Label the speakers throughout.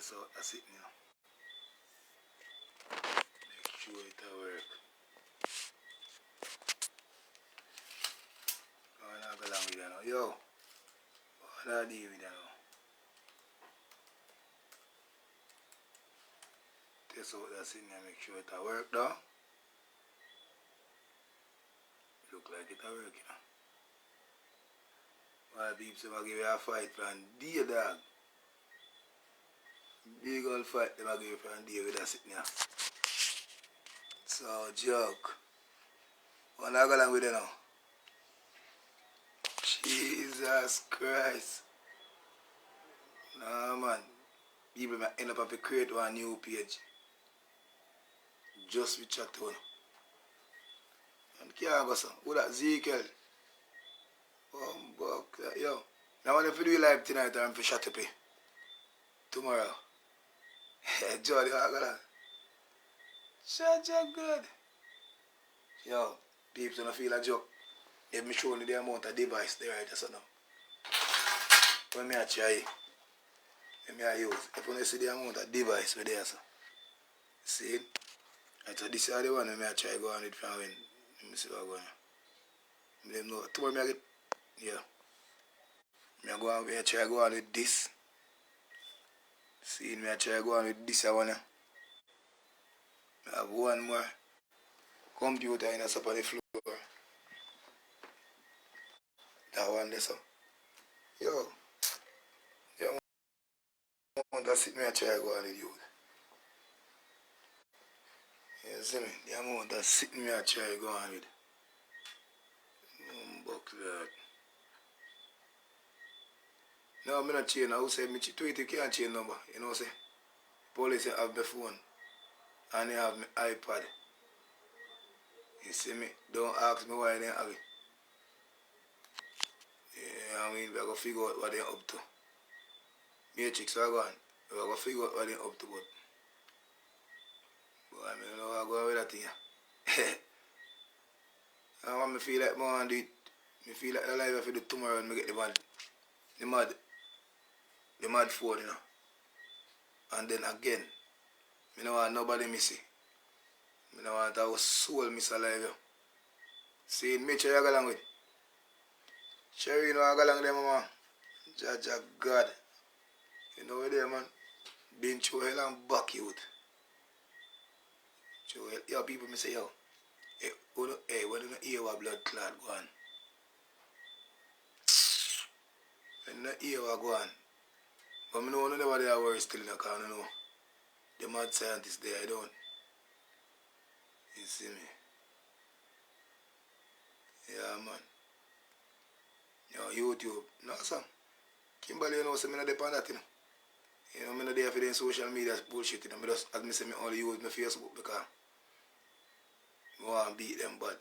Speaker 1: Test out that's it now. Make sure it work. I'm not going along with that now. Yo, what are you with that now? Test out that's it now. Make sure it work though. Look like it work, you know. Why people say I give you a fight from day dog. Big old fight them I give you from day with that sitting here. So joke. What I go along with it now? Jesus Christ. Nah man. People might end up having to create one new page. Just with chat on. And can't go so. Who that Ezekiel? Yo. Now what if you do live tonight or I'm for shut up tomorrow? Jolly, I got that. Shut up good. Yo, people don't feel a joke. If me showing you the amount of device there right so now. When me I try, when me I use. If you see the amount of device where there so. See? I thought this is the one when me I try go on it from when. Let me see what I go on. Let me know. Tomorrow me I get, yeah. Me I go on, me I try go on with this. See, me I try go on with this one. I have one more computer in us up on the floor. That one there so. Yo. Yeah, I want to sit me I try go on with you. You see me? The amount of sitting me I try go on with. Buck that. No, I'm not change. I will say, me tweet you can't change number. You know say? Police have my phone. And they have my iPad. You see me? Don't ask me why they have it. Yeah, I mean, we're going to figure out what they're up to. Matrix are gone. We're going to figure out what they're up to. But I mean, you know, I go with that thing. I want me feel like I want to do it. I feel like the life I feel do tomorrow and I get the mad phone, you know. And then again, I don't want nobody miss it. I don't want our soul miss alive. You. See, make sure you go along with. Sure, you know I go along with them, man. Jaja God. You know where they man? Been through hell and back youth. Yo, people me say, yo, when you hear what blood clot go on, when you hear what go on, but I know nobody are worried still, because I know the mad scientists there, I don't. You see me? Yeah, man. Yo, YouTube, no, son. Kimberly, you know, so I'm not depend on that, you know. You know, I'm not there for the social media bullshit, you know. I just, as I say, I only use my Facebook because I want to beat them, but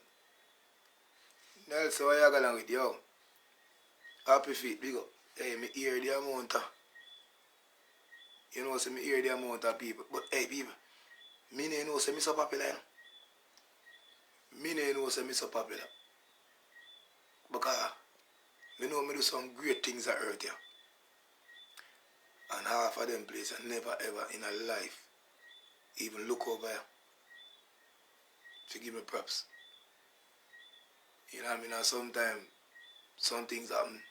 Speaker 1: Nelson, what you go along with, yo? Happy feet, big up. Hey, me hear the amount of, you know, so me hear the amount of people. But hey, people, me know say me so popular, you know. Me know say me so popular. Because me know me do some great things on earth, yeah. And half of them places I never ever in a life even look over here to give me props. You know what I mean? And sometimes some things happen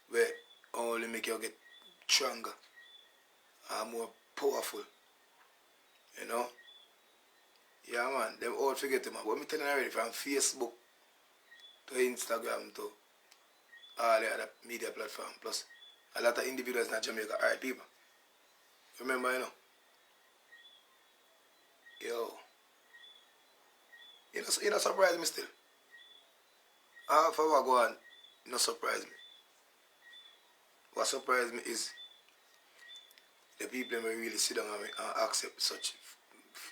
Speaker 1: where only make you get stronger and more powerful. You know? Yeah man, them all forget them. What me telling you already, from Facebook to Instagram to all the other media platforms. Plus a lot of individuals in Jamaica, alright people. Remember, you know? Yo. You know surprise me still. Half of what go on, no surprise me. What surprised me is the people that really sit down and accept such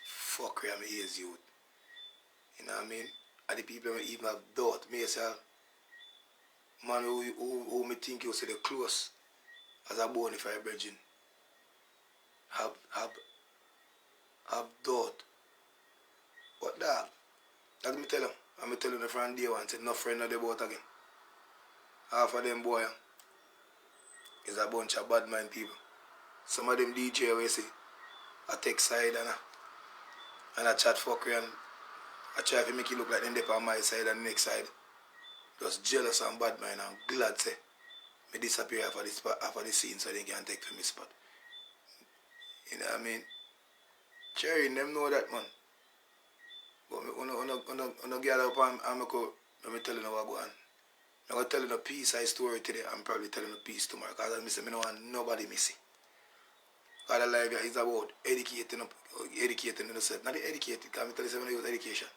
Speaker 1: fuckery and me as youth. You know what I mean? And the people that even have doubt me yourself. Man who me think you say the close as a bona fide virgin. Have doubt. But dog, let me tell him. I'm telling the friend day one, said no friend of the boat again. Half of them boy is a bunch of bad mind people. some of them DJ we see I take side and I chat fuckery and I try to make it look like them on my side and the next side. Just jealous and bad mind and glad say me disappear after the scene so they can take from me spot. You know what I mean? Cherry, them know that, man. But me get up and me tell you what go on. I'm going to tell you a piece of story today. I'm probably telling a piece tomorrow because I don't want nobody missing. Because the life is about educating yourself. Not educated, because I tell you something about education.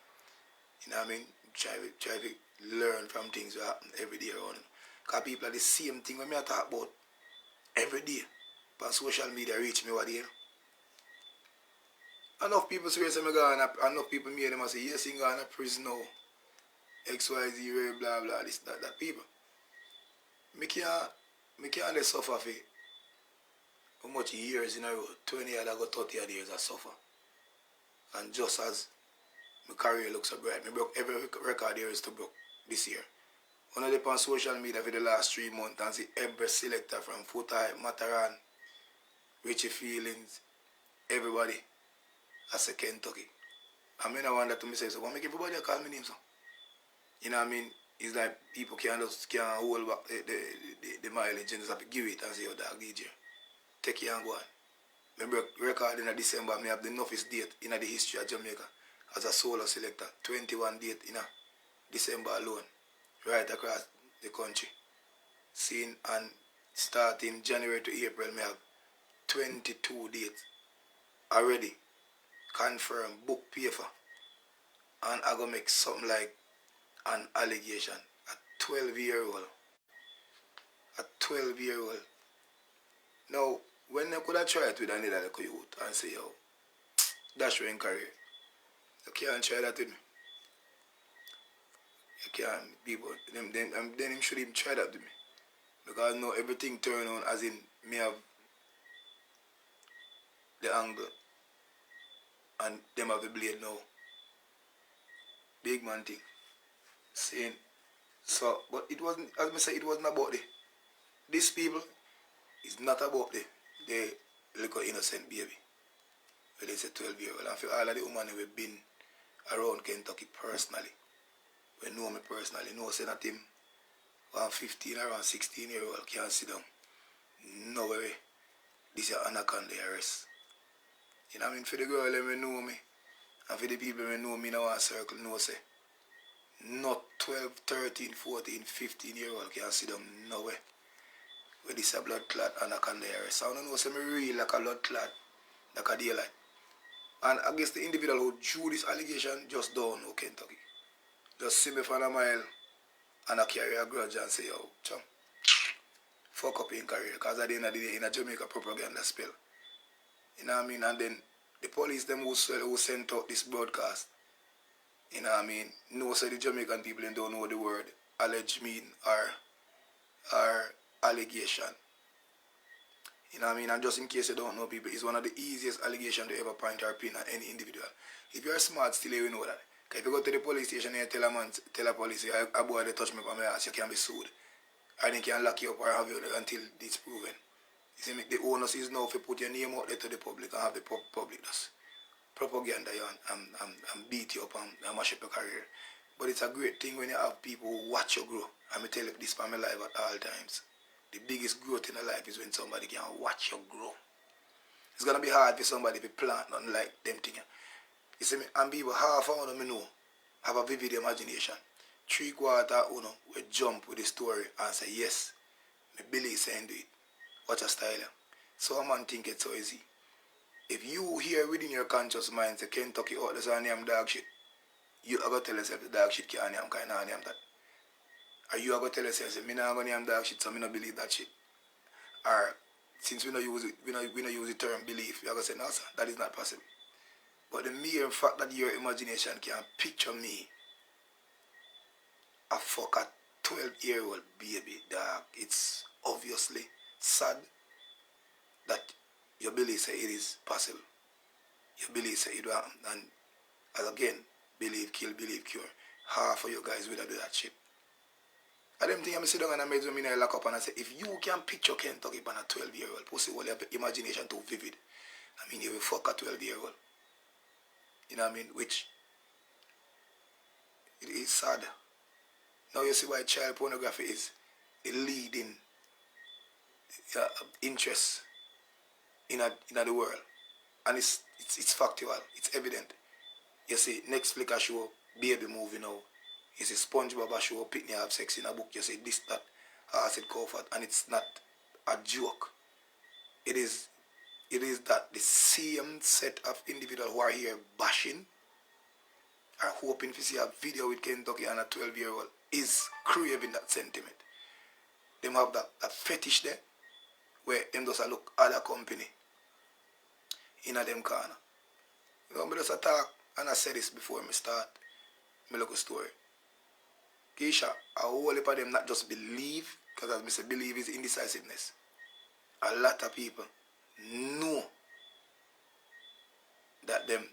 Speaker 1: You know what I mean? Try to learn from things that happen every day around. Because people are the same thing when I talk about every day. But social media reach me what they know. Enough people say enough people me them and say, yes, you go in a prison now. XYZ, blah blah, this, that people. Me can't let suffer for how much years in a row, 20 years I got 30 years I suffer. And just as my career looks so bright, me broke every record there is to broke this year. When I dip on social media for the last 3 months and see every selector from Futai, Mataran, Richie Feelings, everybody, I say Kentucky. I mean I wonder to myself, so why make everybody call me name so? You know what I mean? It's like people can't hold back the mileage and just have to give it and say, oh dog DJ, take it and go on. Remember record in December, I have the toughest date in the history of Jamaica as a solo selector. 21 date in December alone, right across the country. Seeing and starting January to April, I have 22 dates already confirmed, book paper, and I go make something like an allegation. A 12-year-old. A 12-year-old. Now, when I could have tried with another little youth and say, yo, that's your career. You can't try that with me. You can't, people, then him should even try that with me. Because now everything turn on as in me have the angle and them have the blade now. Big man thing. Saying, so, but it wasn't, as I say, it wasn't about these people, it's not about the little innocent baby. Well, it's a 12-year-old. And for all of the women who have been around Kentucky personally, we know me personally, know say that him, around 15, around 16-year-old can't sit down. No way. This is anaconda arrest. You know what I mean? For the girl who know me, and for the people who know me in our circle, know say, not 12, 13, 14, 15-year-old can sit down no way. With this a blood clot anaconda arrest. I don't know, say me real like a blood clot, like a daylight. And I guess the individual who drew this allegation just don't know Kentucky. Just see me for a mile and I carry a grudge and say, yo, chum, fuck up in career. Because at the end of the day, in a Jamaica propaganda spell. You know what I mean? And then the police, them who sent out this broadcast, you know what I mean? No, so the Jamaican people don't know the word allege mean or allegation. You know what I mean? And just in case you don't know, people, it's one of the easiest allegations to ever point or pin at any individual. If you're smart, still you know that. Because if you go to the police station and you tell a police, a boy they touch me on my ass, you can be sued. Or they can lock you up or have you until it's proven. You see me? The onus is now to put your name out there to the public and have the public just propaganda you and beat you up and mash up your career. But it's a great thing when you have people who watch you grow. And I tell you this for my life at all times. The biggest growth in a life is when somebody can watch you grow. It's going to be hard for somebody to plant nothing like them things. You see me? And people, half of them know have a vivid imagination. 3/4 will jump with the story and say, yes, me believe saying do it. Watch a style. So a man think it's so easy. If you hear within your conscious mind say Kentucky out there's a name dog shit, you are going to tell yourself the dog shit can't name kind of name that. Or you are going to tell yourself, me not going to name dog shit, so me not believe that shit. Or since we don't use it, we don't use the term belief, you are going to say, no sir, that is not possible. But the mere fact that your imagination can picture me, a fuck a 12-year-old baby, dog, it's obviously sad that you believe say it is possible. You believe say it will happen. And as again, believe, kill, believe, cure. Half of you guys will do that shit. I them think I sit down and I made me lock up and I say, if you can picture Kentucky on a 12-year-old, pussy, well, your imagination too vivid. I mean, you will fuck a 12-year-old. You know what I mean? Which, it is sad. Now you see why child pornography is the leading interest in the world. And it's factual. It's evident. You see, next flicker show, baby movie now. You see, SpongeBob a show, Pitney have sex in a book. You see, this, that, acid comfort. And it's not a joke. It is that the same set of individuals who are here bashing are hoping to see a video with Kentucky and a 12-year-old is craving that sentiment. Them have that fetish there where them just look other company in a them corner. You know, I just talk and I said this before me start my local story. Keisha, a whole heap of them not just believe, because as I say, believe is indecisiveness. A lot of people know that them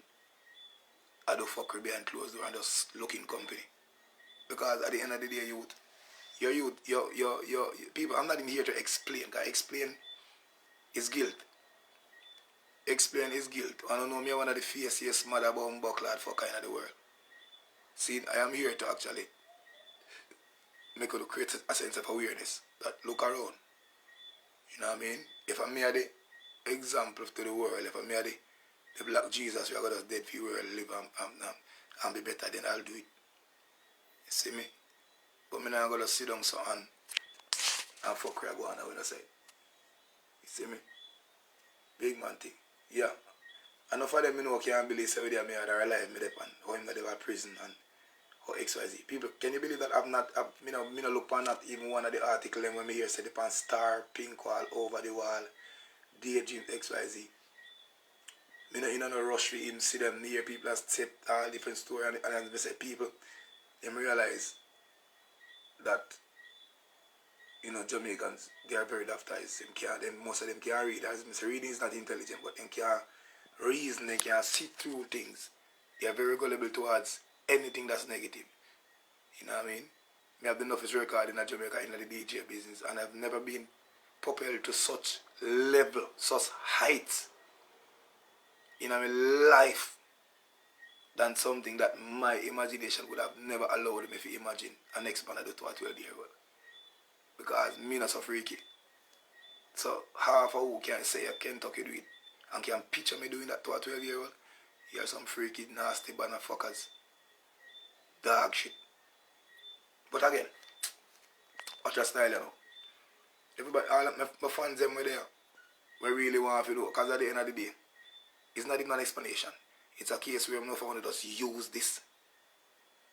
Speaker 1: are the fuckery behind closed door and just looking company. Because at the end of the day, your people, I'm not even here to explain, because explain is guilt. Explain is guilt. I don't know me one of the fiercest mother bomb bucklad for kind of the world. See, I am here to actually make you create a sense of awareness that look around. You know what I mean? If I'm here the example to the world, if I'm here the black Jesus, we are going to dead for the world, live and be better, then I'll do it. You see me? But I'm not going to sit down so and fuck where I go on, I say. You see me? Big man thing. Yeah. Enough of them you know can't believe so they are alive me depend how him that they were prison and how XYZ. People, can you believe that I've not look on not even one of the articles when me hear say the pan star, pink wall, over the wall, daydream XYZ. Me no rush for him, see them near people that set all different story and I say people, them realize that Jamaicans, they are very baptized. Most of them can't read. As I say, reading is not intelligent, but they can reason, they can see through things. They are very gullible towards anything that's negative. You know what I mean? I have the enough record in Jamaica in the DJ business, and I've never been propelled to such level, such heights in my life than something that my imagination would have never allowed me to imagine an expand to a 12-year-old. Because me not so freaky. So half of who can say I Kentucky do it and can picture me doing that to a 12-year-old, you are some freaky, nasty banner fuckers. Dog shit. But again, watch your style, you know. Everybody, all my fans them were there. We really want to do, because at the end of the day, it's not even an explanation. It's a case where I'm not going to just use this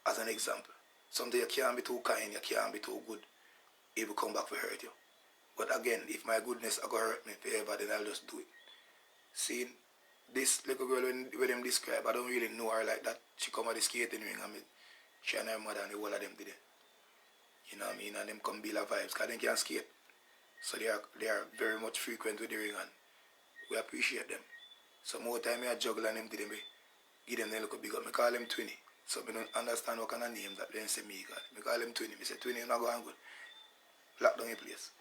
Speaker 1: as an example. Something you can't be too kind, you can't be too good. It will come back to hurt you. But again, if my goodness are going to hurt me forever, then I'll just do it. See, this little girl, when them describe, I don't really know her like that. She come at the skating ring and she and her mother and the whole of them did it. You know what I mean? And them come build vibes, because they can skate. So they are very much frequent with the ring and we appreciate them. So more time I juggle and them did them, give them a little big up. I call them Twinny. So I don't understand what kind of names that they say me. I call them Twinny. I say Twinny, you're not going good. Lock down your place.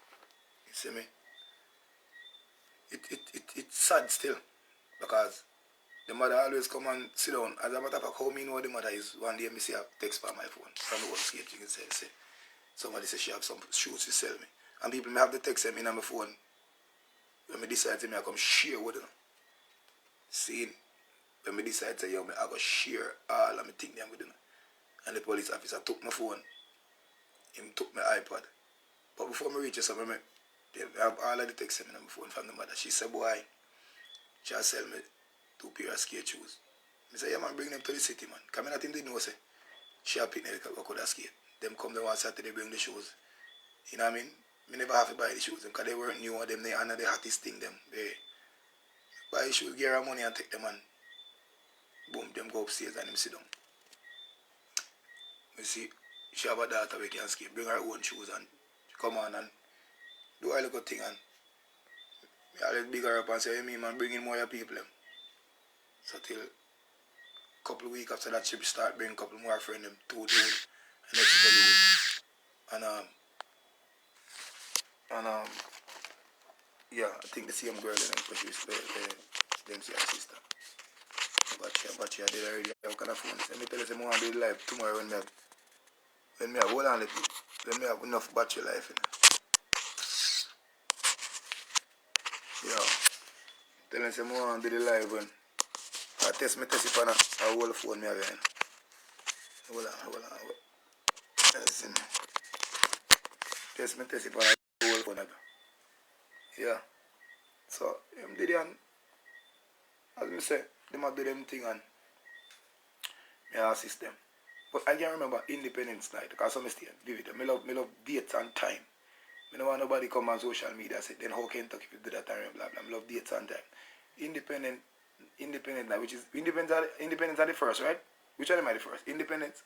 Speaker 1: You see me? It's sad still. Because the mother always come and sit down. As a matter of fact, how me know the mother is, one day I see a text from my phone from the old skate. You can say somebody says she have some shoes to sell me. And people may have the text them in on my phone. When I decide to I come share with them. See, when I decide to I go share all of my things with them. And the police officer took my phone. He took my iPad. But before I reach something, I have all of the texts on my phone from the mother. She said, boy, she'll sell me 2 pair of skate shoes. I said, yeah man, bring them to the city man. Because I didn't know say she'll pick them because I could have skate. Them come there one Saturday, bring the shoes. You know what I mean? I never have to buy the shoes because they weren't new and them they under the hottest thing them. They buy the shoes, give her money and take them and boom, them go upstairs and them sit down. You see, she have a daughter we can skate, bring her own shoes and come on and do a little thing and I let big her up and say, hey me man, bring in more your people. So till a couple of weeks after that she start bringing a couple more friends them, 2 dudes and next couple of and And yeah, I think the same girl then because she used to them see her sister. But she did already have kind of phone. Let me tell you some more do the live tomorrow when me have hold on little. When me have enough battery life in it. Yeah. Tell me some more do the live when I test it on a whole phone me again. Hold on. Listen. Test it on a whole phone again. Yeah. So did it and as me say, them a do them thing and me assist them. But I can remember Independence Night because some stay vivid. Me love dates and time. I don't want nobody come on social media and say, then how Kentucky people do that and blah blah. I love dates and time. Independent Night, which is Independence are the first, right? Which of them are the first? Independence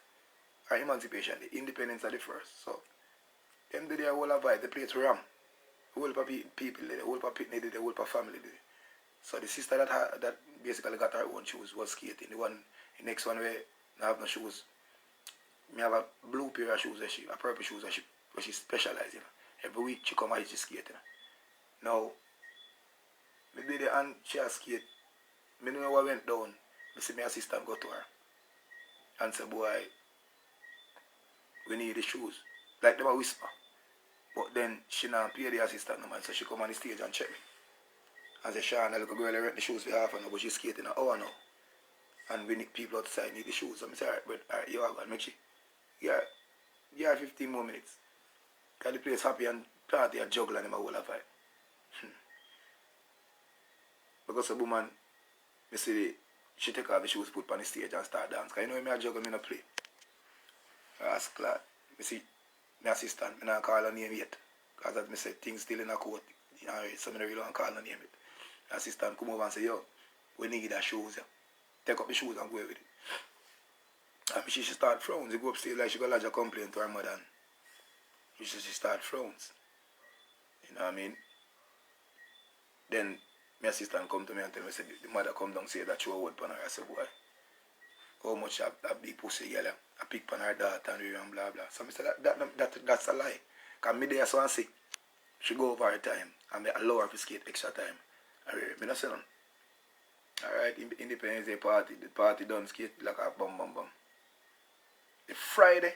Speaker 1: or Emancipation Day? Independence are the first. So them do their whole vibe. They play it ram. The whole of people, the whole of picnic, the whole of family. So the sister that basically got her own shoes was skating. The next one where I have no shoes. Me have a blue pair of shoes, a purple shoes where she specializes in. Every week she come out she skating. Now, me did it and she has skate. Me know what went down. Me see my assistant go to her and say, boy, we need the shoes. Like them a whisper. But then she not pay the assistant no man, so she come on the stage and check me. And say, Sean, a little girl rent the shoes for half an hour, but she's skating an hour now. And we need people outside need the shoes. So I say, alright, you are going to make sure. Yeah, 15 more minutes. Because the place happy and party and juggle and them a whole of it. Because the woman, me see, she take off the shoes, put on the stage and start dance. Because you know me a juggle, me no play. I ask glad. Me see, my assistant, me not call her name yet. Because as me say, things still in a court. You know, so me don't really want to call her name yet. The assistant come over and say, yo, we need the shoes. Yeah. Take up the shoes and go with it. And she start frowns. She go upstairs like she go lodge a complaint to her mother. And she start frowns. You know what I mean? Then my assistant come to me and tell me, say, the mother come down and say that she will hold on her. I said, boy, how much a big pussy girl I pick on her daughter and blah blah. So I said that's a lie. Because me there so and see, she go over her time and me allow her to skate extra time. I not say none. Alright, Independence Day party, the party done skate like a bum. The Friday,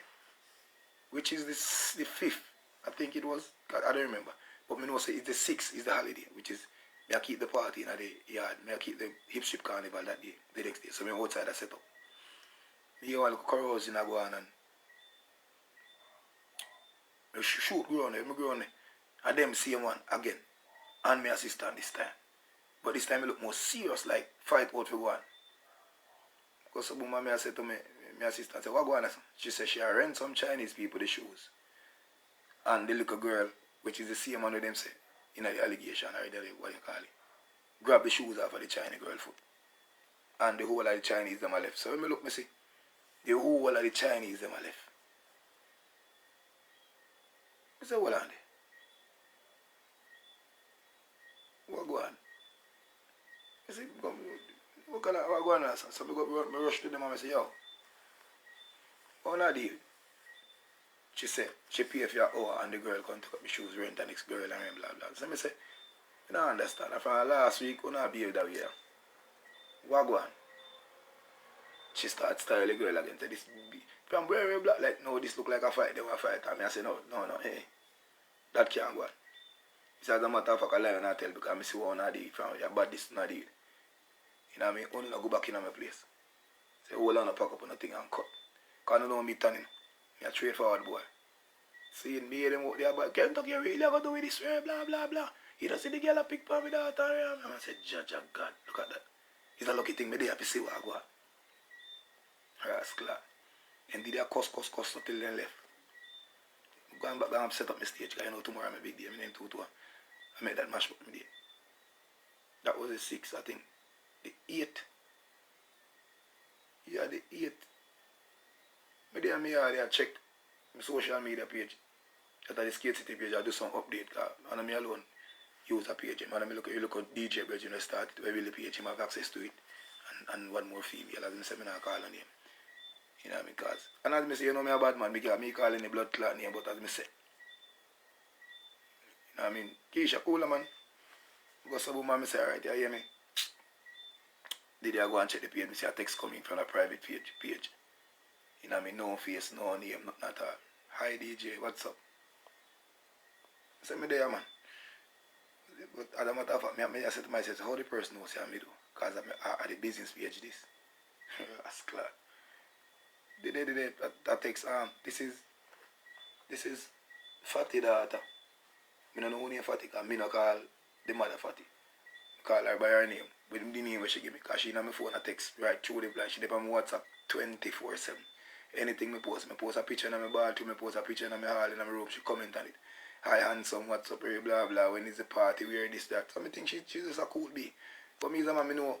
Speaker 1: which is the 5th, I think it was, I don't remember. But me know say it's the 6th is the holiday, which is, me I keep the party in the yard, me I keep the hip strip carnival that day, the next day. So me outside I set up. Me hear all the corrosion I go on and me shoot go on there, and them same one again. And my assistant this time. But this time it look more serious, like fight out for one. Because the woman I said to me, my assistant said, what go on? She said she rent some Chinese people the shoes. And the little girl, which is the same one with them say, in the allegation or what you call it, grab the shoes off of the Chinese girl foot. And the whole of the Chinese them are left. So when me look, me see, the whole of the Chinese them are left. I said, what on there? What go on? I said, what go on? So I rush to them and I say, yo, what on deal? She said, she pay for your hour and the girl come take up my shoes, rent the next girl and blah blah. So I say, I don't understand. From last week, I don't behave that way. What go on? She started styling the girl again. This from where we black, like, no, this look like a fight, they want to fight. And I say, no, hey, that can't go on. It's as a matter of fact, I lie and I tell because I see what I did from your bad this not did. You know what I mean? Only not go back in my place. Say, hold on, pack up on nothing and cut. Because I know me turning. I'm a straightforward boy. See, me them out there, but Kentucky, you really going to do with this, blah, blah, blah. You don't see the girl I pick for me daughter. And I said, Judge of God, look at that. It's a lucky thing me there to see what I go on. Rascal. And did I cuss until they left. I'm going back and set up my stage because I know tomorrow I'm a big day. I name 2-2. I made that mash up my day. That was the 6th, I think. The 8th. Yeah, the 8th. I checked my social media page. After the Skate City page, I do some update. And me alone use a page. And I look at DJ Bridge, started to reveal the page. I have access to it. And one more female. As I said, I call her name. You know what I mean? Cause, and as I say, you know me a bad man. Me calling the blood clot name, but as I say. I mean, Keisha, cooler man. Go sub man, I say, alright, you hear me? Did I go and check the page? I see a text coming from a private page. You know what I mean? No face, no name, nothing at all. Hi DJ, what's up? I said, me there, man. But as a matter of fact, I said to myself, how the person knows what I do? Because I'm at the business page this. That's clear. That text, this is Fatty daughter. I don't know who name Fatty, because I don't call the mother Fatty. I call her by her name. With the name she give me, because she in my phone, I text right through the plan. She dep on my WhatsApp 24/7. Anything I post a picture in my bathroom, I post a picture in my hall in my room, she comment on it. Hi handsome, what's up, blah blah, when is the party, where this, that. So I think she's just a cool bee. But me as a man, I know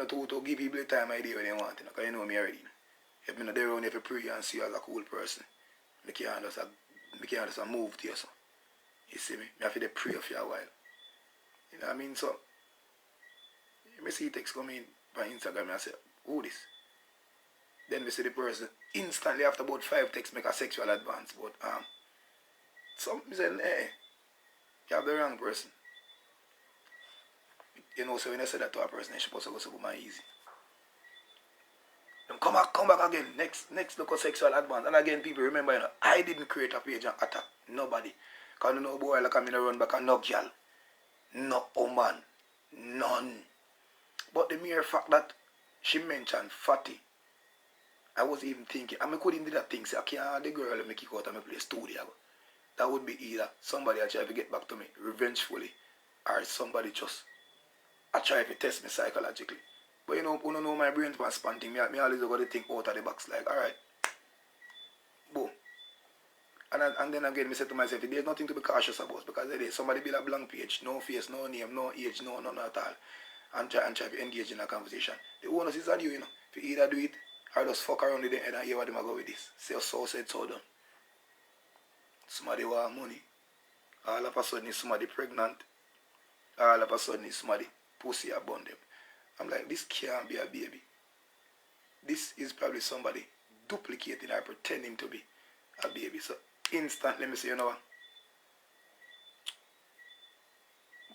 Speaker 1: to give people the time I do when they want, because you know me already. If I'm not there around, if you pray and see you as a cool person, I can't just move to you, so. You see me? I have to pray for you a while. You know what I mean? So, I see text coming on Instagram and I say, who this? Then we see the person instantly after about 5 texts make a sexual advance. But some say, hey, you have the wrong person. You know, so when I say that to a person, they're supposed to go super easy. Then come back again. Next look at sexual advance. And again, people remember, you know, I didn't create a page and attack nobody. Because no boy like I'm in a run back and no girl. No woman. None. But the mere fact that she mentioned Fatty, I was even thinking, I couldn't do that thing, say, I can't have the girl and make it out of my place studio. That would be either somebody I try to get back to me revengefully, or somebody just I try to test me psychologically. But you know my brain was spanting me always got to think out of the box, like, alright, boom. And then again, I said to myself, there's nothing to be cautious about, because there's somebody build a blank page, no face, no name, no age, no nothing at all, and try to engage in a conversation. The onus is on you, if you either do it, or just fuck around with the head and hear what them go with this. Say so said, so done. Somebody want money. All of a sudden is somebody pregnant. All of a sudden is somebody pussy upon them. I'm like, this can't be a baby. This is probably somebody duplicating or pretending to be a baby. So instantly, me say, you know what?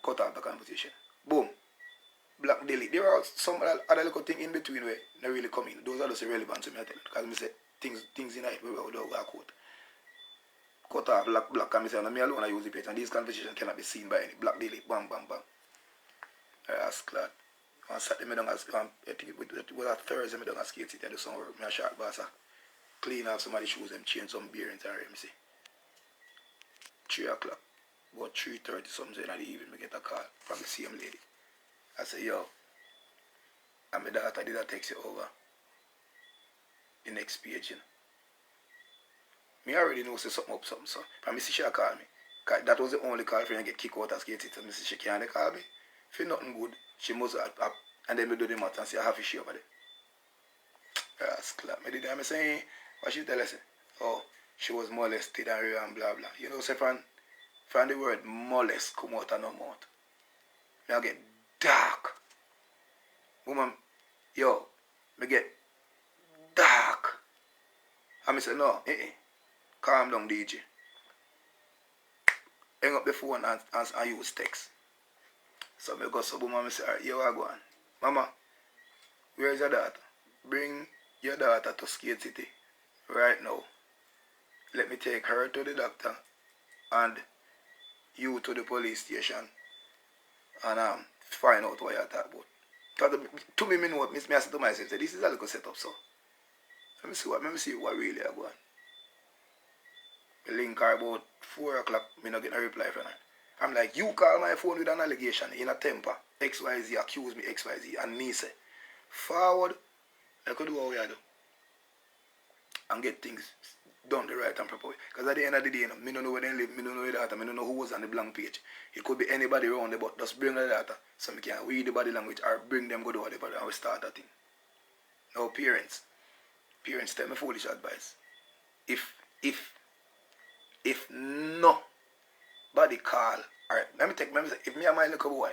Speaker 1: Cut off the conversation. Boom. Black delete. There are some other little things in between where they really come in. Those are just irrelevant to me, I tell you. Because I say things in life where we don't go quote. Cut off black and I say, me alone I use the page, and these conversations cannot be seen by any. Black delete, bang, bang, bang. That's glad. On Saturday, I think it was a Thursday, I don't skate it, I do some work. I shot boss, clean off somebody's shoes, and change some bearings and see. 3 o'clock, about 3:30 something in the evening, I get a call from the same lady. I say, yo, and my daughter did I text you over the next page, Me already know say something up, something, so. From me see she call me. That was the only call for her to get kicked out of skate it. So me see she can't call me. If nothing good, she must have, and then me do the math and say I have a share over there. That's clear. Me did that, me saying, what she tell us? Oh, she was molested and blah blah. You know, say from the word molest come out of no mouth. Me I get dark. Woman, yo, me get dark. And me say, no, calm down, DJ. Hang up the phone and use text. So I go sub mama say, alright, you are going. Mama, where is your daughter? Bring your daughter to Skate City right now. Let me take her to the doctor and you to the police station and find out what you're talking about. Because to me, know what I say to myself, this is a little setup, so. Let me see what really are going. I link her about 4 o'clock, me not get a reply from her. I'm like, you call my phone with an allegation in a temper. XYZ accuse me XYZ. And me say, forward, I could do what we do. And get things done the right and proper way. Because at the end of the day, me don't know where they live, me don't know where the data, me don't know who was on the blank page. It could be anybody around the but just bring the data so we can read the body language or bring them go to whatever and we start that thing. Now parents, tell me foolish advice. If nobody call, alright, let me say, if me and my little boy,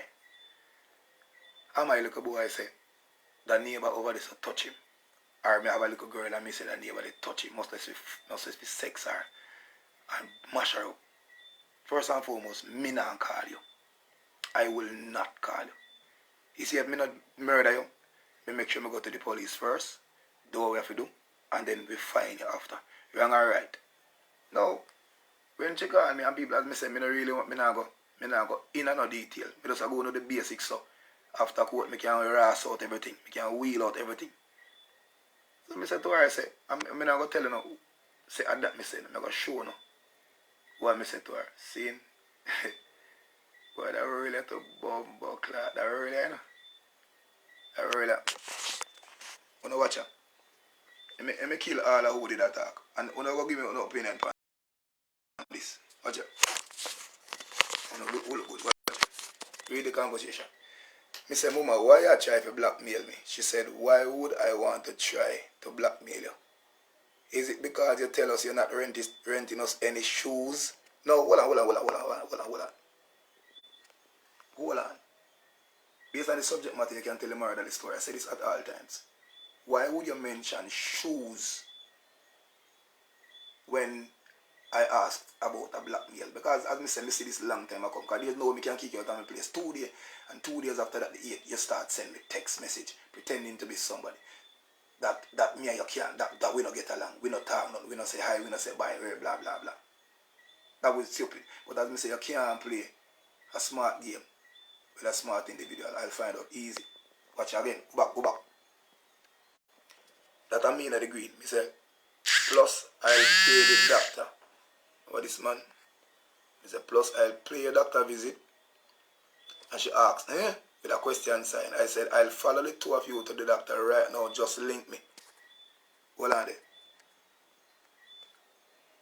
Speaker 1: say, the neighbor over there so touch him, or me have a little girl and me say the neighbor they touch him, must be sex her and mash her up. First and foremost, me not call you. I will not call you. You see, if me not murder you, me make sure me go to the police first, do what we have to do, and then we find you after. Wrong or right? No. When she call me and people, as me say, me not really want, me not go in and no detail. Me just go into the basics, so after court, me can ras out everything. Me can wheel out everything. So me say to her, I say, I'm not going to tell you no. Say that me say, I'm not going to show no. What me say to her, see? Boy, that really to bumbo clock, that really, you know? That really. You know watch her. I me kill all who did attack. And you know go give me an opinion on this. Watch her. You know, look good. Watch her. Read the conversation. Me say, Mama, why you try to blackmail me? She said, why would I want to try to blackmail you? Is it because you tell us you're not renting us any shoes? No, hold on. Hold on. Based on the subject matter, you can tell the moral of the story. I say this at all times. Why would you mention shoes when I asked about a blackmail? Because as I said, I see this long time ago. Because there's no way I can kick you out of my place. 2 days, and 2 days after that, you start sending me text message pretending to be somebody. That me and you can't, that we don't get along. We don't talk, we don't say hi, we don't say bye, blah, blah, blah. That was stupid. But as I say, you can't play a smart game with a smart individual. I'll find out easy. Watch again. Go back. That I mean at the green. Me say, plus I'll pay the doctor. What this man? Me say, plus I'll pay your doctor visit. And she asked, with a question sign. I said, I'll follow the 2 of you to the doctor right now. Just link me. Hold on there.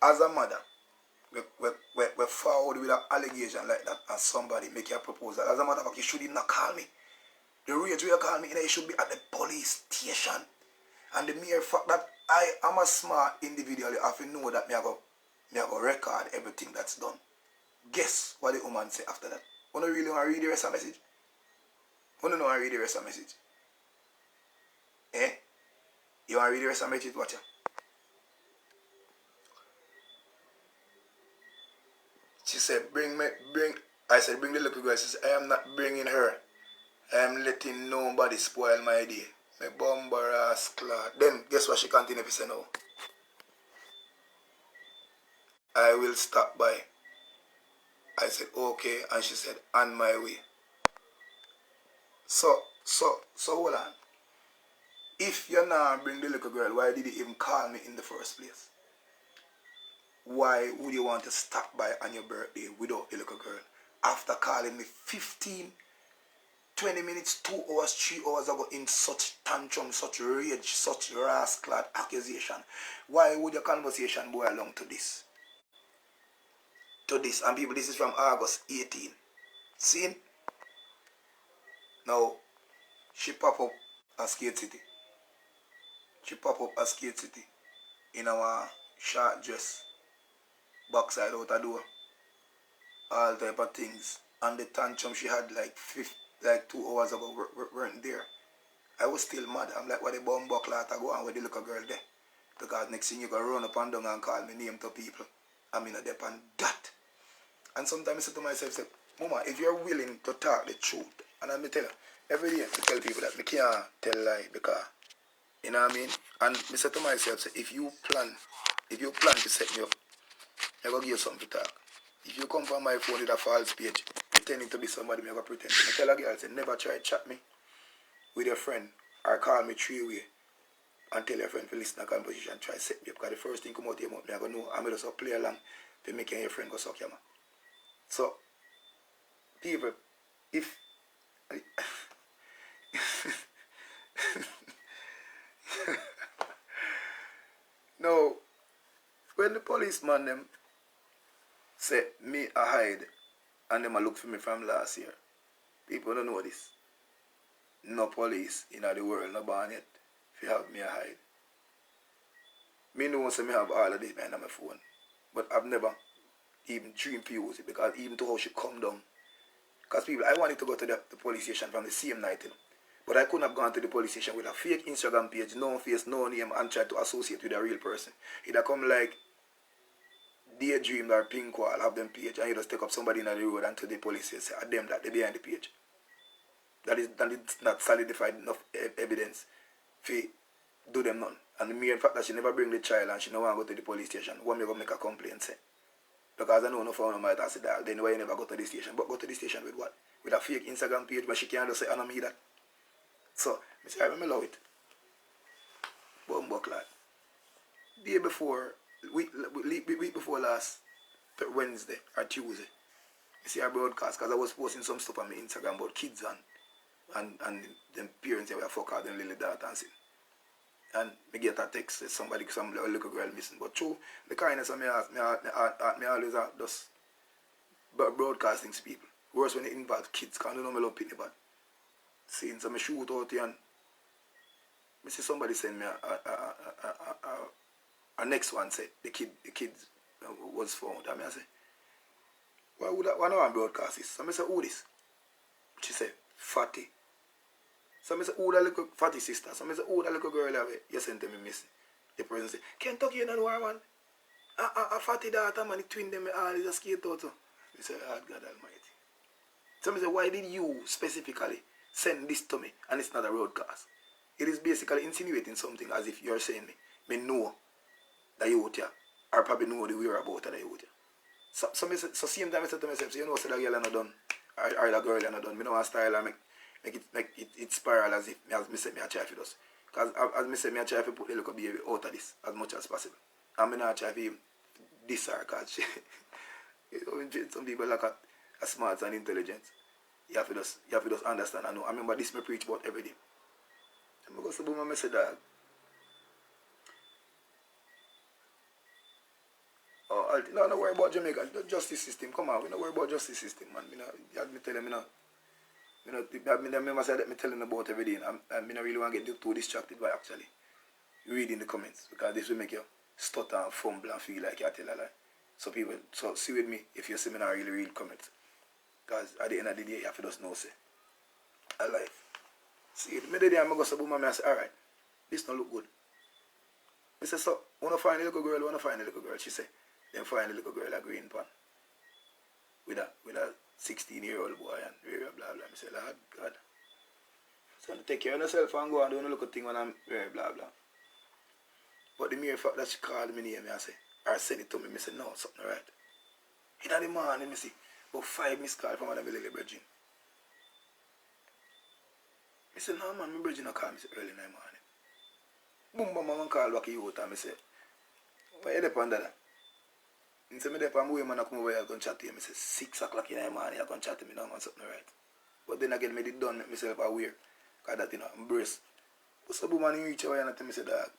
Speaker 1: As a mother, we forward with an allegation like that and somebody make a proposal. As a matter of fact, you should not call me. The rate you call me, you should be at the police station. And the mere fact that I am a smart individual, you have to know that me have to record everything that's done. Guess what the woman say after that? You don't really want to read the rest of the message? You don't know how to read the rest of the message? You want to read the rest of the message? Watch it. She said, I said, bring the little girl. She said, I am not bringing her. I am letting nobody spoil my day. My bomber ass clot. Then, guess what she continued to say now? I will stop by. I said, okay. And she said, on my way. So hold on. If you're not bring the little girl, why did you even call me in the first place? Why would you want to stop by on your birthday without the little girl? After calling me 15, 20 minutes, 2 hours, 3 hours ago in such tantrum, such rage, such rascal accusation. Why would your conversation boil along to this? To this. And people, this is from August 18. See? Now, she pop up at Skate City. She pop up at Skate City in our short dress. Backside out the door. All type of things. And the tantrum she had like 2 hours ago weren't there. I was still mad. I'm like, what the bomb buckler to go on with the little girl there? Because next thing you go run up and down and call me name to people. I'm in a dep on that. And sometimes I say to myself, Mama, if you're willing to talk the truth, and I'm tell you, every day I tell people that I can't tell lie because, you know what I mean? And I say to myself, say, if you plan to set me up, I go give you something to talk. If you come from my phone with a false page, pretending to be somebody, I go pretend. I tell a girl, say, never try to chat me with your friend or call me 3-way and tell your friend to listen to a conversation and try to set me up. Because the first thing come out of your mouth, I go, no, I'm just play along to make your friend go suck your man. So, people, if no, when the policeman them say me a hide and them a look for me from last year, people don't know this. No police in the world, no born yet, if you have me a hide. Me know say me have all of this behind my phone, but I've never even dreamed to use it because even to how she come down. Because people, I wanted to go to the police station from the same night, you know, but I couldn't have gone to the police station with a fake Instagram page, no face, no name, and try to associate with a real person. It'd come like Daydream or Pink Wall have them page and you just take up somebody in the road and to the police and say, them that they behind the page. That is not solidified enough evidence for do them none. And the mere fact that she never bring the child and she no want to go to the police station, what me go make a complaint say? Because I know no phone might have said that, then why you never go to the station? But go to the station with what? With a fake Instagram page where she can't just say, I don't need that. So, I say, I love it. Bumbuck lad. Day before, week before last Wednesday or Tuesday, I see our broadcast because I was posting some stuff on my Instagram about kids and them parents that were fuck out them little daughter and sin. And me get a text that somebody, some little girl missing. But true, the kindness of me always just broadcasting to people. Worse when it involves kids, because I don't know me love pitney bad. Seeing some shoot out here and I see somebody send me a next one said the kid was found. And I say, why no one broadcast this? So I say, who this? She said, Fatty. So I say, who that little Fatty sister? So I say, who that little girl you sent me missing? The person say, Kentucky you don't know one. A Fatty daughter man, the twin them all is a skate out. I say, oh, God Almighty. So I say, why did you specifically send this to me and it's not a broadcast? It is basically insinuating something as if you're saying me know that you out here, or probably know the whereabouts of the youth here. So same time I said to myself, so you know, say that girl are not done, or that girl are not done. Me know a style and make it spiral as if me say me a try for this. Because as me say me a try to put the little baby out of this as much as possible. And me not try to this her because some people like a smart and intelligent. You have to just understand. I know. I remember this me preach about every day. I'm going to say my message that no worry about Jamaica, the justice system. Come on, we don't worry about justice system, man. Me tell them, I remember say that me telling about every day, and I don't really want to get too distracted by actually reading the comments because this will make you stutter and fumble and feel like you tell a lie. So people, so see with me if you see me not really read comments, because at the end of the day, you have to just know say I lie. See, the day I'm going to say, I say, alright, this don't look good. I say, so, wanna find a little girl, She say, then find a little girl a green pan. With a 16-year-old boy and blah, blah, blah. I say, Lord God. So, take care of yourself and go and do a little thing when I'm blah, blah. But the mere fact that she called me name, I say, or said it to me, I say, no, something right. In the morning, I see, about 5 missed calls from another little virgin. I said, no man, my brother no call me early in the morning. Boom, boom, man call back you out and I say, why you there on that? I said, I there on the way man I come over here, I go chat to him. I say, 6 o'clock in the morning, I go chat to me now, man, something right. But then again, I did done make myself aware. Because that, embrace. But so, man, you reach over and tell me, say, dog,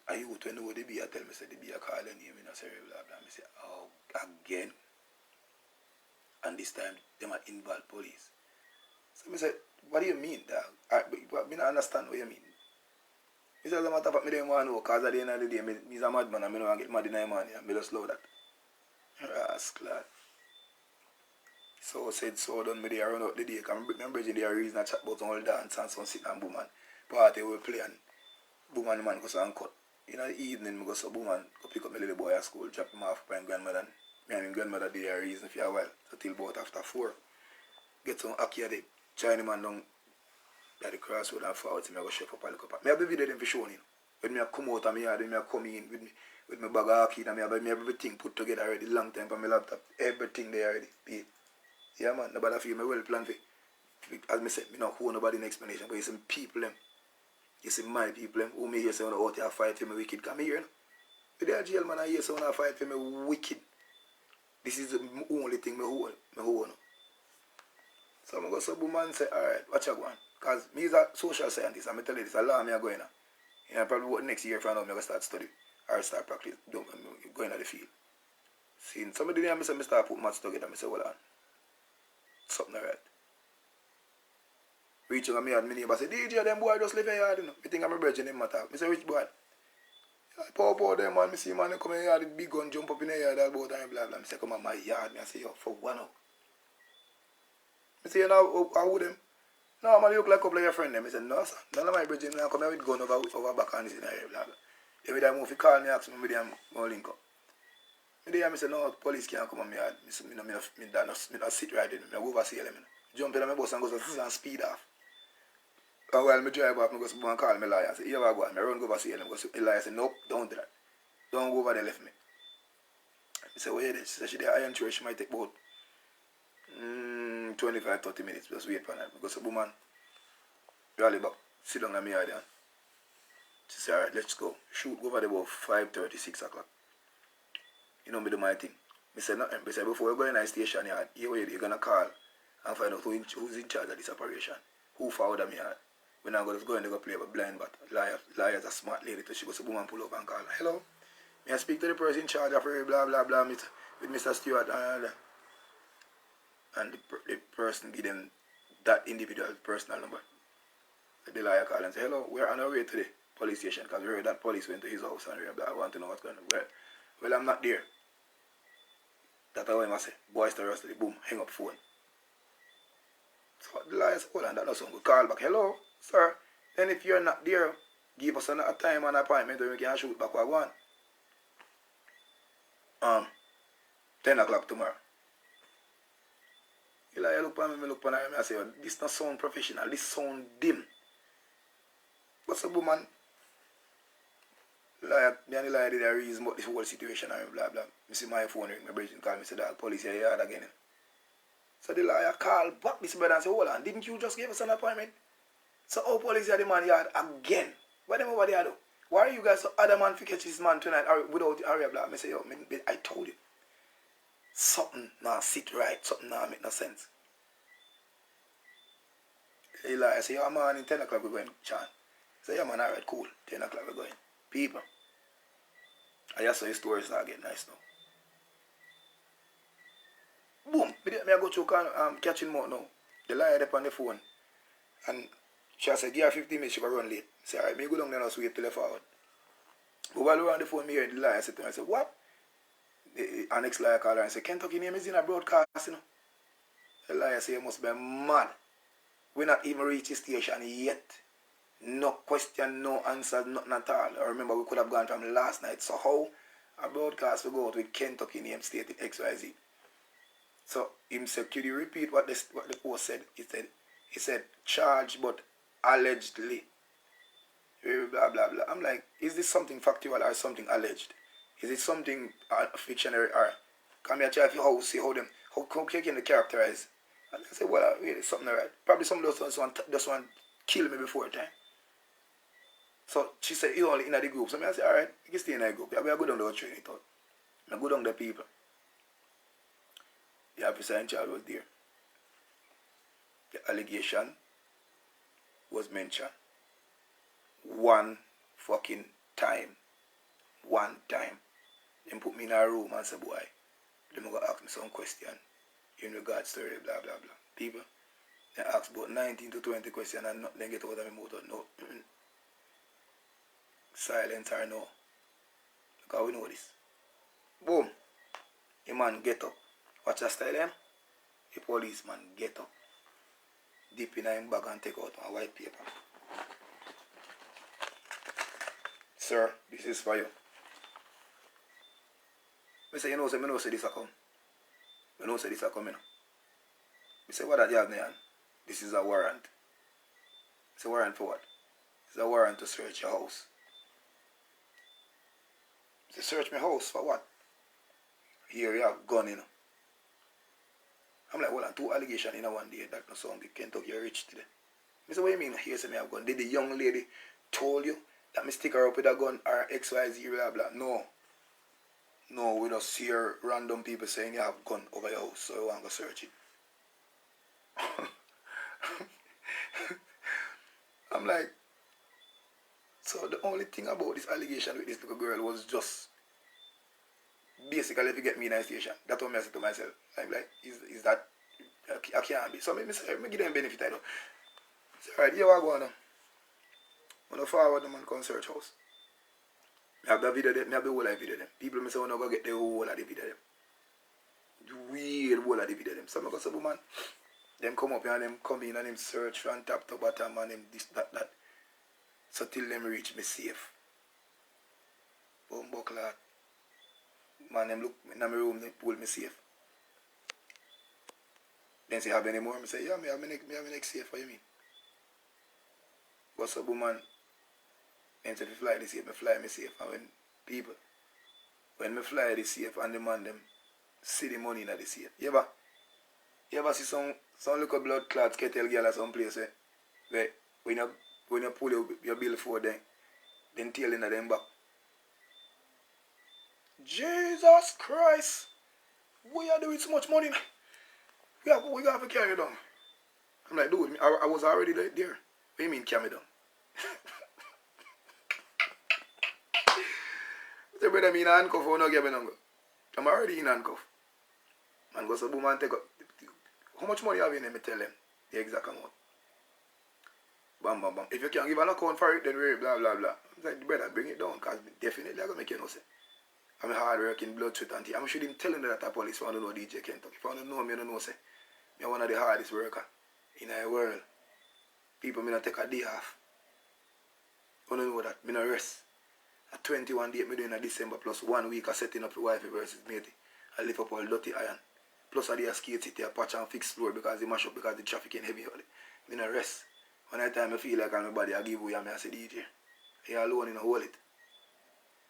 Speaker 1: are you out when they be? I tell me, say, they be a call your name, say, blah, blah. I say, oh, again. And this time, they might involve police. So I said, what do you mean, dog? I don't understand what you mean. He said, as a matter of fact, I don't want to know, because at the end of the day, I'm a madman and I don't want to get mad in the money, and I just love that. Rascal. So I said, so done me there, run out the day, because I'm bridging there, reason I chat about all dance and some sit and boom and party we play and boom and the man goes and cut. In the evening, I go so boom and go pick up my little boy at school, drop him off by my grandmother. Me and my grandmother did a reason for a while, so till about after 4. Get some ackee at the China man down at the crossroad and forward to me, I go chef up a little pack. I have the video them for showing, When I come out of my yard, when I come in with my bag of ackee, and I have everything put together already, long time on my laptop, everything there already. Yeah man, nobody feel me well planned for. As I said, I don't owe nobody an explanation, but you see people them. You see my people them, who me hear say, out here fight for me wicked. Come here, with the jail man, I hear say, fight for me wicked. This is the only thing I hold. So I'm going to say, man, say, alright, watch out, one. Because me is a social scientist, and I tell you this, a lot of me are going on. Probably what next year, if I know, I'm going to start studying, or start practice, going to the field. See, somebody there, I say, I start putting maths together, I say, well, something alright. Reaching on me and my neighbor say, DJ, them boy just live in yard, I think I'm a virgin in matter. I say, which boy? I pop out them, man, I see man come in yard, the big gun jump up in the yard, all about and blah, blah. I say, come on, my yard. I say, yo, for one up. I say, you know, how would them? No, man, you look like a couple of your friends. I said, no, sir. None of my brethren come here with gun over back and this in the area, blah, blah. Every time if you call me, ask me, I'm going to link up. I say, no, police can't come on me. I not sit right in. I go over CLM. Jump in my bus and go and speed off. And while I drive off, I go to and call my lawyer and say, here I go. I run go over CLM. Go to the lawyer say, nope, don't do that. Don't go over there, left me. I say, wait, she said, she did iron through, she might take about 25-30 minutes. Just wait for her. Because the woman, rally back, sit down on me yard. She said, alright, let's go. Shoot, go over there about 5:30, 6 o'clock. You know me do my thing. I said nothing. I said before you go in the station yard, you're gonna call and find out who's in charge of this operation. Who forwarded me yard. We're not going to go and go play a blind bat. Liar's a smart lady. So she goes to boom and pull up and call. Hello? May I speak to the person in charge of blah blah blah with Mr. Stewart and the person give them that individual personal number. The liar called and say, hello, we're on our way to the police station because we heard that police went to his house and I want to know what's going on. Well, I'm not there. That's what I say. Boys to rest of the boom, hang up phone. So the liar said, hold on, that doesn't go. Call back, hello, sir. Then if you're not there, give us a time and appointment where we can shoot back what I want. 10 o'clock tomorrow. The liar look at me, look at me, and I say, oh, this not sound professional, this sound dim. What's up, woman? Liar, me and the liar did a reason about this whole situation and blah blah. I see my phone ring, my brother call me, say, dog, police here yard again. So the liar called back this brother and say, hold on, didn't you just give us an appointment? So how police are the man yard again? What them over there do? Why are you guys so adamant to catch this man tonight without the area blah? I say, yo, I told you. Something not sit right, something not make no sense. The liar say, yo man, in 10 o'clock we're going, Chan. Say, yeah man, alright, cool. 10 o'clock we're going. People. I just saw your stories now get nice now. Boom. Me I go to catching more now. The liar up on the phone. And she said, give her 15 minutes, she will run late. I say, alright, me go down there and wait till they forward. But while we're on the phone, me hear the liar say to me, I said, what? The next liar called her and said, Kentucky name is in a broadcast, you know. The liar say, you must be mad. We not even reached the station yet. No question, no answer, nothing at all. I remember we could have gone from last night. So how a broadcast will go out with Kentucky name stated XYZ. So him said, could you repeat what the post said? He said charged but allegedly. Blah blah blah. I'm like, is this something factual or something alleged? Is it something fictionary or come here try how see how can they characterize? And I said, well, really something right. Probably some of those just want kill me before time. So she said, you only in the group. So I said, alright, you can stay in the group. Yeah, we are good on the training thought. I go down the people. The officer in charge was there. The allegation was mentioned. One fucking time. One time. They put me in a room and said, boy, they're going to ask me some question in regards to blah blah blah. People, they ask about 19 to 20 questions and not then get out of my motor. No. Silence or no. Because we know this. Boom. The man get up. Watch that style them. The policeman get up. Dip in his bag and take out my white paper. Sir, this is for you. I say, you know, I say this a come. I know say this a come, you know. I say, what that you have there? This is a warrant. It's a warrant for what? It's a warrant to search your house. Say, search my house for what? Here you have gun, you know. I'm like, well, 2 allegations in one day. That no sound big. Kentucky rich today. I say, what do you mean here say me have gun? Did the young lady told you that me stick her up with a gun or XYZ blah blah? No. No, we just hear random people saying you have gun over your house, so you want to go search it. I'm like, so the only thing about this allegation with this little girl was just basically if you get me in a station. That's what I said to myself. I'm like, is that I can't be. So I give them benefit I know. Alright, here I go now. I'm going to forward them and come search house. I have the video them, I have the whole of the video them. People may say, I'm going to get the whole of the video them. The real whole of the video them. So I'm going to say, man, them come up here and them come in and them search from top to bottom and them this, that. So till them reach me safe. Boom, buckler. Man, them look in my room, they pull me safe. Then say, have any more? I say, yeah, me have my next safe, what you mean? What's up, woman? Then say, if you fly the safe, I fly me safe. And when me fly the safe and the man them see the money in the safe. You ever see some little blood clots kettle girl at some place where when you pull your bill for them, then tail in them back. Jesus Christ! We are doing so much money. We have to carry it down. I'm like, dude, I was already there. What do you mean carry down? Say, brother, me in handcuff or no give me no go. I'm already in handcuff. Man go so boom and take up. How much money have you in there? Me tell them the exact amount. Bam, bam, bam. If you can't give an account for it, then we're blah, blah, blah. I'm like, brother, bring it down, because definitely I'm going to make you know, say. I'm a hard working, blood, sweat, and tears. I'm sure him telling that a police if I don't know DJ Kentucky. If I don't know him, you don't know, say. I'm one of the hardest workers in the world. People may not take a day off. I don't know that. I don't rest. At 21 days, I doing in December, plus 1 week of setting up the wifey versus matey. I lift up all dirty iron. Plus I do a skate city, a patch and fix floor because they mash up because the traffic ain't heavy. I don't rest. When I time I feel like I'm nobody, I give away and I say, DJ, you alone in a hold it.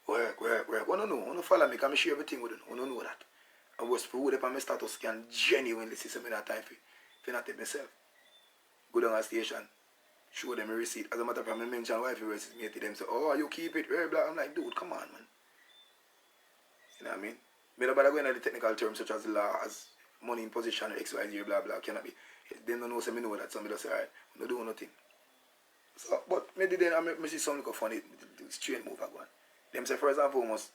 Speaker 1: Work. I don't know. I don't follow me because I share everything with them. I don't know that. I was for who my status can genuinely see some in that time for if not take myself. Go down a station, show them a receipt. As a matter of fact, I mention wifey versus me to them say, oh, you keep it, blah, blah. I'm like, dude, come on, man. You know what I mean? I don't bother going into the technical terms such as law, as money in position, X, Y, Z, blah, blah, cannot be. They don't know, so I know that somebody just say, alright, I don't do nothing. So, but maybe then I see something funny, straight move again. Them say, for example, almost,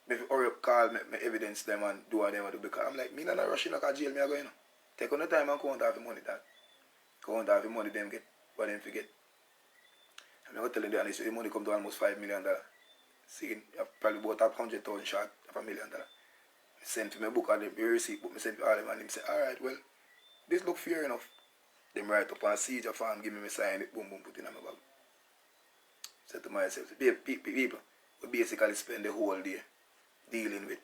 Speaker 1: maybe hurry up, call me evidence them and do what they want to do. Because I'm like, me not rushing like a jail, me I go, you know. Take on the time and count half the money that. Count half the money them get, what them forget. I'm going to tell them that the money come to almost $5 million. See, you probably bought up 100,000 short of $1 million. I sent to my book and the receipt book, I sent to all them and them say, alright, well, this look fair enough. Them write up and see your farm, give me my sign, it, boom, boom, put it in my bag. Said to myself, people, we basically spend the whole day dealing with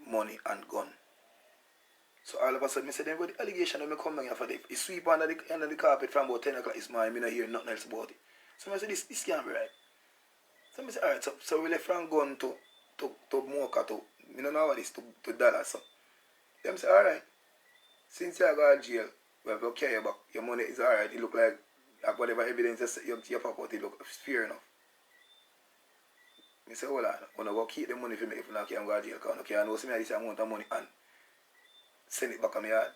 Speaker 1: money and gun. So all of a sudden, I said, the allegation that I come down here for it sweep under the carpet from about 10 o'clock this morning, I don't hear nothing else about it. So I said, this can't be right. So I said, alright, so we left from gun to Mocha to, you don't know what it is, to Dallas. So them say, alright, since you go to jail, we have to carry your back. Your money is alright, it look like whatever evidence you pop out, it look fair enough. I say, hold on, I'm going to keep the money for me if I can't go to jail, because I know see me this amount of money and send it back on my yard.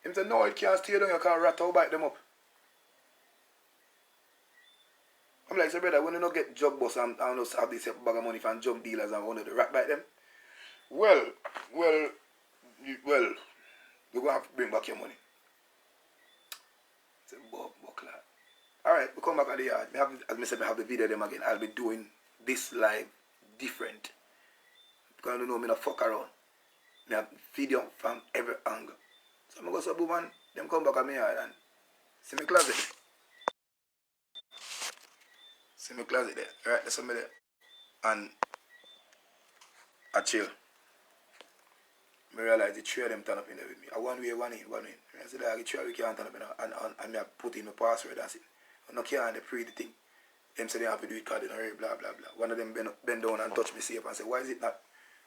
Speaker 1: Him say, no, it can't stay down, you can't rat or bite them up. I'm like, so brother, when you don't get drug bust and I don't have this bag of money from drug dealers and want to rat bite them, well, we're going to have to bring back your money. I said, Bob, lad. Alright, we come back at the yard. As I said, I have the video of them again. I'll be doing this live different. Because I don't know, I'm not fuck around. I have video from every angle. So I'm going to go to boom and them come back at me yard and see my closet. See my closet there. Alright, there's somebody there. And I chill. I realize the three of them turn up in there with me. I one way. I said, the three of you can't turn up in there. And I put in my password and say, I don't care and they pre the thing. Them say they have to do it because they don't blah, blah, blah. One of them bend down and touch me safe and say, why is it not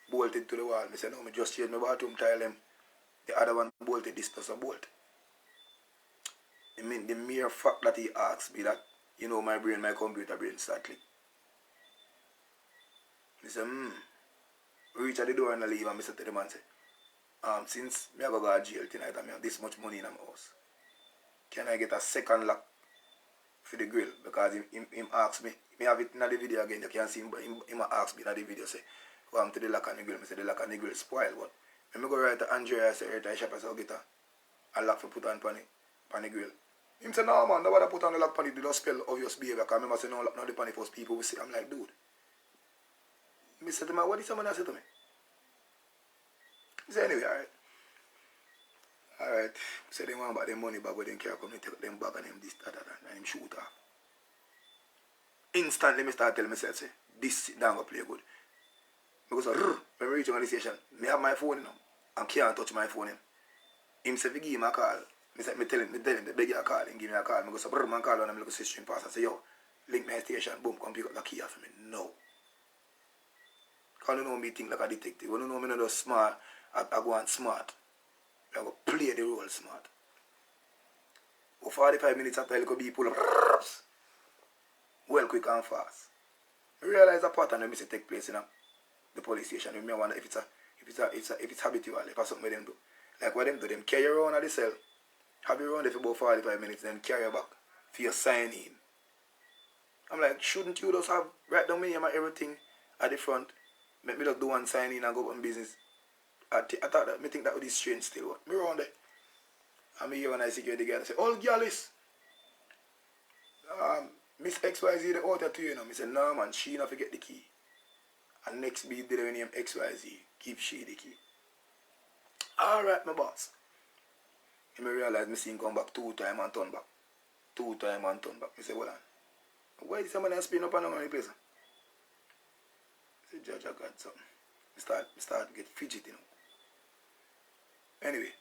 Speaker 1: bolted to the wall? I said, no, I just changed my bathroom tile them. The other one bolted, this does a bolt. I mean, the mere fact that he asked me that, you know, my computer brain start click. I said, We reach at the door and I leave and I said to the man, say, since I go to jail tonight and I have this much money in my house, can I get a second lock for the grill? Because him asked me, I have it in the video again, you can't see him, but him asked me in the video, say, come to the lock and the grill. I said, the lock and the grill spoiled, but when I go right to Andrea, I say, right to the shop, I say, I'll get a lock for put on the grill. Him say, no man, nobody put on the lock on it, do not spell obvious behavior, because I remember saying, no lock, not the pan first people will see. I'm like, dude. I said to him, what did someone else say to me? He said, anyway, alright, say they want about the money bag, but then can't come and take them bag and them this, that, and him shoot off. Instantly, I start telling myself, say, this sit down go play good. I go say, when we reach on the station, me have my phone, you know, and can't touch my phone. Him say, give him a call. Me tell him, the beg you a call, and give me a call. I go say, man, call on him, look at stream pass. I say, yo, link my station, boom, come pick up the key for me. No. Because you know me think like a detective. You know me not just smart, I go on smart. I go play the role smart. But 45 minutes after I could be pull up, well quick and fast. I realize a pattern that take place in the police station. I wonder if it's habitual, if it's something them do. Like what them do, them carry you around at the cell, have you around there for about 45 minutes, then carry you back for your sign in. I'm like, shouldn't you just have write down me and everything at the front? Make me just do one sign in and go on business. I thought that, me think that would be strange still. What? Me around there. And me here when I security guard, I say, all girls, Miss XYZ the order to you, know. I say, no man, she not forget the key. And next be did the name XYZ, give she the key. Alright, my boss. And I realize me see him come back 2 times and turn back. 2 times and turn back. I say, well on. Why is somebody spin up and down on the place? I say, Judge, I got something. I start to get fidgety, you know. Anyway,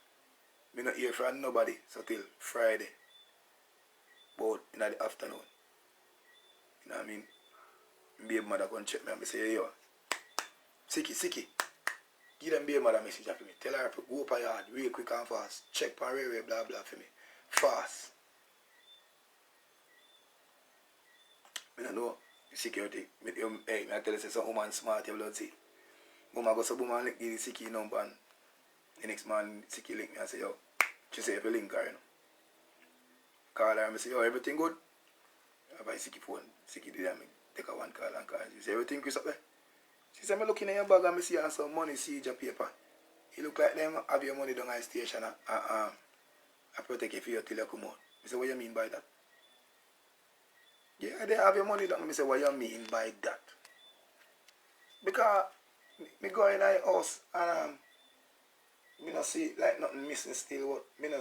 Speaker 1: me not hear from nobody so till Friday. But in the afternoon. You know what I mean? Baby mother come check me and I say, yo, Sicky, give them baby mother message for me. Tell her to go up her yard real quick and fast. Check for railway, blah blah for me. Fast. I don't know security. Hey, I tell you some woman smart, you will see. Mama go so woman link the Sicky number and the next man Sicky link me and say, yo, she say if you link her, you know. Call her and I say, yo, everything good? I buy Sicky phone. Sicky did me take a one call and call. She say, everything Chris up there? She say, I'm looking in your bag and I see some money, siege and paper. You look like them have your money down at the station I protect you for you till you come out. I say, what you mean by that? Yeah, they have your money down. I say, what you mean by that? Because me go in the house and me not see like nothing missing still. What me not.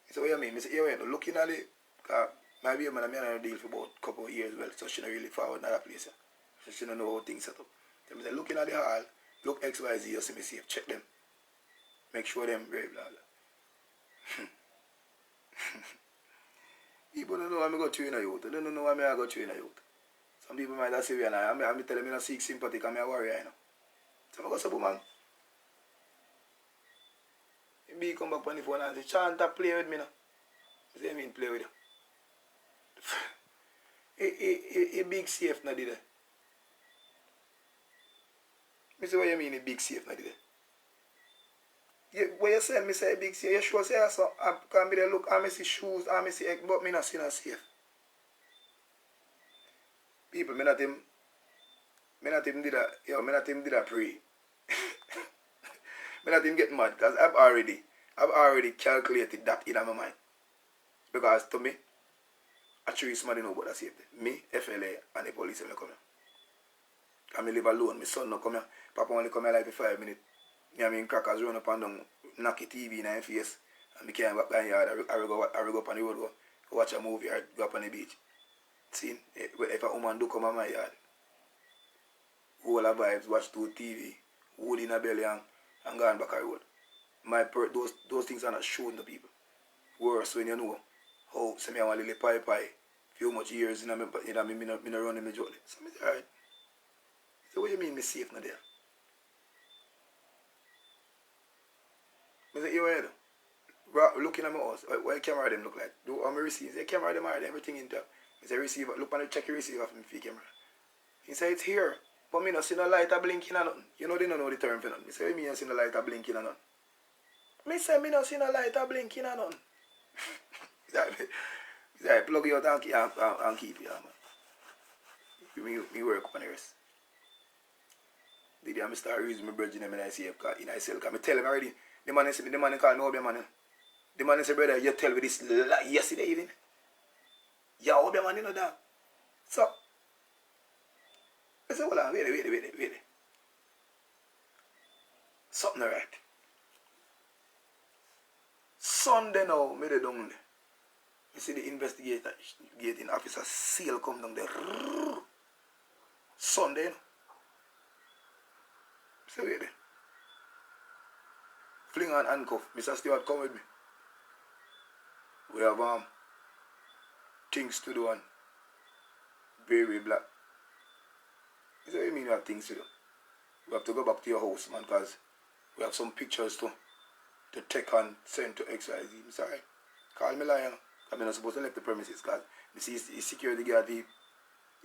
Speaker 1: I say, what you mean? I say, yeah, wait, looking at it. My baby man, I had a deal for about a couple of years well, so she not really forward in that place. So she don't know how things set up. So I say, looking at the hall, look XYZ, you see me safe, check them. Make sure them brave, blah blah. People don't know why I go through in a youth. They don't know why I go through in a youth. Some people might say, I'm telling me not seek sympathy, I'm a warrior, you know. So I go say, man. He come back on the phone and say, Chanta, play with me now. I say, I mean, play with you. A big safe na did it. I say, what you mean a big safe na did it? Yeah, what you say, me say a big safe, you sure say so I can be there look, I see shoes, I see egg, but me not see no safe. People, me not even did that pray. Me not even get mad because I've already calculated that in my mind. Because to me, actually somebody know about that safety. Me, FLA, and the police will come here. And I live alone. My son no come here. Papa only come here like for 5 minutes. I mean, crackers run up and down, knock a TV in my face. And I can't go back by the yard. I go up on the road, go watch a movie or go up on the beach. See, if a woman do come on my yard, whole of vibes, watch 2 TV, wood in a belly and go on back a road. Those things are not shown to people. Worse when you know how say me I want a little pie few much years in me not run in my jolly. So I say, alright. So what you mean me safe now there? I say, you heard? Looking at my house, what the camera them look like? Do how me receive? The camera them are everything in there. I say receiver, look on the check your receiver from the camera. He say it's here. But me not see no light a blinking or nothing. You know they don't know the term for nothing. I say me not see no light a blinking or nothing. Me say me not see no light a blinking or nothing. He say plug you out and keep you, man. Me work on the rest. The day I start using my bridge in I see in I sell. Because I tell him already. The man call me Obi man. The man say, brother, you tell me this yesterday evening. Yeah, Obi man, you know that. So, I said, hold on, wait. Something right. Sunday now, me dey down there. You see the investigating officer seal come down there. Sunday, you know. So wait there. Fling on handcuff. Mr. Stewart, come with me. We have things to do and very black. He said, what do you mean you have things to do? We have to go back to your house, man, because we have some pictures to take and send to XYZ. I'm sorry. Call me lion. I'm not supposed to leave the premises because you see his security guard, he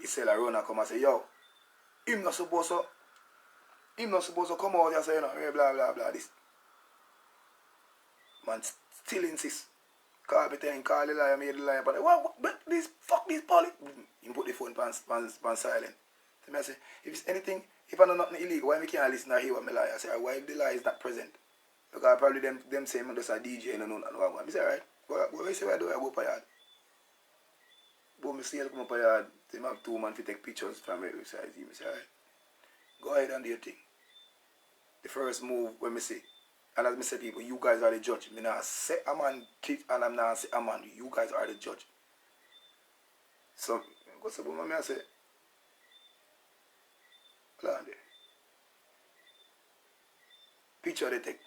Speaker 1: said a runner come and say, yo, him not supposed to come out here saying, blah, blah, blah, this. Man still insists. Call me telling, call the lion, made the lion, but this, fuck this, Polly. He put the phone on silent. So I say, if it's anything, if I know nothing illegal, why me can't listen or hear what me lie? I say, why the lie is not present? Because probably them say I'm just a DJ and I know that. I say, alright, go say where do I go for yard? But me see him come up for yard, they have 2 men to take pictures from every side. I say, alright, go ahead and do your thing. The first move when me say, and as me say people, you guys are the judge. Me not say a man teach and I'm not say a man, you guys are the judge. So, go say, but me I say, hold on there. Picture they take.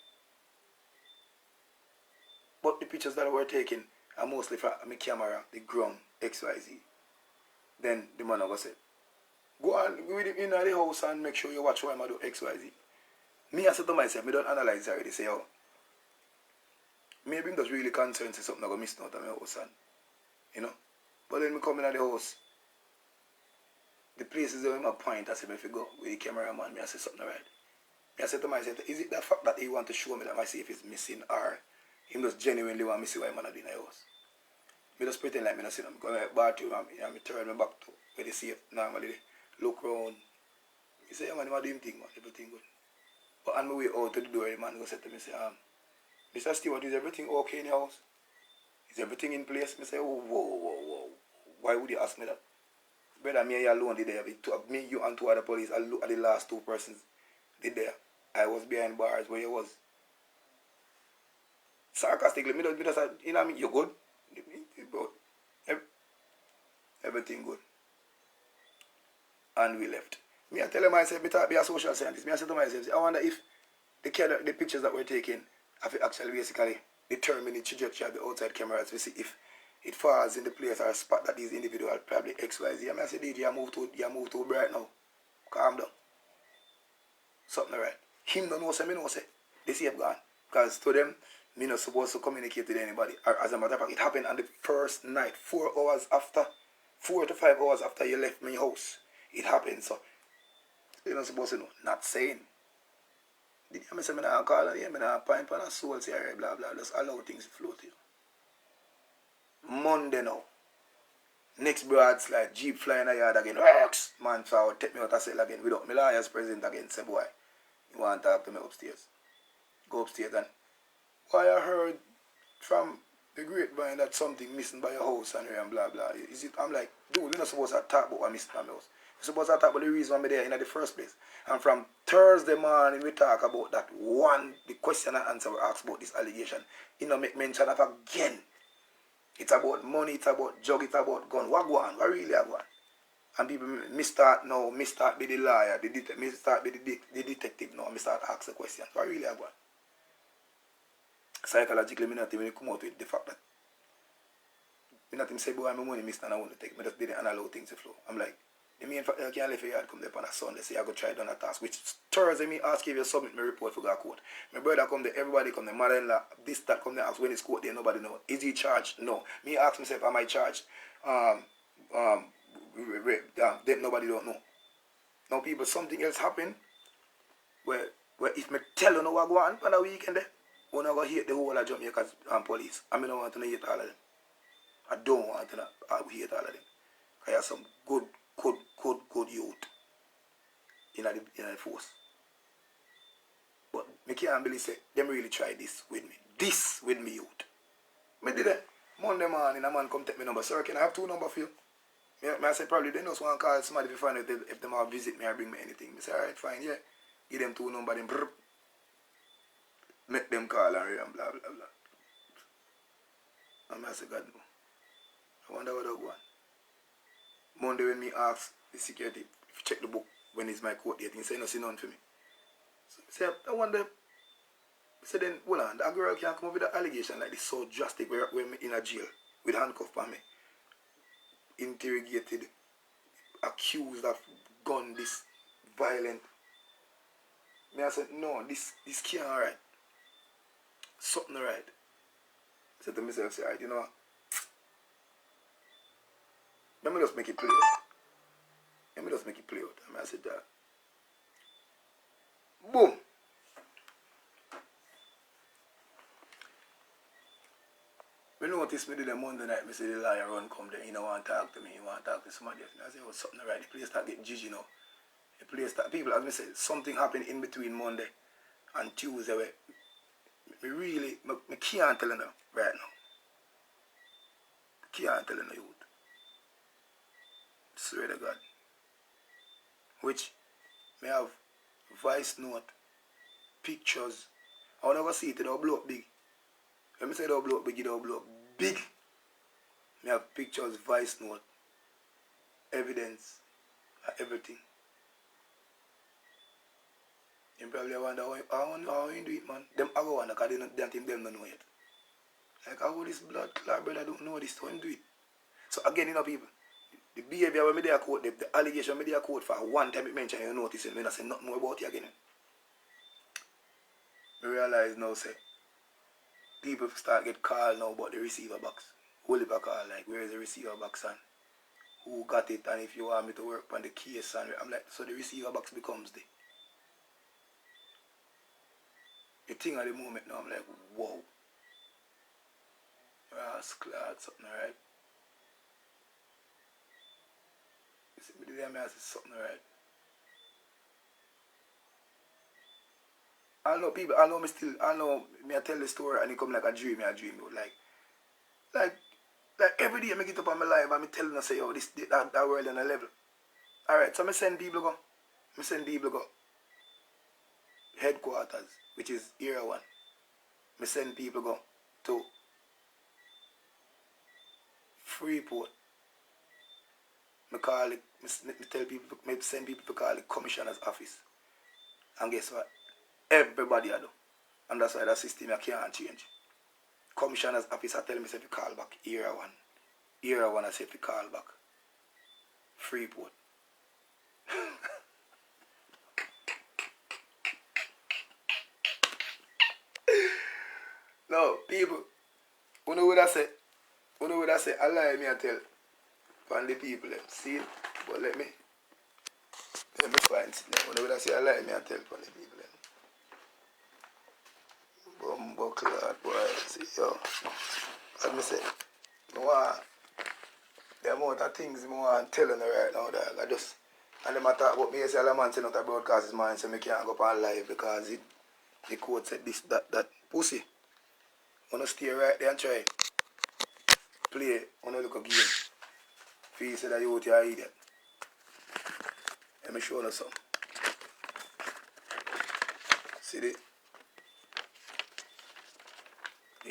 Speaker 1: But the pictures that were taken are mostly from my camera, the ground, XYZ. Then the man will say, go on with him in the house and make sure you watch what I do XYZ. Me I said to myself, I don't analyze already, say, oh, maybe I'm just really concerned say something I'm going to miss out of my house. And, you know? But then I come in at the house, the places where I point, I say, if you go with the cameraman, I say something right. I said to myself, is it the fact that he want to show me that my safe is missing or he just genuinely want me to see what I'm doing in the house? I just pretend like I don't see them. Because I bathroom and I turn my back to where the safe normally look around. He say, yeah man, I'm doing thing, man, everything good. But on my way out to the door, the man go say to me, say, Mr. Stewart, is everything okay in your house? Is everything in place? I say, whoa. Why would you ask me that? Brother, me and you alone did there. Me, you and 2 other police, I look at the last 2 persons did there. I was behind bars where you was. Sarcastically, me just you know what I mean? You good? Everything good. And we left. Me I tell myself, me thought be a social scientist. Me I said to myself, I wonder if the pictures that we're taking have actually basically determined the trajectory of the outside cameras to see if it falls in the place or spot that these individuals probably XYZ. I mean, I say, DJ, you move too bright now. Calm down. Something right. Him don't know, say, me know, say, they see him gone. Because to them, me not supposed to communicate with anybody. Or, as a matter of fact, it happened on the first night, 4 to 5 hours after you left my house. It happened, so you're not supposed to know. Not saying. Did you say, I'm not call on you, I'm not pine pan a soul, say, blah, blah, just allow things to flow to you. Monday now. Next broadslide, Jeep flying a yard again. Rocks! Man, forward, take me out of cell again. Without my lawyer's present again. Say, boy, you want to talk to me upstairs? Go upstairs and why I heard from the grapevine that something missing by your house and blah blah. Is it? I'm like, dude, we're not supposed to talk about what missing by my house. We're supposed to talk about the reason I'm there in the first place. And from Thursday morning we talk about that one, the question and answer we asked about this allegation. You know, make mention of again. It's about money, it's about drug, it's about gun. What go on? What really go on? And people start be the lawyer, start be the detective now, start ask the questions. What really go on? Psychologically, I not even come out with the fact that I not even say, boy, I'm money, Mr. and I want to take. I just didn't allow things to flow. I'm like, the main fact, I can't leave your yard come there on a Sunday, say I go try done a task, which Thursday me ask if you submit my report for go court. My brother come there, everybody come there, mother-in-law, this, that come there, ask when it's court there, nobody know. Is he charged? No. Me ask myself, am I charged? Then nobody don't know. Now people, something else happen, where if me tell you know what go on the weekend there, I go hate the whole of Jamaica's police. I don't want to hate all of them. I don't want to hate all of them. I have some good youth in the force. But I can't believe say, them really try this with me. This with me youth. I did it. Monday morning, a man come take my number. Sir, can I have 2 numbers for you? I say, probably they just want to call somebody to find out if they want to visit me or bring me anything. I say, alright, fine, yeah. Give them 2 numbers, then brrr. Make them call and blah, blah, blah. And I say, God, no. I wonder what they'll go on. Monday when me ask the security, if you check the book, when is my court date, he say, no, see none for me. So say, I wonder, so then, hold on, that girl can come up with an allegation like this so drastic where me in a jail with handcuff on me, interrogated, accused of gun this violent. Me I said, no, this can't right. Something right. I said to myself, say, right, you know what? Let me just make it play out. Let me just make it play out. And I said that. Boom. We noticed me did a Monday night, me see the lawyer run come there, he don't want to talk to me, he want to talk to somebody else. I said, oh, something right. The place start getting judgy now. The place start, people, as I said, something happened in between Monday and Tuesday where me really, me can't tell you now, right now. Can't tell you the youth. Swear to God. Which may have voice note, pictures. I will never see it, it'll blow up big. When I say it'll blow up big, it'll blow up big. May have pictures, voice note, evidence, everything. You probably wonder how you do it, man. Them I go wonder because they don't think them don't know it. Like how this blood clot brother don't know this, how him do it. So again, you know people, the behavior when me there quote, the allegation me there quote for one time it mentioned you notice it, me not say nothing more about it again. I realize now say people start get called now about the receiver box. Whole heap of call like where is the receiver box and who got it and if you want me to work on the case and I'm like so the receiver box becomes the thing at the moment now I'm like whoa. Rascal something right. You see me there I say something right. I know people, I know me I tell the story and it come like a dream, like every day I get up on my life and me telling them say, yo, that world on a level. Alright, so I send people go. Headquarters, which is Area 1. I send people go to Freeport. I call it, I tell people, I send people to call it Commissioner's Office. And guess what? Everybody I do. And that's why that system I can't change. Commissioner's Office I tell me say to call back Area 1. Area 1 I say to call back Freeport. No, people, you know what I say? I lie me I tell from the people them. See it? But let me find it now. You know what I say? I lie me I tell from the people them. Bumbo clot boy. See yo. As me say, the amount of things I want to tell you right now, dog. I just and them talk about me say all the man say not a broadcast is mine, so me can't go up on live because the court said this, that pussy. Wanna stay right there and try play on a little game. Feel you say that you out here idiot. Let me show you something. See the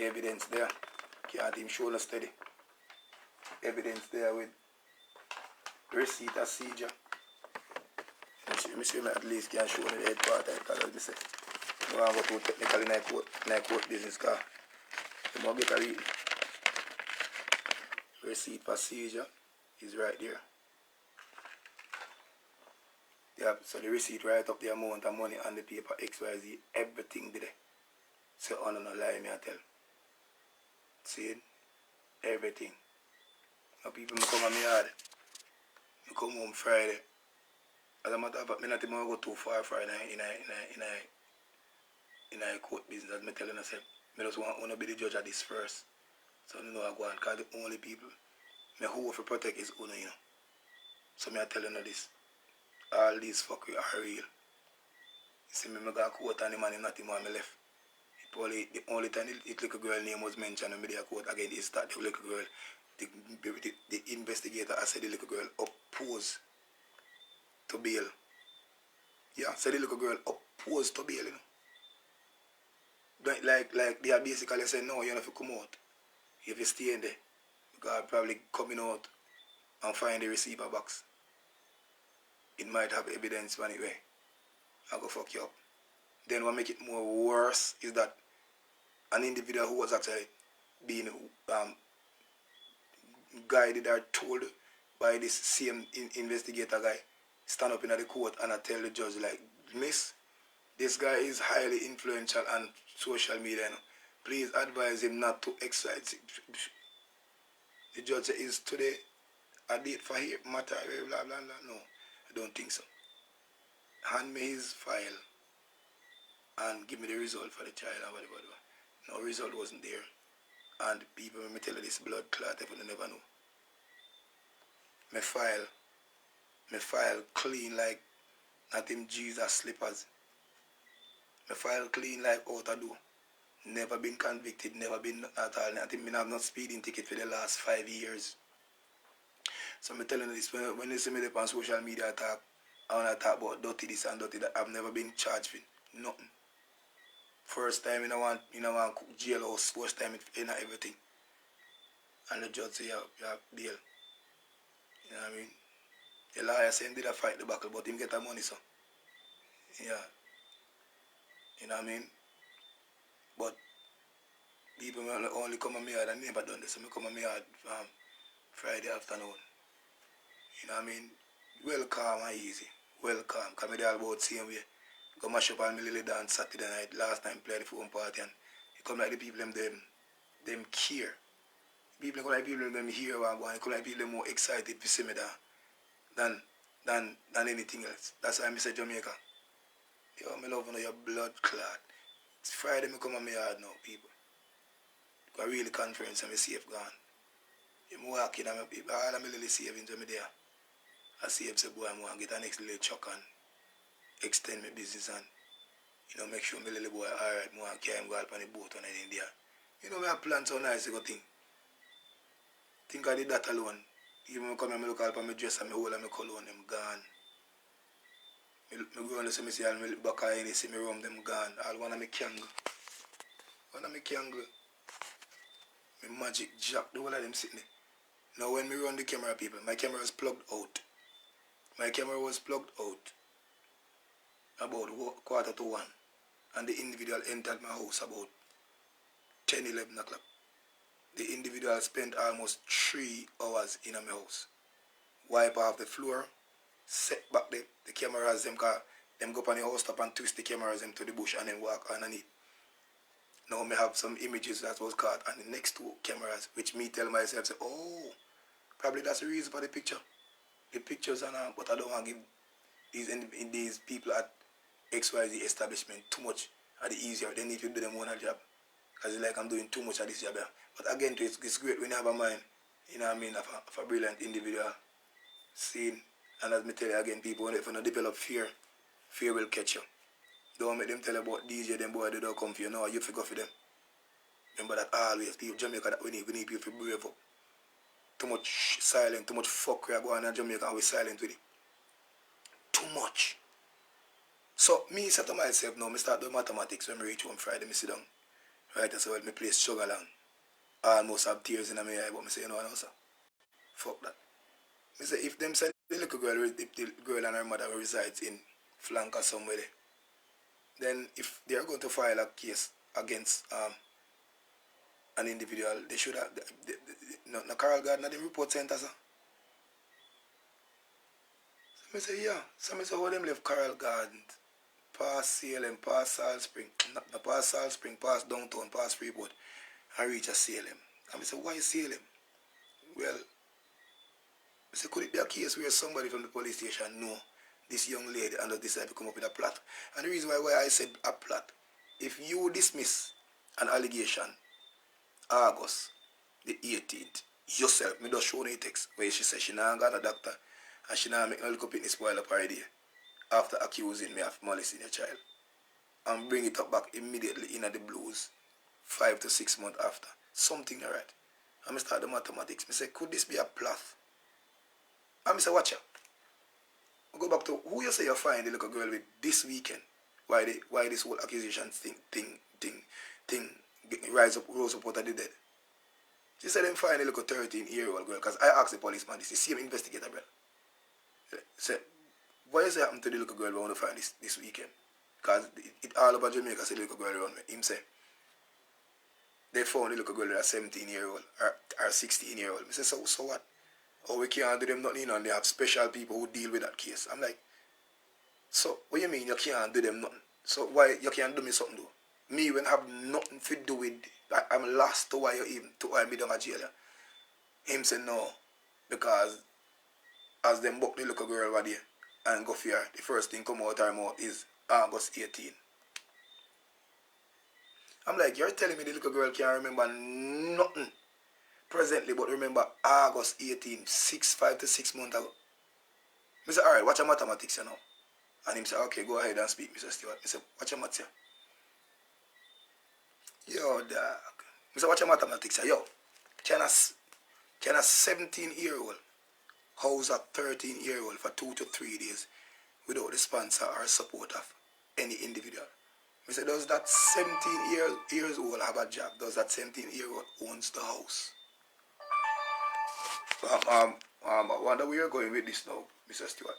Speaker 1: evidence there. Can't even show no steady. Evidence there with receipt of seizure. Let me see me at least can show you the head part because as I say, I want to go too technical in my court business car. You want to get a read. Receipt for seizure is right there. Yeah, so the receipt right up the amount of money on the paper XYZ, everything there. So on no lie me I tell. See it? Everything. Now people come on me yard. I come home Friday. As a matter of fact, I not even go too far Friday in a court business. As I tell you, I just want to be the judge of this first. So you know I go on because the only people me who for protect is Uno, you know. So me I tell you this. All these fuckery are real. You see me got a quote on him and him not him on me left. The only time the little girl name was mentioned and me there quote again is that the little girl, the investigator I said the little girl opposed to bail. Yeah, said the little girl opposed to bail, you know. Like they are basically saying no, you don't have to come out. You have to stay in there. God probably coming out and find the receiver box. It might have evidence anyway. I'll go fuck you up. Then what make it more worse is that an individual who was actually being guided or told by this same investigator guy stand up in the court and I tell the judge like, miss, this guy is highly influential on social media. Please advise him not to exercise. The judge said, is today a date for him matter, blah, blah, blah. No, I don't think so. Hand me his file and give me the result for the child and whatever. No result wasn't there. And people, when me tell you this blood clot, if you never know. My file clean like not him Jesus slippers. My file clean like out of door. Never been convicted, never been at all. I think I have not speeding ticket for the last 5 years. So I'm telling you this, when you see me on social media talk, I want to talk about dirty this and dirty that. I've never been charged with nothing. First time in a one jailhouse, first time in everything. And the judge say you have bail. You know what I mean? The lawyer said he did a fight the battle, but him get the money, so. Yeah. You know what I mean? But people only come on me yard and never done this. So I come on me yard Friday afternoon. You know what I mean? Well calm and easy. Well calm. Because I all about the same way. Go mash up on me Lily dance Saturday night. Last time play the phone party and it come like the people them care. People come like people them hear what I'm going. It come like people more excited to see me than anything else. That's why I say Jamaica. Yo, I love your blood clot. It's Friday, I come on my yard now, people. Got really conference and I'm safe gone. I'm walking and all of my little savings when I'm there. I save say boy, I'm going to get a next little chuck and extend my business and, make sure my little boy alright, I want to carry him go up on the boat and anything there. I have plans so nice to go think. Think I did that alone. Even when I come and look up on my dress and my hole and my cologne, them gone. I go on to see me see all my back and see me rum, them gone. All one of my candle. One of my candle. My magic jack, the whole of them sitting there. Now when me run the camera, people, my camera was plugged out. My camera was plugged out about 1:45. And the individual entered my house about 10, 11 o'clock. The individual spent almost 3 hours in my house. Wipe off the floor, set back the cameras, them go up on the house top and twist the cameras them to the bush and then walk underneath. Now I have some images that was caught on the next 2 cameras, which me tell myself, say, oh, probably that's the reason for the picture. The pictures are now, but I don't want to give these people at XYZ establishment too much at the easier. They need to do them one job. Because it's like I'm doing too much of this job. But again, it's great when you have a mind, you know what I mean, of a brilliant individual scene. And as me tell you again, people, if you don't develop fear, fear will catch you. Don't make them tell you about DJ, them boy, they don't come for you. No, you figure for them. Remember that always, people, Jamaica, that we need people to brave up. Too much silent, too much fuck we are going in Jamaica and we're silent with it. Too much. So, me say to myself now, I start doing mathematics when I reach home Friday, I sit down. Right, so well, I play Sugar Land. I almost have tears in my eye, but I say, no, sir. Fuck that. I say, if them say the little girl, the girl and her mother resides in Flank or somewhere there, then if they are going to file a case against an individual, they should have, no Carl Gardner, the report center, sir. So I say, yeah. So I say, how them left Carl Garden, past CLM, past Salt Spring, not past Salt Spring, past downtown, past Freeport, and reach a CLM. And I say, why CLM? Well, I say, could it be a case where somebody from the police station know this young lady and decide to come up with a plot? And the reason why I said a plot, if you dismiss an allegation August the 18th, yourself, me just show the text where she says she not got a doctor and she not make no little picnic spoil up her idea after accusing me of molesting your child. And bring it up back immediately in the blues 5 to 6 months after. Something alright. And I start the mathematics. I say, could this be a plot? And I say, watch out. I go back to who you say you find the little girl with this weekend. Why this whole accusation thing rose up out of the dead. She said them find a little 13-year-old girl because I asked the policeman this, the same investigator, brother. Said, what is happening to the little girl we want to find this weekend? Because it all over Jamaica say the little girl around me. Him say, they found the little girl at 17-year-old or 16-year-old. I say, so what? Oh, we can't do them nothing, and they have special people who deal with that case. I'm like, so what you mean you can't do them nothing? So why you can't do me something though? Me when I have nothing to do with, I'm lost to why you even, to why me down a jail. Him say no, because as them book the little girl over there and go for her, the first thing come out her mouth is August 18. I'm like, you're telling me the little girl can't remember nothing presently, but remember August 18, 5 to 6 months ago. I say, alright, watch your mathematics, you know. And him say, okay, go ahead and speak, Mr. Stewart. I say, watch your maths, yo, dog. I say, watch your mathematics, yo. Can a 17-year-old house a 13-year-old for 2 to 3 days without the sponsor or support of any individual? I say, does that 17 years old have a job? Does that 17-year-old owns the house? I wonder where you're going with this now, Mr. Stewart.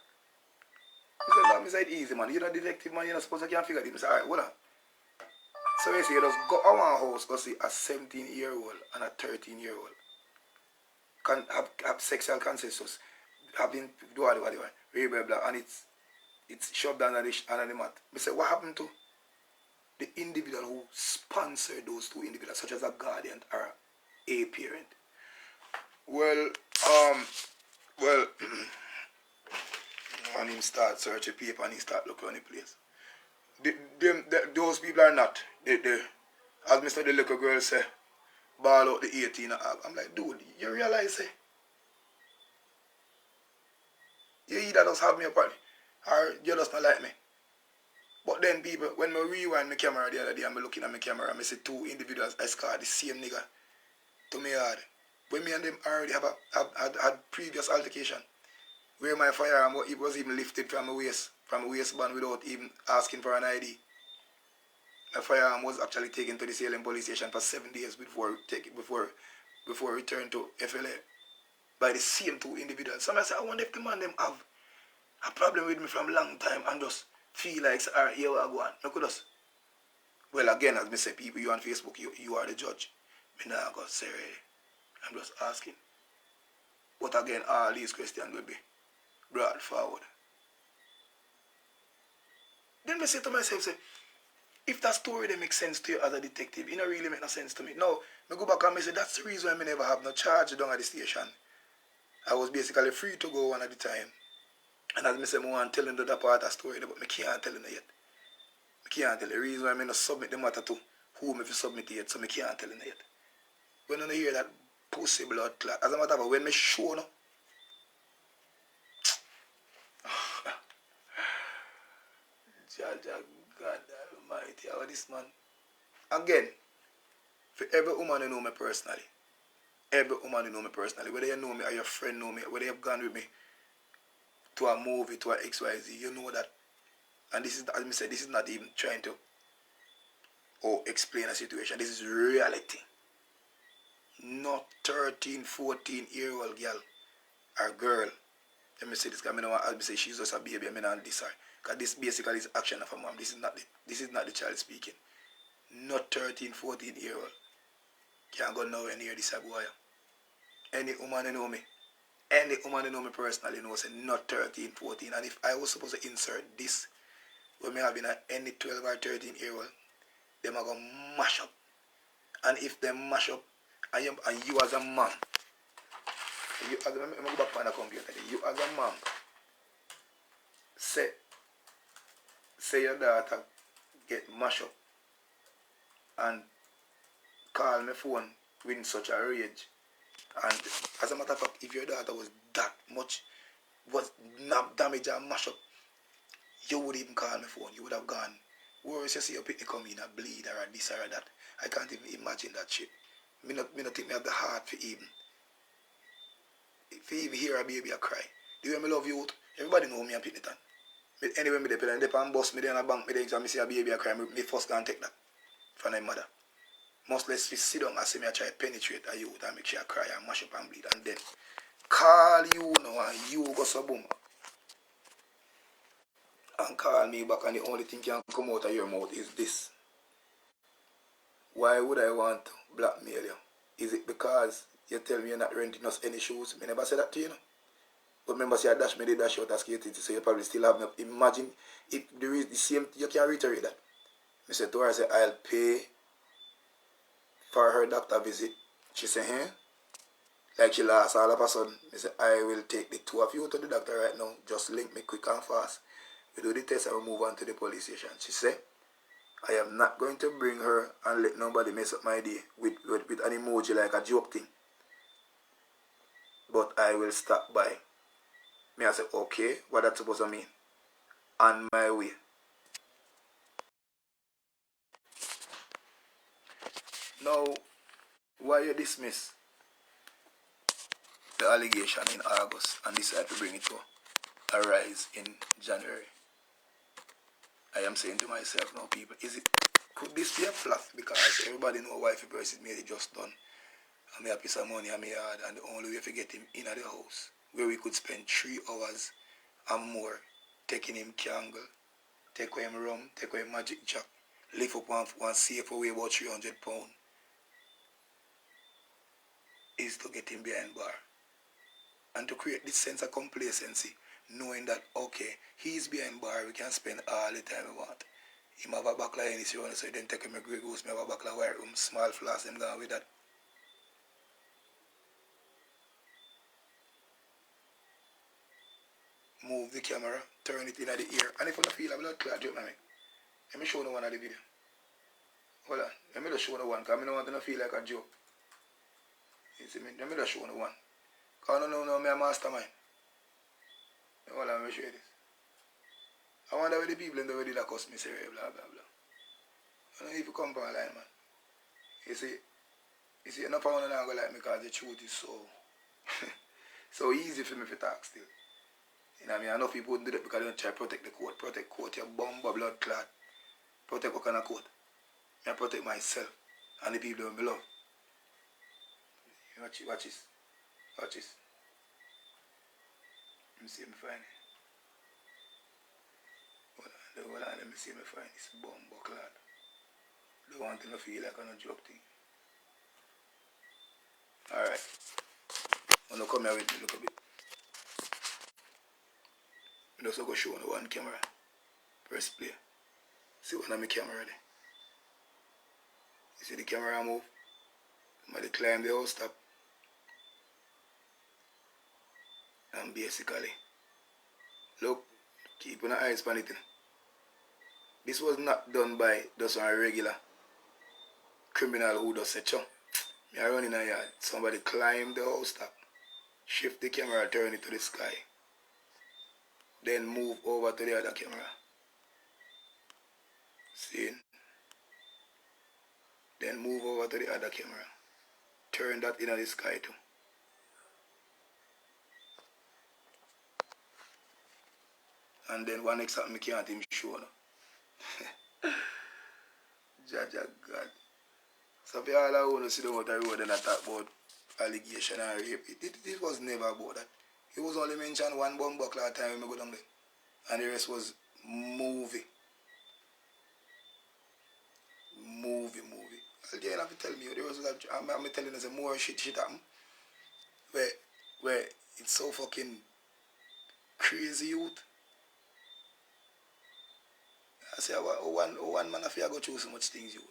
Speaker 1: I said, it's easy, man. You're not a detective, man. You're not supposed to can't figure it. I said, alright, hold on. So you see, you just go to our house, go see a 17-year-old and a 13-year-old can have sexual consensus, having do whatever, and it's shoved under the mat. I say, what happened to the individual who sponsored those two individuals, such as a guardian or a parent? Well, and him start searching paper and he start looking on the place. Those people are not. As Mr. The little girl say, ball out the 18. I'm like, dude, you realize, you either just have me upon or you just not like me. But then people, when I rewind my camera the other day, I'm looking at my camera and I see two individuals escort the same nigga to my yard. When me and them already had previous altercation, where my firearm it was even lifted from my waistband without even asking for an ID. My firearm was actually taken to the Salem police station for 7 days before return to FLA by the same two individuals. So I said, I wonder if the man them have a problem with me from a long time and just feel like, alright, here I go on. Look at us. Well, again, as I say, people, you on Facebook, you are the judge. Me now go say, I'm just asking. But again, all these questions will be brought forward. Then I say to myself, say, if that story they make sense to you as a detective, it don't really make no sense to me. Now, I go back and say, that's the reason why I never have no charge down at the station. I was basically free to go one at the time. And as I say, I want to tell them that part of the story, but I can't tell them yet. I can't tell the reason why I not submit the matter to whom if you submit it yet, so I can't tell them yet. When I hear that pussy blood clot, as a matter of fact, when I show no, God Almighty, how this man. Again, for every woman who know me personally, whether you know me or your friend know me, whether you've gone with me to a movie, to a XYZ, you know that. And this is, as I said, this is not even trying to explain a situation. This is reality. Not 13, 14-year-old girl or girl. Let me say this, because I know, as I say, she's just a baby. I mean, and this, because this basically is action of a mom. This is not the child speaking. Not 13, 14-year-old. Can't go nowhere near this boy. Any woman who know me, personally knows not 13, 14. And if I was supposed to insert this, when me having any 12 or 13-year-old, them are going to mash up. And if they mash up, and you as a mom, let me go back on the computer. You as a mom, say your daughter get mashed up and call my phone with such a rage. And as a matter of fact, if your daughter was that much, was not damaged and mashed up, you would even call my phone. You would have gone. Worse, you see your picnic come in and bleed or this or that. I can't even imagine that shit. Me not think me have the heart for even hear a baby a cry. The way me love youth, everybody know me and picnic time. Anyway, me depend on bus, me there in a bank, me there and me see a baby a cry, me first go and take that from my mother. Must let's sit down and see me I try to penetrate a youth and make sure I cry and mash up and bleed, and then call you now and you go so boom. and call me back and the only thing can come out of your mouth is this. Why would I want to blackmail you? Is it because you tell me you're not renting us any shoes? I never said that to you, But remember, say I dash me the dash out of skating, so you probably still have me. Imagine if there is the same, you can reiterate that. I said to her, I said, I'll pay for her doctor visit. She said, huh? Like she lost all of a sudden. I said, I will take the two of you to the doctor right now. Just link me quick and fast. We do the test and we move on to the police station. She said, I am not going to bring her and let nobody mess up my day with an emoji like a joke thing. But I will stop by. Me I said, okay, what that supposed to mean? On my way. Now, why you dismiss the allegation in August and decide to bring it to a rise in January? I am saying to myself now, people, could this be a plot? Because everybody know wifey person made it just done. And me a piece of money on my yard, and the only way to get him in at the house, where we could spend 3 hours and more taking him Kangle, take away him rum, take away magic jack, lift up one safe away about 300 pounds, is to get him behind bar. And to create this sense of complacency, knowing that, okay, he's behind bar, we can spend all the time we want. He have a backline in his own, so then take him a Grey Goose, me have a backline white room, small flask, him gone with that. Move the camera, turn it in at the ear, and if you don't feel a blood clot, joke, let me show no one of the video. Hold on, let me just show no one, because I don't want to feel like a joke. You see me? Let me just show no one. Because I don't know me a mastermind. Hold on, let me show you this. I wonder where the people in the way that cost me say blah blah blah. I don't know if you come from a line, man. You see, enough of one not go like me because the truth is so easy for me to talk still. You know what I mean? I know people wouldn't do that because they don't try to protect the court. Protect court, your bomb, blood clot. Protect what kind of court. I protect myself and the people who belong. Watch this. Watch this. Let me see if I find it. Hold on, let me see if I find this bomb clot. Don't want to feel like I'm a joke thing. Alright. I'm going to come here with me, look a bit. I'm just going to show you one camera. Press play. See one of my camera there. You see the camera move? Somebody climb the house top. And basically, look, keep your eyes on it. This was not done by just a regular criminal who does a chunk. Me I run in a yard. Somebody climb the house top, shift the camera, turn it to the sky, then move over to the other camera. See? Then move over to the other camera. Turn that in the sky too. And then one next me can't even show no. Jaja God. So if you all are going to sit down on the road and talk about allegation and rape, it was never about that. It was only mentioned one bomb buckler at time when I go down there. And the rest was movie. Well, you have to tell me, there was I'm telling you some more shit happen. Where it's so fucking crazy youth. I say, one man if you go through so much things, youth.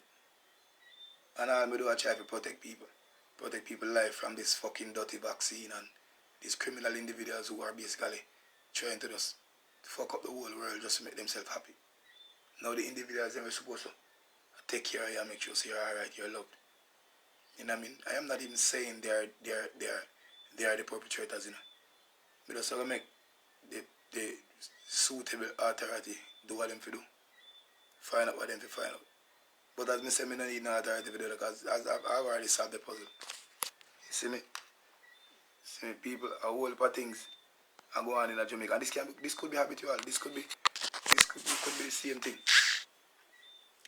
Speaker 1: And all I do I try to protect people. Protect people's life from this fucking dirty vaccine and these criminal individuals who are basically trying to just fuck up the whole world just to make themselves happy. Now the individuals are supposed to take care of you and make sure you're alright, you're loved. You know what I mean? I am not even saying they are the perpetrators, you know. But just to make the suitable authority do what them to do. Find out what them to find out. But as I say, I don't need no authority to do that because I've already solved the puzzle. You see me? See me, people, a whole lot of things are going on in Jamaica. And this could be habitual. This could be the same thing.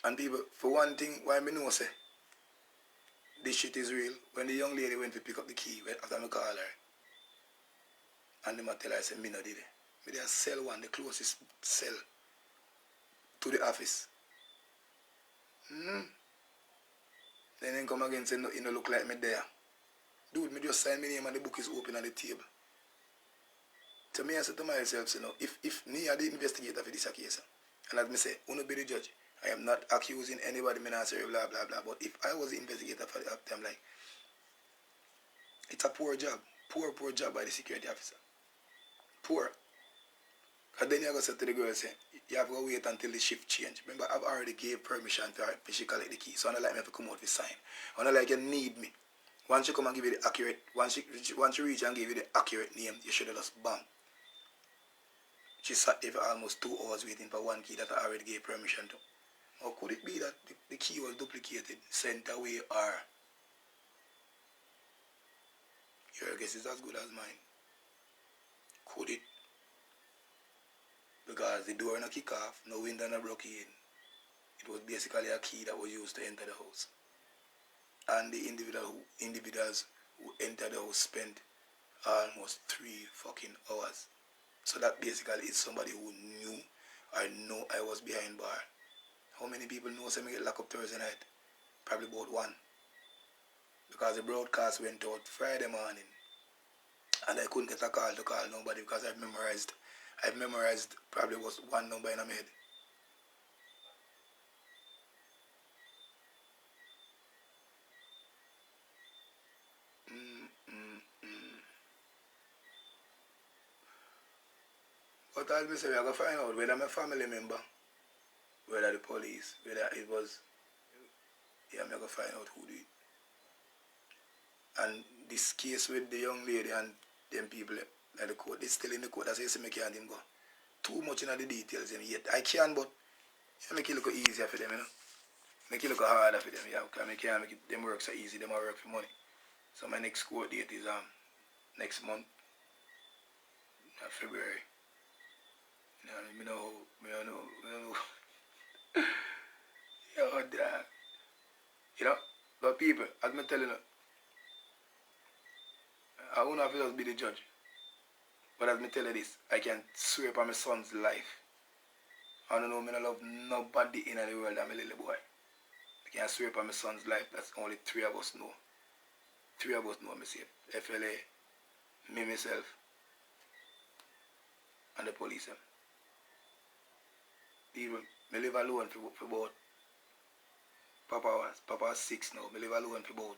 Speaker 1: And people, for one thing, why me know say this shit is real. When the young lady went to pick up the key after I call her, and them tell her, I said, me no did it. Me they sell one, the closest cell to the office. Then he come again and say, no, you don't look like me there. Dude, me just sign my name and the book is open on the table. So me I said to myself, you know, if me are the investigator for this case, and as me say, I don't be the judge. I am not accusing anybody, me not say blah blah blah. But if I was the investigator for the I'm like, it's a poor job. Poor job by the security officer. Poor. Because then you go say to the girl, say, you have to wait until the shift change. Remember, I've already gave permission for her to collect the key. So I don't like me to come out with sign. I don't like you need me. Once you come and give you the accurate, once you reach and give you the accurate name, you should have just bang. She sat there for almost 2 hours waiting for one key that I already gave permission to. Or could it be that the key was duplicated, sent away, or your guess is as good as mine? Could it? Because the door no kick off, no window no broke in. It was basically a key that was used to enter the house. And the individuals who entered the house spent almost 3 fucking hours. So that basically is somebody who knew or know I was behind bar. How many people know me get locked up Thursday night? Probably about 1. Because the broadcast went out Friday morning. And I couldn't get a call to call nobody because I've memorized probably was 1 number in my head. But I'll be saying, I'm going to find out whether I'm a family member, whether the police, whether it was, I'm going to find out who did it. And this case with the young lady and them people at the court, it's still in the court. That's why I can't even go too much into the details yet. I can, but make it look easier for them, you know. Make it look harder for them, yeah. Because I can't make them work so easy, them work for money. So my next court date is next month, February. You know. Yo, dad. You know, but people, as I'm telling you, I won't have to just be the judge. But as I tell you this, I can swear by my son's life. I don't know, I don't love nobody in the world. I'm a little boy. I can swear by my son's life. That's only 3 of us know. 3 of us know me say FLA, me, myself, and the police. Even me live alone for about Papa was 6 now. Me live alone for about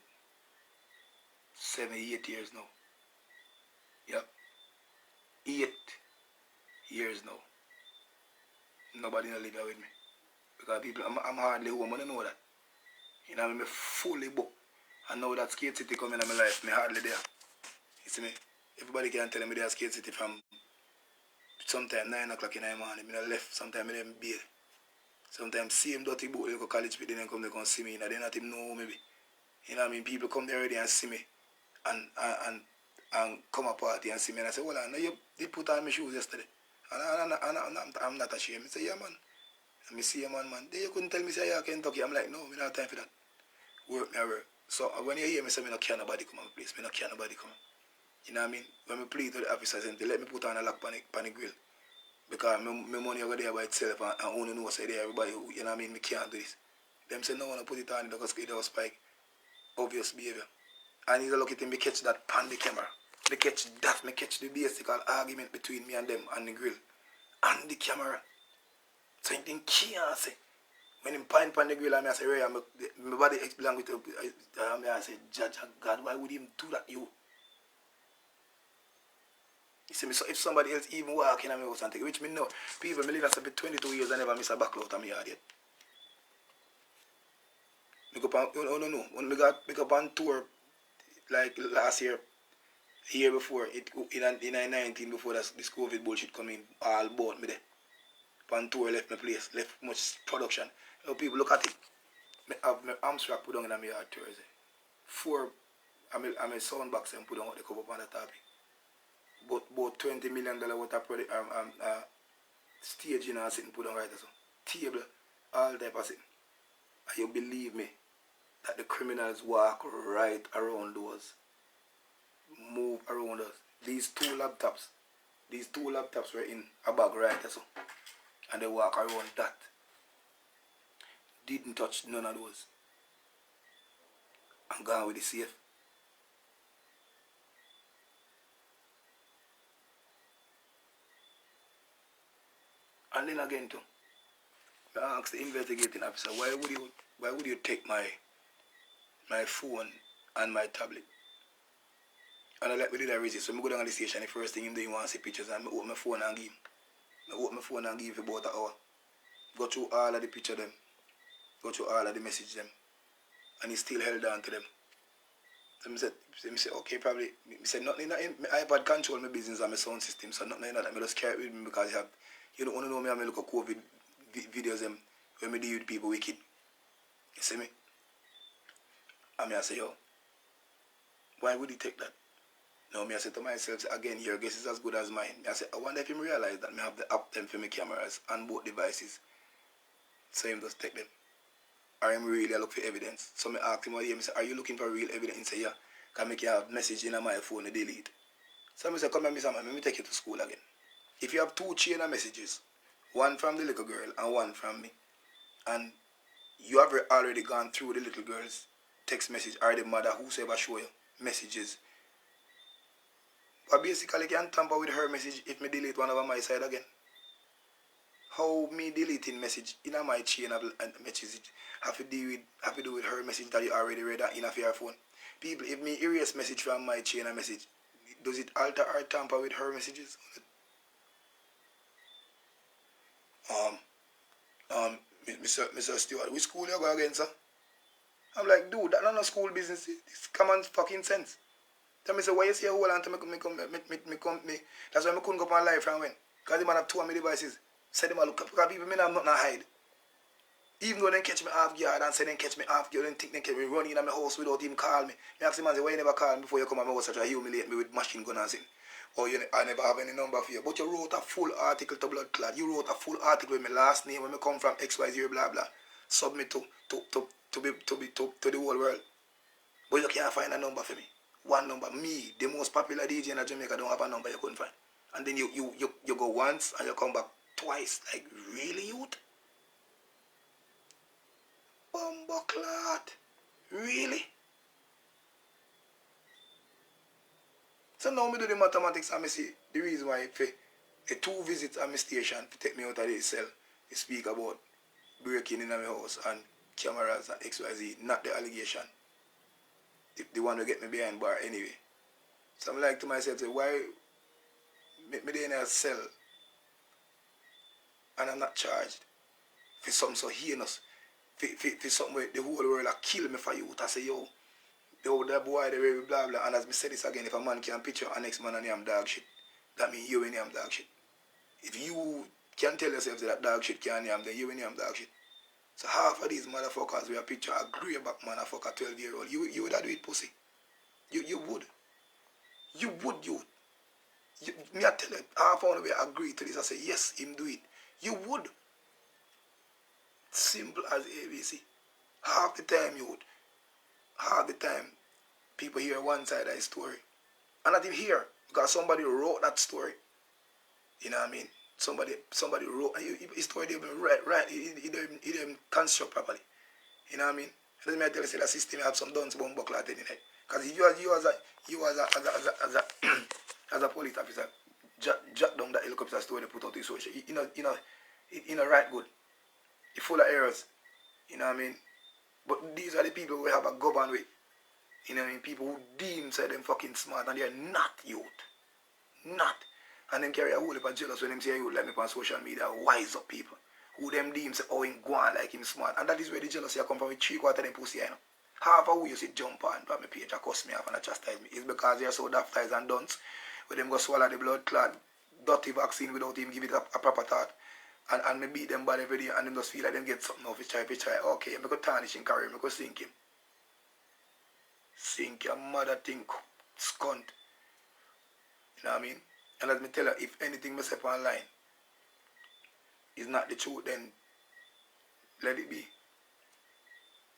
Speaker 1: 7, 8 years now. Yep. 8 years now. Nobody no live here with me. Because people, I'm hardly home, I don't know that. You know, I'm fully booked. And now that Skate City coming in my life, I'm hardly there. You see me? Everybody can tell me there's Skate City from sometime 9 o'clock in the morning. I left, sometime I didn't be there. Sometimes same dirty boat, they go college, but they don't come, they come see me. You know, they not even know maybe. You know what I mean? People come there already and see me. And come a party and see me. And I say, well, I know you did put on my shoes yesterday. And I'm not ashamed. I say, yeah, man. And I see you, man. Then you couldn't tell me, say, yeah, Kentucky. I'm like, no, I don't have time for that. Work. So when you hear me say, I don't care nobody come and place. I don't care nobody come. You know what I mean? When I plead to the officers, they let me put on a lock on the grill. Because my money over there by itself and only know say there everybody, you know what I mean, I can't do this. Them say, no, I put it on because it was spike. Obvious behavior. And he's lucky to me catch that on the camera. Me catch the basic argument between me and them on the grill. On the camera. So he think can't say. When he point on the grill and I say, Ray, my body explain with I say, Judge God, why would he do that you? You see me, so if somebody else even walk in my house and take, which me know, people, me live as a bit 22 years and never miss a backload on my yard yet. Me go on, no. When me go on tour, like last year, year before, in 19 before this COVID bullshit come in, all bought me there. On tour, left my place, left much production. You know, people look at it. Me have my Amstrad put on in my yard Thursday. 4, I'm a sound box and put on the cover on the topic. But about $20 million worth of stage and sitting put on right so. Table, all type of thing. And you believe me that the criminals walk right around those. Move around us. These two laptops were in a bag right so. And they walk around that. didn't touch none of those. I'm gone with the safe. And then again too, I asked the investigating officer, why would you take my phone and my tablet? And I let me do that resist. So I go down to the station, the first thing him do, he want to see pictures, and I open my phone and give him. I open my phone and give him for about an hour. Go through all of the picture them. Go through all of the message them. And he still held on to them. So I said, okay, probably. I said, nothing, my iPad control my business and my sound system, so nothing like that. I just carry it with me because you don't want to know me, I look at COVID videos them when I deal with people wicked. You see me? And I say, yo, why would he take that? Now, I say to myself, again, your guess is as good as mine. I say, I wonder if him realize that I have the app them for my cameras on both devices. So him just take them. Or him really look for evidence. So I ask him what he say, are you looking for real evidence? He say, yeah. Can make you have message in my phone to delete. So I say, come here, Mr. Man, let me take you to school again. If you have 2 chain of messages, one from the little girl and one from me, and you have already gone through the little girl's text message or the mother whosoever show you messages, but basically can tamper with her message if me delete one over my side again. How me deleting message in my chain of messages have to do with her message that you already read in your phone. People, if me erase message from my chain of message, does it alter or tamper with her messages? Mr. Stewart, which school you go again, sir? I'm like, dude, that's not no school business. It's common fucking sense. Tell me, say, why you say hold on to me company? That's why I couldn't go up on live from when. Because the man have 2 of my devices. Say them, look up, because people may have nothing to hide. Even though they catch me half guard and say they catch me half guard, they think they can run in my house without even call me. I ask the man, say, why you never call me before you come at my house and try to humiliate me with machine gun and thing? Or I never have any number for you. But you wrote a full article to Blood Clot. You wrote a full article with my last name, when I come from XYZ, blah, blah. Submit to the whole world. But you can't find a number for me. One number. Me, the most popular DJ in Jamaica, don't have a number you couldn't find. And then you go once and you come back twice. Like, really, youth? Bumbo Clot. Really? So now I do the mathematics and I see the reason why the 2 visits at my station to take me out of the cell to speak about breaking in my house and cameras and XYZ, not the allegation. The one to get me behind bar anyway. So I'm like to myself, say, why me in a cell and I'm not charged for something so heinous, for something where the whole world will kill me for you. I say, yo, that boy, the way blah blah. And as me say this again, if a man can picture a next man and him dog shit, that means you and him dog shit. If you can tell yourself that dog shit can him, then you and him dog shit. So half of these motherfuckers we a picture a grey back motherfucker 12-year-old. You would have do it, pussy. You would. You would, you. Me I tell you, half of them we agree to this. I say, yes, him do it. You would. Simple as ABC. Half the time you would. Half the time people hear one side of the story. And not even here, because somebody wrote that story. You know what I mean? Somebody wrote his story, they even right, he didn't construct properly. You know what I mean? It doesn't matter if the system have some dunce bomb buckler in it. Because you as a police officer, jot down that helicopter story they put out in social. You know, right good. It's full of errors. You know what I mean? But these are the people who have a govern with. You know what I mean? People who deem say them fucking smart and they're not youth. Not. And them carry a whole heap of jealous when them say you like me on social media, wise up people. Who them deem say, oh, him go on like him smart. And that is where the jealousy come from with 3/4 of them pussy, you know. Half of who you see jump on my page and cuss me off and chastise me. It's because they're so daftized and dunce. Where them go swallow the blood clot, dirty vaccine without even give it a proper thought. And me beat them bad every day and them just feel like them get something off his try. Okay, I'm going to tarnish him, carry him, I'm going to sink him. Sink your mother thing, scunt. You know what I mean? And let me tell you, if anything me say online is not the truth, then let it be.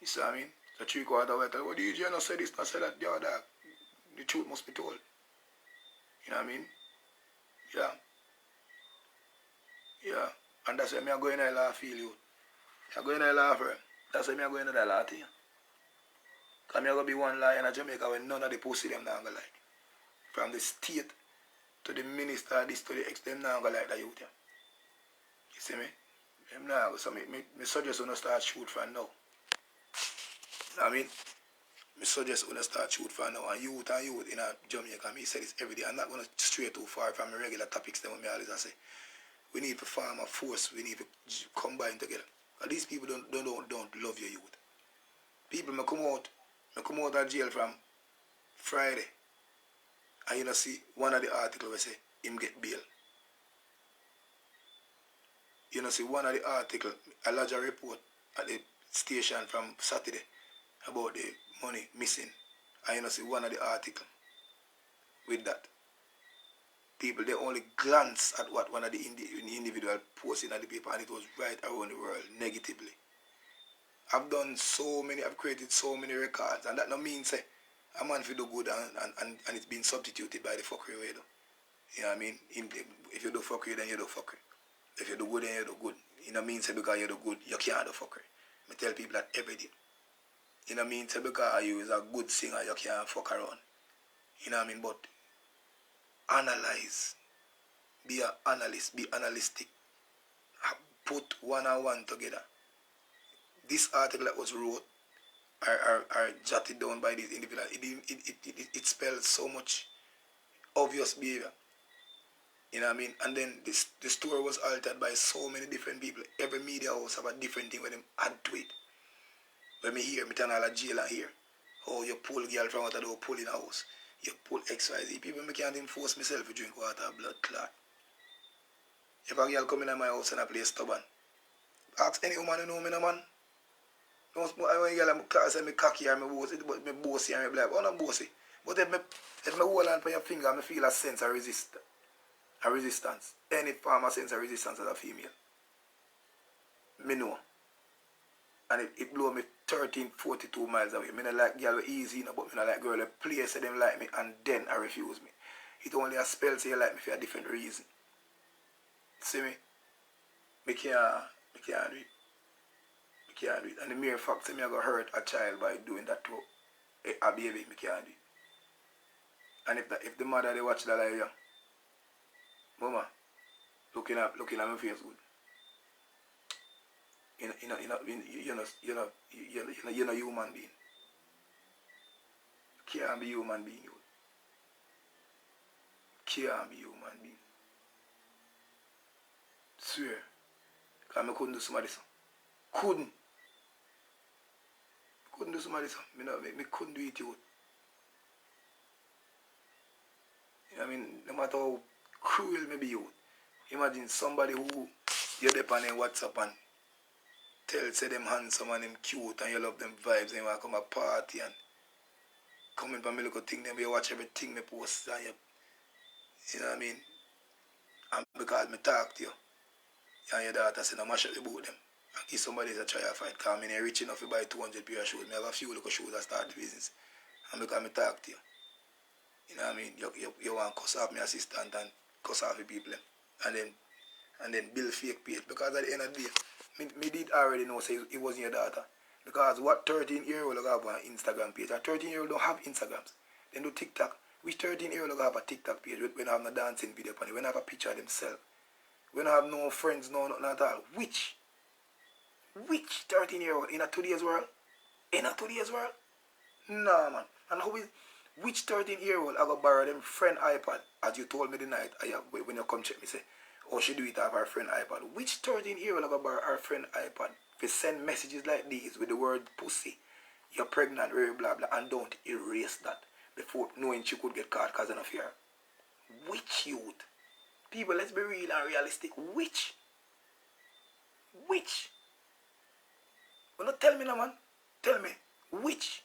Speaker 1: You see what I mean? So 3/4 way, well, DJ not say this, not say that, yeah, dog. The truth must be told. You know what I mean? Yeah. Yeah. And that's why I'm going to laugh feel you. I'm going to laugh her. That's why I'm going to that lot here. Because I'm going to be one lion in Jamaica when none of the pussy them not going to like. From the state to the minister, this to the ex, them not going to like that youth. Yeah. You see me? Them not, so me suggest when I start shoot from now. I mean, I suggest when I start shoot from now. And youth in Jamaica, me say this every day. I'm not going to stray too far from my regular topics them when me always say. We need to form a force. We need to combine together. Because these people don't love your youth. People may come out of jail from Friday. And you know see one of the articles where say him get bail. You know see one of the articles, a larger report at the station from Saturday about the money missing. And you know see one of the articles with that. People, they only glance at what one of the individual posting at the paper, and it was right around the world negatively. I've created so many records, and that no means say a man for do good and it's been substituted by the fuckery way though. You know what I mean? If you do fuckery, then you do fuckery. If you do good, then you do good. You know what I mean? Say because you do good, you can't do fuckery. I tell people that every day. You know what I mean? Say because you is a good singer, you can't fuck around. You know what I mean? But analyze. Be an analyst. Be analytic. Put one and one together. This article that was wrote are jotted down by these individuals. It spells so much obvious behavior. You know what I mean? And then the story was altered by so many different people. Every media house have a different thing when them add to it. When me hear, me turn all a jail and hear. Oh, you pull girl from out of the pull in a house. You pull XYZ. People, me can't even force myself to drink water, blood clot. If a girl come in my house and I play stubborn, ask any woman who know me, no man. Don't when girl I'm class and me cocky or me bossy, but me bossy and me black. Oh, not bossy. But if me hold on for your finger, I feel a sense of resistance. Any form of sense of resistance as a female. Me know. And it blow me 1342 miles away. Me not like girl easy, you know, but me not like girl that play say them like me and then I refuse me. It only a spell say you like me for a different reason. See me? Me can't do it. Me can't do it. And the mere fact say me I go hurt a child by doing that to a baby, me can't do it. And if the mother they watch that live, yeah, mama, looking at my face good. You're not human being. Can't be human being. You can't be human being. Swear. Because I couldn't do somebody so. Couldn't do somebody so. Me couldn't do it, you. You know what I mean? No matter how cruel may be you. Imagine somebody who you're there on WhatsApp and say them handsome and them cute and you love them vibes and you want to come a party and come in for me little thing, then you watch everything me post and you know what I mean? And because me talk to you and your daughter say no mash up the boot them and give somebody a try a fight because I mean you're rich enough to buy 200 pair of shoes. Me have a few little shoes that start the business. And because me talk to you. You know what I mean? You want to cuss off my assistant and cuss off the people and then build fake page because at the end of the day me did already know say it wasn't your daughter. Because what 13-year-old have an Instagram page? And 13-year-old don't have Instagrams. They do TikTok. Which 13-year-old have a TikTok page when they have no dancing video on it, when they have a picture of themselves? When they have no friends, no nothing at all. Which 13-year-old in a today's world? In a today's world? Nah man. And which 13-year-old I got borrow them friend iPad? As you told me the night when you come check me say, oh, she do it off her friend iPad. Which 13-year-old I got borrow her friend iPad? If you send messages like these with the word pussy, you're pregnant, blah, blah, blah, and don't erase that before knowing she could get caught because of no fear. Which youth? People, let's be real and realistic. Which? Well, not tell me no, man. Tell me. Which?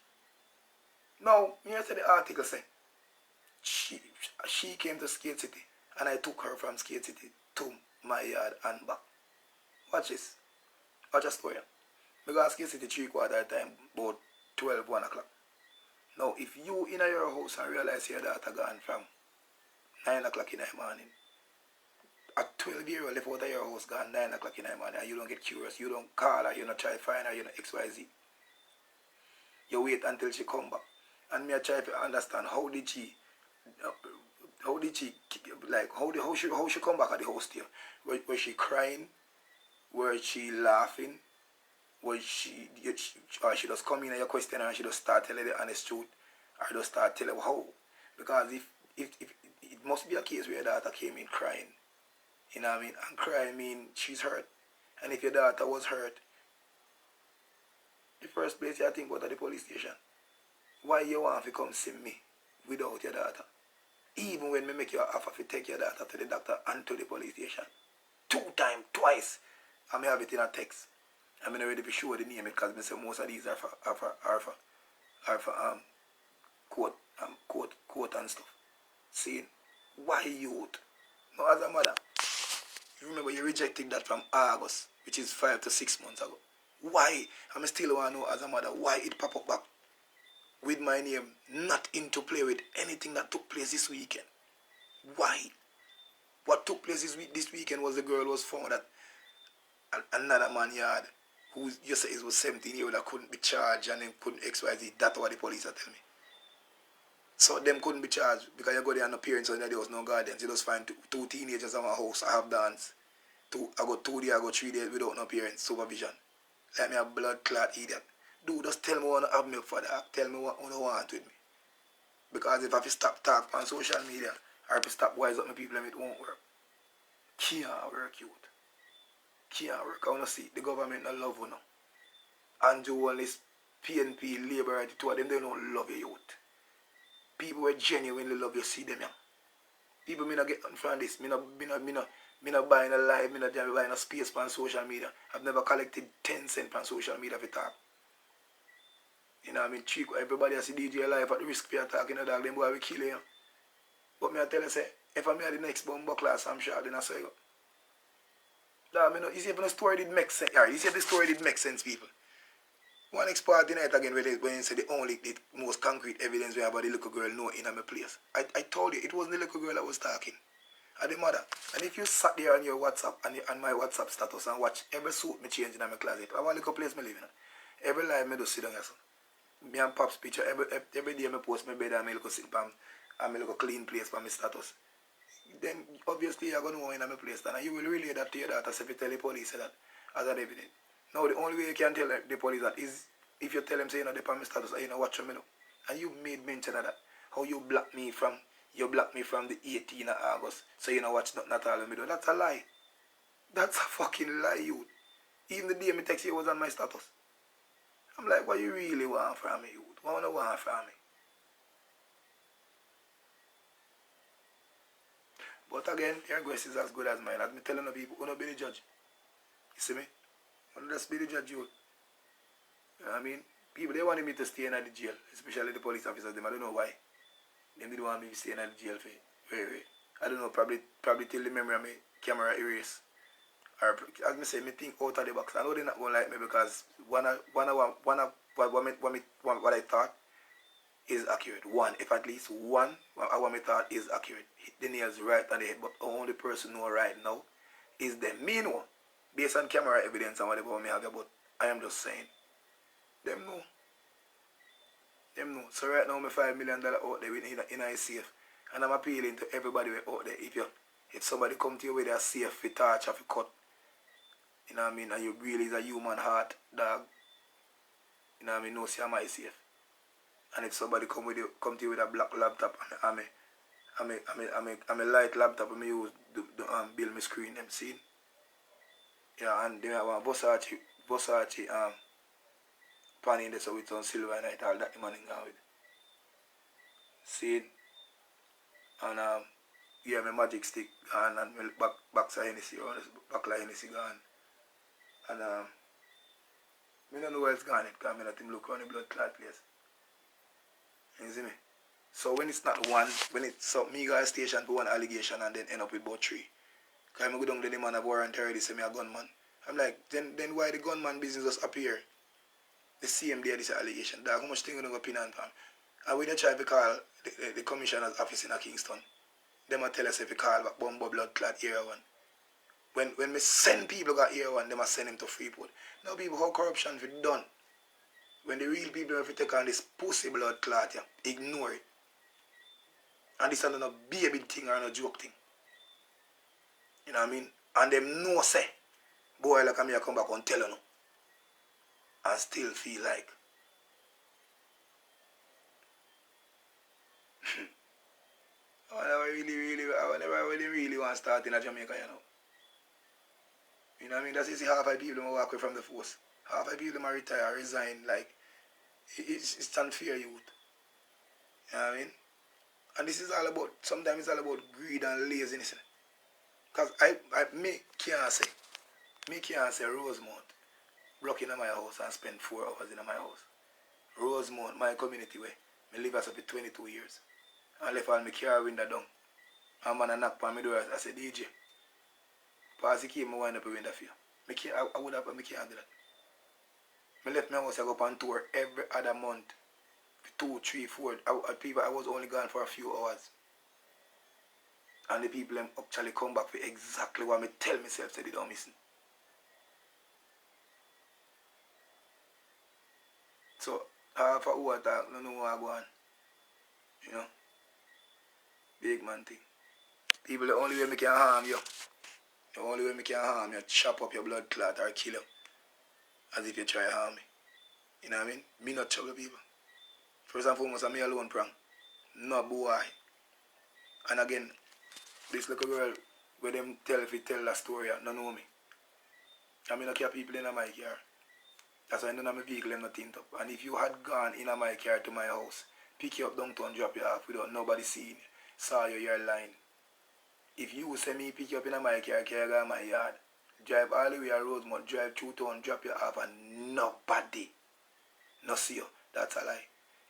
Speaker 1: Now, here say the article say, she came to Skate City and I took her from Skate City to my yard and back. Watch this. Watch a story. Because Skate City 3/4 time, about 12, 1 o'clock. Now, if you in your house and realize your daughter gone from 9 o'clock in the morning, at 12 Bureau left out of your house gone 9 o'clock in the morning and you don't get curious, you don't call her, you don't try to find her, you don't XYZ. You wait until she come back. And me I try to understand how did she like how she come back at the house to you? Was she crying? Was she laughing? Was she or she just come in and you question her and she just start telling the honest truth? Or just start telling how? Because if it must be a case where your daughter came in crying. You know what I mean? And crying mean she's hurt. And if your daughter was hurt, the first place you think about at the police station. Why you want to come see me without your daughter? Even when me make you offer to take your daughter to the doctor and to the police station. 2 times, twice. I may have it in a text. I'm not ready to show the name because I say most of these are for quote and stuff. Saying, why youth? Now as a mother, you remember you rejected that from August, which is 5 to 6 months ago. Why? I still want to know as a mother why it pop up back with my name not into play with anything that took place this weekend. Why? What took place this weekend was the girl was found at another man yard who you say was 17 years old that couldn't be charged and then couldn't XYZ. That's what the police are telling me. So them couldn't be charged because you go there and no parents and there was no guardians. You just find two teenagers in my house. I have dance. I got 2 days, I got 3 days without no parents supervision. Like me a blood clot idiot. Dude, just tell me what you have me for that. Tell me what you want with me. Because if I have to stop talk on social media or if I stop wise up my people, it won't work. Can't work, youth. Can't work. I want to see the government not love you now. Andrew and this PNP, Labour, the two of them, they don't love you, youth. People who genuinely love you, see them, yeah. People may not get in front of this. Me not buying a live, me not buying a space on social media. I've never collected 10 cents on social media for talk. You know what I mean? Everybody has a DJ live at the risk for talking, you know, dog, them boy will kill you. But me I tell you, say, if I'm here the next bomb class, I'm sure then I say, dog, you see if the story did make sense, you see if the story did make sense, people. One expert tonight again when you say the most concrete evidence we have about the little girl know in my place. I told you, it wasn't the little girl that was talking. And the mother. And if you sat there on your WhatsApp and my WhatsApp status and watch every suit me change in my closet, I want a little place me live in. Every life me do sit down here. Me and Pop's picture, every day I post my bed and I look sit down and I look a clean place for my status. Then obviously you're going to know in my place and you will relay that to your daughter if you tell the police that as an evidence. Now the only way you can tell the police that is if you tell them say you know the my status and you know watch me now. And you made mention of that. How you blocked me from the 18th of August. So you know watch nothing at all me do. That's a lie. That's a fucking lie, you. Even the day me text you was on my status. I'm like, what you really want from me, youth? What you want from me? But again, your guess is as good as mine. As me telling the people, you don't be the judge. You see me? You just be the judge, you. You know what I mean? People, they wanted me to stay in the jail, especially the police officers. Them, I don't know why. They didn't want me to stay in the jail for very. I don't know, probably till the memory of my camera erase. Or as me say, me think out of the box. I know they're not gonna like me because what I thought is accurate. If at least one what I thought is accurate. Hit the nails right on the head, but the only person know right now is them. Me know. Based on camera evidence and whatever me have, but I am just saying. Them know. So right now, my $5 million out there in a safe. And I'm appealing to everybody out there. If somebody come to you with a safe for touch or for cut, you know what I mean, and you really is a human heart, dog, you know what I mean, no see my safe. And if somebody come to you with a black laptop and I'm a light laptop and I use the build my screen, them see? Yeah, and then I want Versace pan in there so with some silver and all that the man in with. See? And yeah, my magic stick gone and my box of Hennessy or back like Hennessy gone. And I don't know where it's gone because I let him look on the blood clot place. You see me? So when it's not one, so me go to station for one allegation and then end up with about 3. Because I go down to the man of warrant already say me a gunman. I'm like, then why the gunman business just appear? The same day this allegation. Dog, how much thing you going to pin on from? And when you try to call the commissioner's office in Kingston, them will tell us if you call back Bumbo blood clot area one. When me send people got here one, them I send him to Freeport. Now people, how corruption be done? When the real people have to take on this pussy blood clot, yeah, ignore it. And this is not a baby thing or no joke thing. You know what I mean? And them know say, boy like me I come back and tell you no. And still feel like I never really want to start in a Jamaica, you know. You know what I mean? That's easy. Half of people walk away from the force. Half of people retire, resign. Like, it's unfair, youth. You know what I mean? And this is all about, sometimes it's all about greed and laziness. Because me can't say Rosemount broke in my house and spend 4 hours in my house. Rosemount, my community way, I live as up for 22 years. I left all my car window down. And man knock on my door, I said, DJ, pass the key, I wind up a window for you. I can't do that. I left my house, I go up on tour every other month. 2, 3, 4. I was only gone for a few hours. And the people actually come back for exactly what I tell myself say they don't miss. So, half a hour talk, no know what I go on. You know? Big man thing. People, the only way I can harm you, chop up your blood clot or kill you. As if you try to harm me. You know what I mean? Me not trouble people. First and foremost, I'm me alone prang. No boy. And again, this little girl where them tell that story, no know me. I mean, I care people in my car. That's why none of my vehicle am not tint up. And if you had gone in my car to my house, pick you up downtown, drop you off without nobody seeing, saw you're lying. If you say me pick you up in my car, carry go in my yard, drive all the way to Rosemount, drive through town, drop you off, and nobody no see you, that's a lie.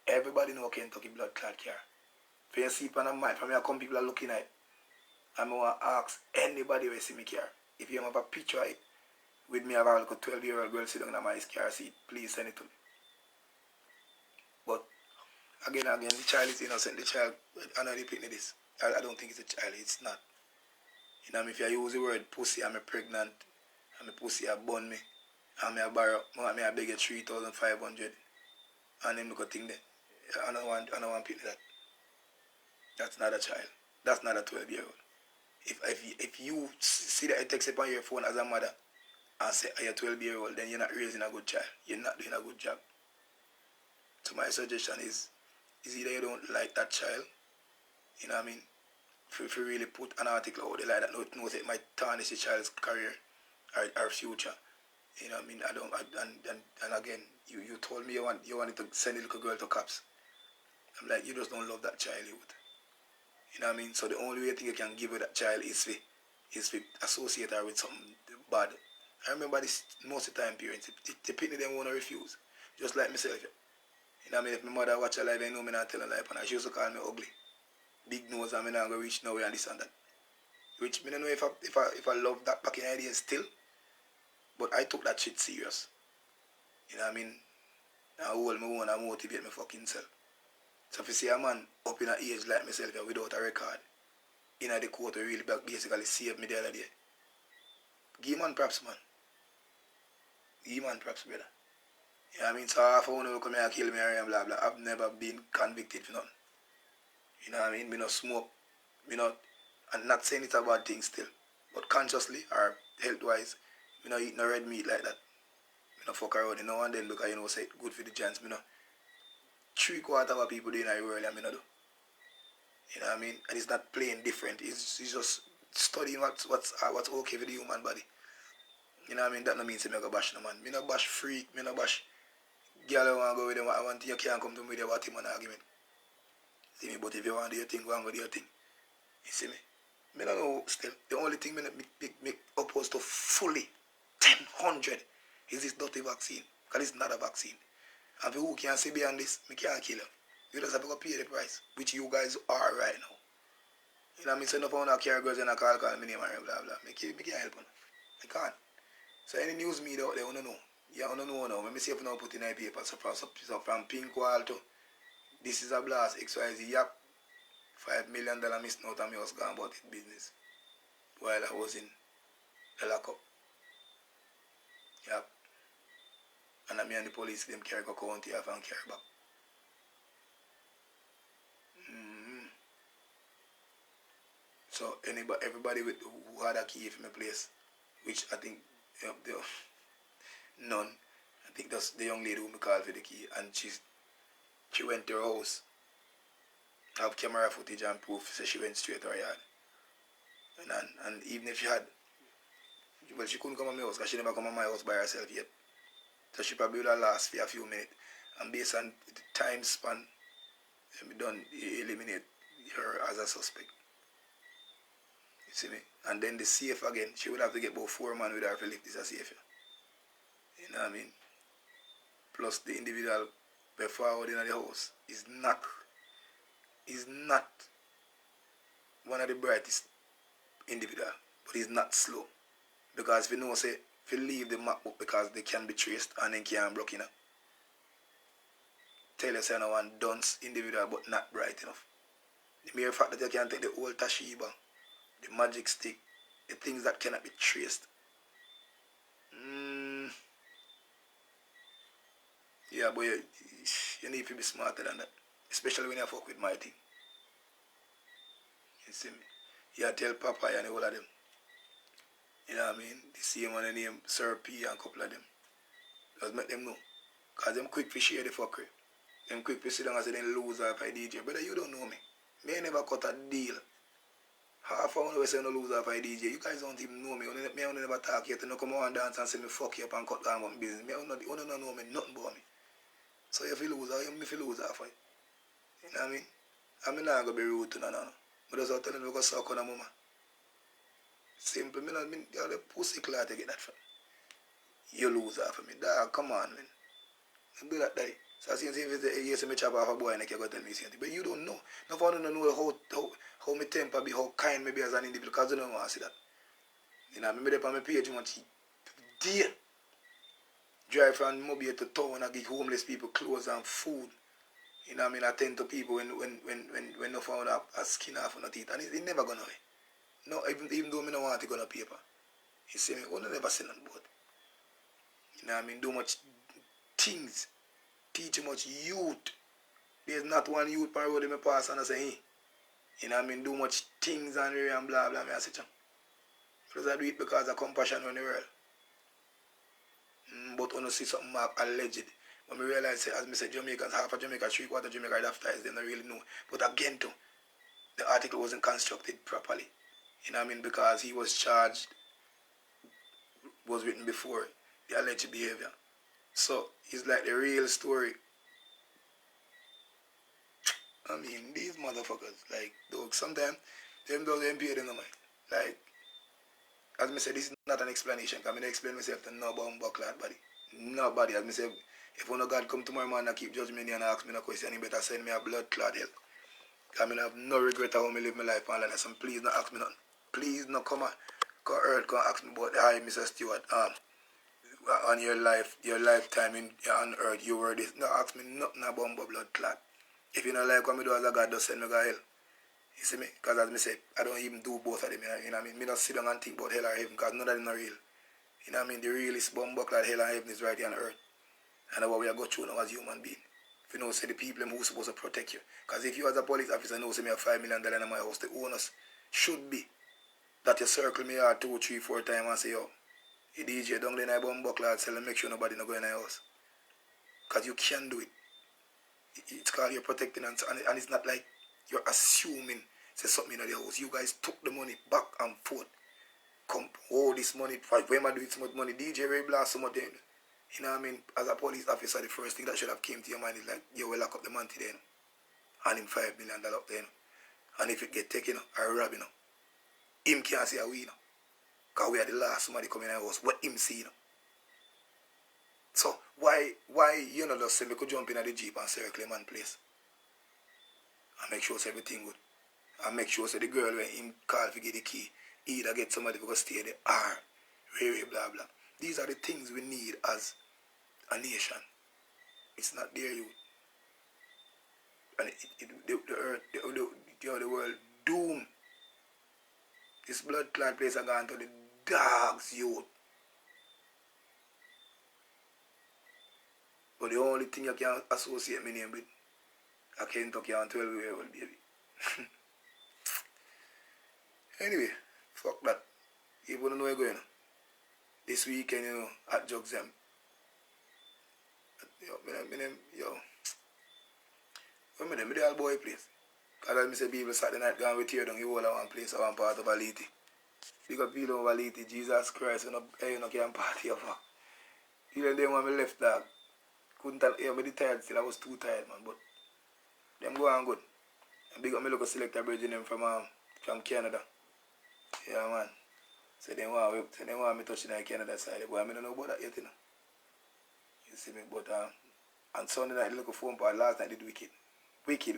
Speaker 1: Everybody know Kentucky blood clot car. For you see on a mic, from here come people are looking at it. I'm going to ask anybody who see me car. If you have a picture of it, with me about like a 12-year-old girl sitting in my car seat, please send it to me. But again, the child is innocent. The child, I know they pick this. I don't think it's a child. It's not. You know, if you use the word pussy, I'm pregnant, and my pussy a bun me, and I borrow, I beg you 3,500, and him look a thing there. I don't want pick that. That's not a child. That's not a 12-year-old. If you see that it takes up on your phone as a mother and say you're 12-year-old, then you're not raising a good child. You're not doing a good job. So my suggestion is either you don't like that child, you know what I mean? If you really put an article out there like that, knows it might tarnish the child's career or future. You know what I mean? And again, you told me you wanted to send a little girl to cops. I'm like, you just don't love that child, youth. You know what I mean? So the only way I think you can give her that child is to associate her with something bad. I remember this most of the time parents, they pick them want to refuse. Just like myself. You know what I mean? If my mother watch her life, they know me not tell her life, and she used to call me ugly. Big nose, and I'm not going to reach nowhere and this and that. Which I don't know if I love that back in the day still. But I took that shit serious. You know what I mean? I hold my own and motivate my fucking self. So if you see a man up in an age like myself without a record, in the court really basically saved me the other day. Give man props, man. Give man props, brother. You know what I mean? So half of one come here and kill me and blah blah. I've never been convicted for nothing. You know what I mean? Me not smoke. Me not, I'm not saying it's a bad thing still. But consciously or health wise, me not eat no red meat like that. Me not fuck around, you know, and then because you know say it good for the giants, me not 3/4 of what people do in the world and me not do. You know what I mean? And it's not playing different. It's just studying what's okay for the human body. You know what I mean? That no means me go bash no man. Me no bash freak, me no bash girl who want to go with them. I want you can't come to me with about him an argument. See me, but if you want to do your thing, go and go do your thing. You see me? Me don't know still. The only thing me opposed to fully 100 is this dirty vaccine. Because it's not a vaccine. And for who can see beyond this, me can't kill you. You just have to go pay the price, which you guys are right now. You know what I mean? So enough of you carry girls and I call me name and blah blah. Me can't help you. I can't. So any news media out there, you don't know. You don't know now. When me see if you now put in a paper, so from Pink Wall to this is a blast, XYZ, yep. $5 million missing out and me was gone about it business. While I was in They lock up. Yep. And I mean the police them carry go county off and carry back. So everybody who had a key from my place, which I think none. I think that's the young lady who me called for the key, and she went to her house. Have camera footage and proof, so she went straight to her yard. And even if she had, well, she couldn't come to my house because she never come to my house by herself yet. So she probably would have lost for a few minutes. And based on the time span, we done eliminate her as a suspect. You see me? And then the safe again, she would have to get about 4 men with her to lift this safe. You know what I mean? Plus the individual before in the house is not one of the brightest individual, but he's not slow. Because if you know say if you leave the MacBook because they can be traced and then can't block, you know. Tell you say no one dunce individual but not bright enough. The mere fact that you can take the old Toshiba, the magic stick, the things that cannot be traced. Yeah, but you need to be smarter than that. Especially when you fuck with my thing. You see me? You tell Papa and all of them. You know what I mean? The same one name Sir P and a couple of them. Just make them know. Because them quick to share the fuckery. Them quick to sit down and say they lose off a DJ. Brother, you don't know me. Me never cut a deal. Half an hour say no lose off a DJ. You guys don't even know me. Me only never talk yet. You know come on and dance and say me fuck you up and cut down my business. Me only don't know me nothing about me. So if you lose off, you lose off it. You know what I mean? I mean not gonna be rude to no. But that's what I'm telling you, because suck on a mama. Simple, I mean, you're the pussy clot to get that from. You lose off of me. Dog, come on, man. You do that, daddy. So I see if you see me chop off a boy and you go tell me something. But you don't know. No one don't know how my temper be, how kind me be as an individual, because you don't want to see that. You know, I remember on my page, you want to dear. Drive from Mobile to town and give homeless people clothes and food. You know what I mean? I tend to people when no found a skin off on the teeth. And it's never gonna be. No, even though I don't want to go on paper. You see me? I will never send on board. You know what I mean? Do much things. Teach much youth. There's not one youth per road in my pass and I say, hey. You know what I mean? Do much things and blah blah. I say, because I do it because of compassion on the world. But when I see something alleged, when I realize, as I said, Jamaicans, half of Jamaica, 3/4 Jamaica, after they don't really know. But again, too, the article wasn't constructed properly. You know what I mean? Because he was charged, was written before the alleged behavior. So, it's like the real story. I mean, these motherfuckers, like, dog, sometimes, them pay them no mind. Like, as I said, this is not an explanation. Because I explain myself to nobody buckler body. Nobody. As I said, if one of God come tomorrow morning and keep judging me and ask me no question, you better send me a blood clot help. Because I have no regret of how I live my life on that. So please not ask me nothing. Please not come earth, come ask me about, hi, Mr. Stewart, on your lifetime on earth, you were this. No, ask me nothing about blood clot. If you don't like what I do as a God, just send me to hell. You see me? Because as I say, I don't even do both of them. You know what I mean? I don't sit down and think about hell or heaven because none of them are real. You know what I mean? The realest bumbuckler hell and heaven is right here on earth. And that's what we are going through now as human beings. If you know, say the people who are supposed to protect you. Because if you as a police officer know, say me have $5 million in my house, the owners should be that you circle me out 2, 3, 4 times and say, yo, the DJ don't let my bumbuckler tell them make sure nobody no go in the house. Because you can do it. It's called you're protecting and it's not like you're assuming say something in the house. You guys took the money back and forth. Come hold this money. When I do it so much money, DJ Ray Blast so much then. You know what I mean? As a police officer, the first thing that should have came to your mind is like, you will lock up the money then. And him $5 million up then. And if it get taken or robbed, him can't see a we, because we are the last somebody coming in our house. What him see, So why you know just say we could jump in at the Jeep and circle him and place? And make sure everything good. And make sure the girl when him call to get the key, either get somebody to go stay there or blah blah. These are the things we need as a nation. It's not there, you. And the earth, the world doomed. This blood clot place are gone to the dogs, youth. But the only thing you can associate my name with, I Kentucky and 12-year-old baby. Anyway, fuck that. You wouldn't know where you're going. This weekend, at Jugsem. When me the all boy place. Because I say people Saturday night going with tear down the whole of one place, one part of Aliti. Because people over Aliti, Jesus Christ, you know, can't party of her. Even them when me left dog, couldn't tell, me tired still, I was too tired, man, but them go on good. And big up me local selector bridging them from Canada. Yeah, man. So they want me touching the Canada side, but I don't know about that yet, you know. You see me, but on Sunday night, look a phone part last night did wicked. Wicked.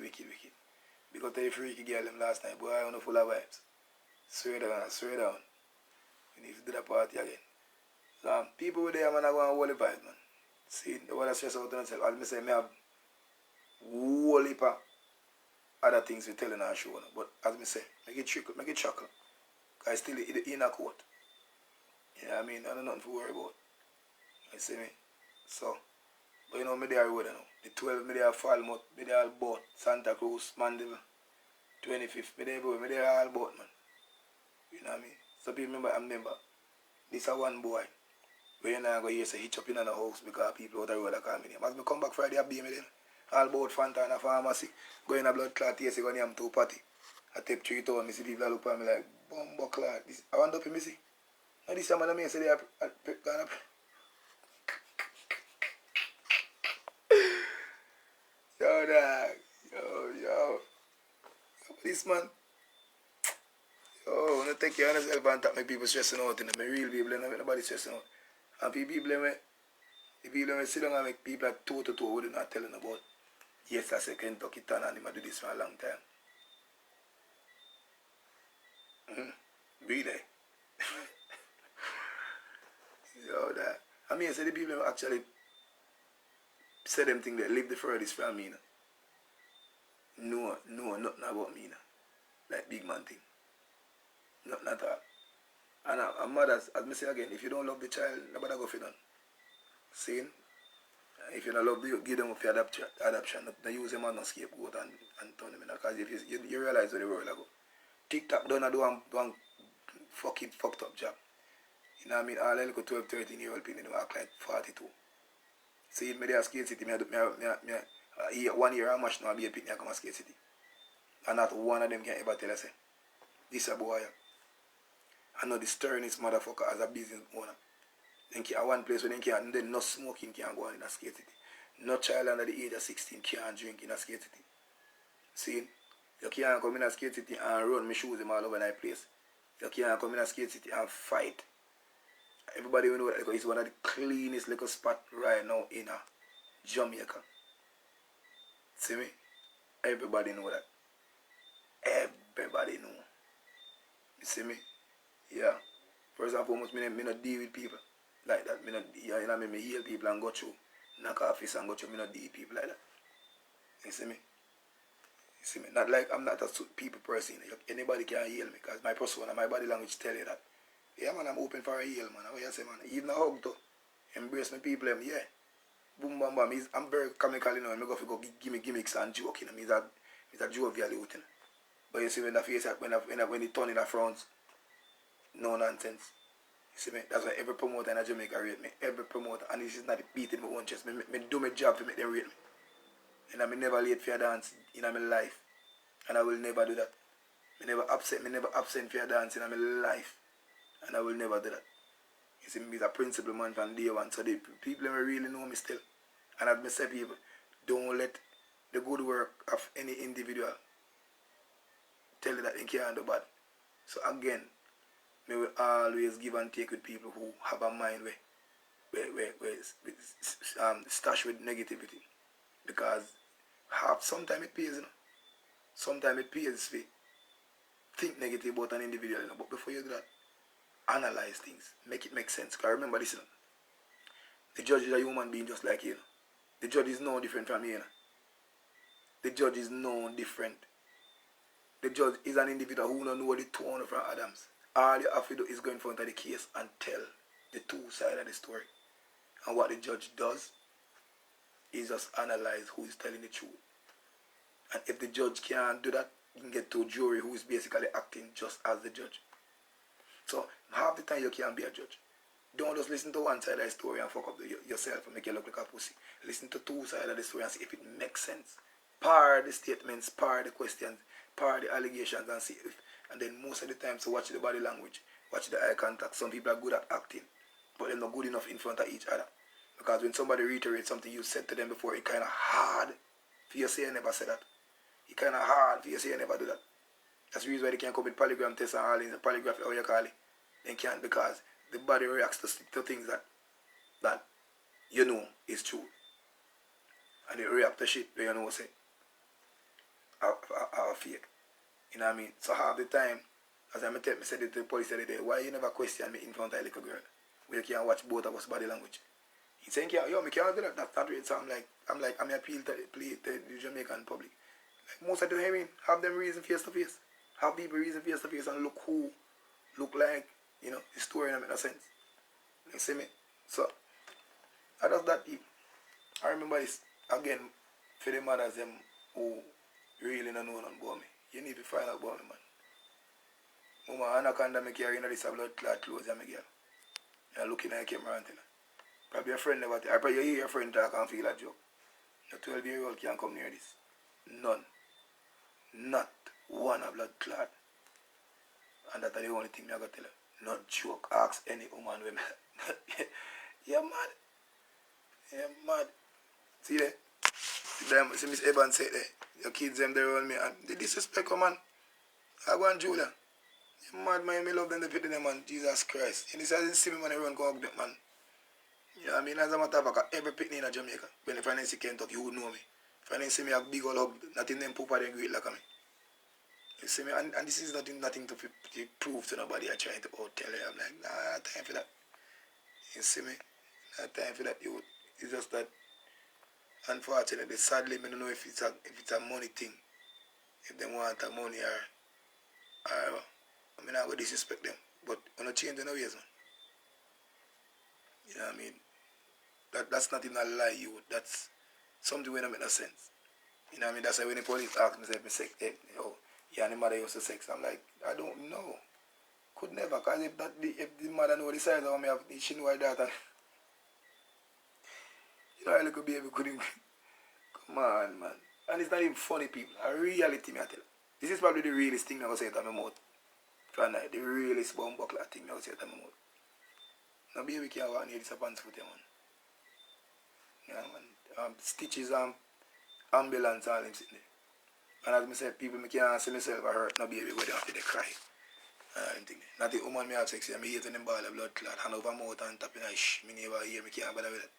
Speaker 1: Because the freaky girl them last night, boy, I don't know full of vibes. Swear down. We need to do that party again. So people with there, man, are going to hold the vibe, man. See, the one that stress out on themselves. As I say, I have whole heap of other things we telling our show. But as I say, make it chuckle. Because I still in a court. Yeah, I mean, I don't know nothing to worry about. You see me? So, but you know, me there with you know. The 12th, me there Falmouth, me there all boat, Santa Cruz, Mandeville. 25th, me there all boat, man. You know what I mean? So people remember, this is one boy. Where you now go here say hitch up in the house because people out the road are coming in. As me come back Friday, I be me then. All boat Fontana pharmacy, go in a blood clot here, say go near 2 party. I take 3 town, me see people look at me like, bumbo clot. I want up in me see. Now this time I say they are gone up. Yo, dog. Yo. This man. Yo, when I take care of yourself and talk, make people stressing out. My real people, don't make nobody stressing out. And people sit down and make people like toe to toe what they're not telling about. Yes, I say Kentucky Town and I do this for a long time. Really? Yo, that. I mean, I say the people actually say them things that live the furthest from me. No, nothing about me. Like big man thing. Nothing at all. And I'm mad as I say again, if you don't love the child, nobody go for none. See? If you don't love them, give them up for adoption. Not use them as a scapegoat and turn them in. Because if you realize where the world go. TikTok don't do one fucking fucked up job. You know what I mean? All the little 12, 13-year-old people they act like 42. See, me there Skate City, 1 year I match now, I be a picnic, I come to Skate City. And not one of them can ever tell us, this a boy. I know the sternest motherfucker as a business owner. Then one place where then no smoking can go on in a Skate City. No child under the age of 16 can't drink in a Skate City. See? You can't come in a Skate City and run my shoes all over that place. You can't come in a Skate City and fight. Everybody will know that it's one of the cleanest little spot right now in Jamaica. See me? Everybody know that. Everybody know. You see me? Yeah. First and foremost, me not deal with people like that. Me heal people and go through. Knock office and go through. Me not deal with people like that. You see me? You see me? Not like I'm not a people person. Anybody can heal me because my persona, my body language tell you that. Yeah, man, I'm open for a heal, man. What you say, man? Even a hug, too. Embrace my people, yeah. Boom, bam, bam. I'm very comical, you know. I'm going to go give me gimmicks and joke, you know. He's a jovial youth, you know. But you see, when the face, when he turn in the front, no nonsense. You see me? That's why every promoter in Jamaica rate me. Every promoter. And this is not beating my own chest. I do my job to make them rate me. And I'm never late for a dance in my life. And I will never do that. Me never absent for a dance in my life. And I will never do that. You see, me is a principal man from day one. So the people really know me still. And as I say, people, don't let the good work of any individual tell you that they can't do bad. So again, me will always give and take with people who have a mind where stash with negativity. Because sometimes it pays, you know. Sometimes it pays to think negative about an individual, you know. But before you do that, analyze things, make it make sense. Because remember this, you know, the judge is a human being just like you. Know. The judge is no different from you. You know. The judge is no different. The judge is an individual who don't know the tone from Adams. all you have to do is go in front of the case and tell the two sides of the story. And what the judge does is just analyze who is telling the truth. And if the judge can't do that, you can get to a jury who is basically acting just as the judge. So half the time you can't be a judge. Don't just listen to one side of the story and fuck up yourself and make you look like a pussy. Listen to two sides of the story and see if it makes sense. Par the statements, par the questions, par the allegations, and see if. And then most of the time, so watch the body language, watch the eye contact. Some people are good at acting, but they're not good enough in front of each other. Because when somebody reiterates something you said to them before, it's kind of hard for you to say you never said that. It's kind of hard for you to say you never do that. That's the reason why they can't come with polygraph tests and all these, polygraph, how you call it. They can't, because the body reacts to things that you know is true. And they react to shit that you know say are fake. You know what I mean? So half the time, as I said to the police the other day, why you never question me in front of a little girl? We can't watch both of us body language. He's saying, yo, me can't do that. That's not right. So I'm appeal to the Jamaican public. Like most of the hearing, have them reason face to face. Have people reason face to face and look like, you know, the story don't make no sense. You see me? So, how does that deep? I remember this, again, for the mothers them who really don't know nothing about me. You need to find out about me, man. Mama, Anaconda me carry this blood clot clothes and me girl. You're looking at the camera and tell her. Probably your friend never tell her. Probably you hear your friend talk and feel a joke. No 12-year-old can't come near this. None. Not one a blood clot. And that's the only thing I got to tell her. Not joke. Ask any woman with me. You're mad. You're mad. See there? See Miss Evans said there. Your kids them there around me and they disrespect her, man. I go and Julia. You mad, man. Me love them, they pity them, man. Jesus Christ. And this I didn't see me when everyone go up there, man. You know what I mean? As a matter of fact, every picnic in Jamaica, when if I didn't see Kentucky, you would know me. If I didn't see me a big old hug, nothing them pooper them great like me. You see me? And this is nothing to prove to nobody. I trying to tell you. I'm like, nah, not time for that. You see me? Not time for that, youth. It's just that, unfortunately, sadly, I don't know if it's a money thing. If they want the money or I mean, I would disrespect them. But I'm not changing no ways, man. You know what I mean? That's not even a lie, you. That's something that don't make no sense. You know what I mean? That's why when the police ask me, say, yeah, and the mother used to sex. I'm like, I don't know. Could never, because if the mother know the size of me, she know her daughter. You know, a little baby couldn't. Come on, man. And it's not even funny, people. A reality, me I tell you. This is probably the realest thing I was saying to my mouth. The realest bumbuckler thing I was saying to my mouth. Now, baby can't walk near this pants foot, man. Yeah, man. Stitches and ambulance, all them sitting there. And as I said, people me can't see myself I hurt. No baby go down to the cry. Not the woman me have sex, I'm hating them ball of blood clot, hand over mouth and tapping a shh. Me never hear, me can't bother with that.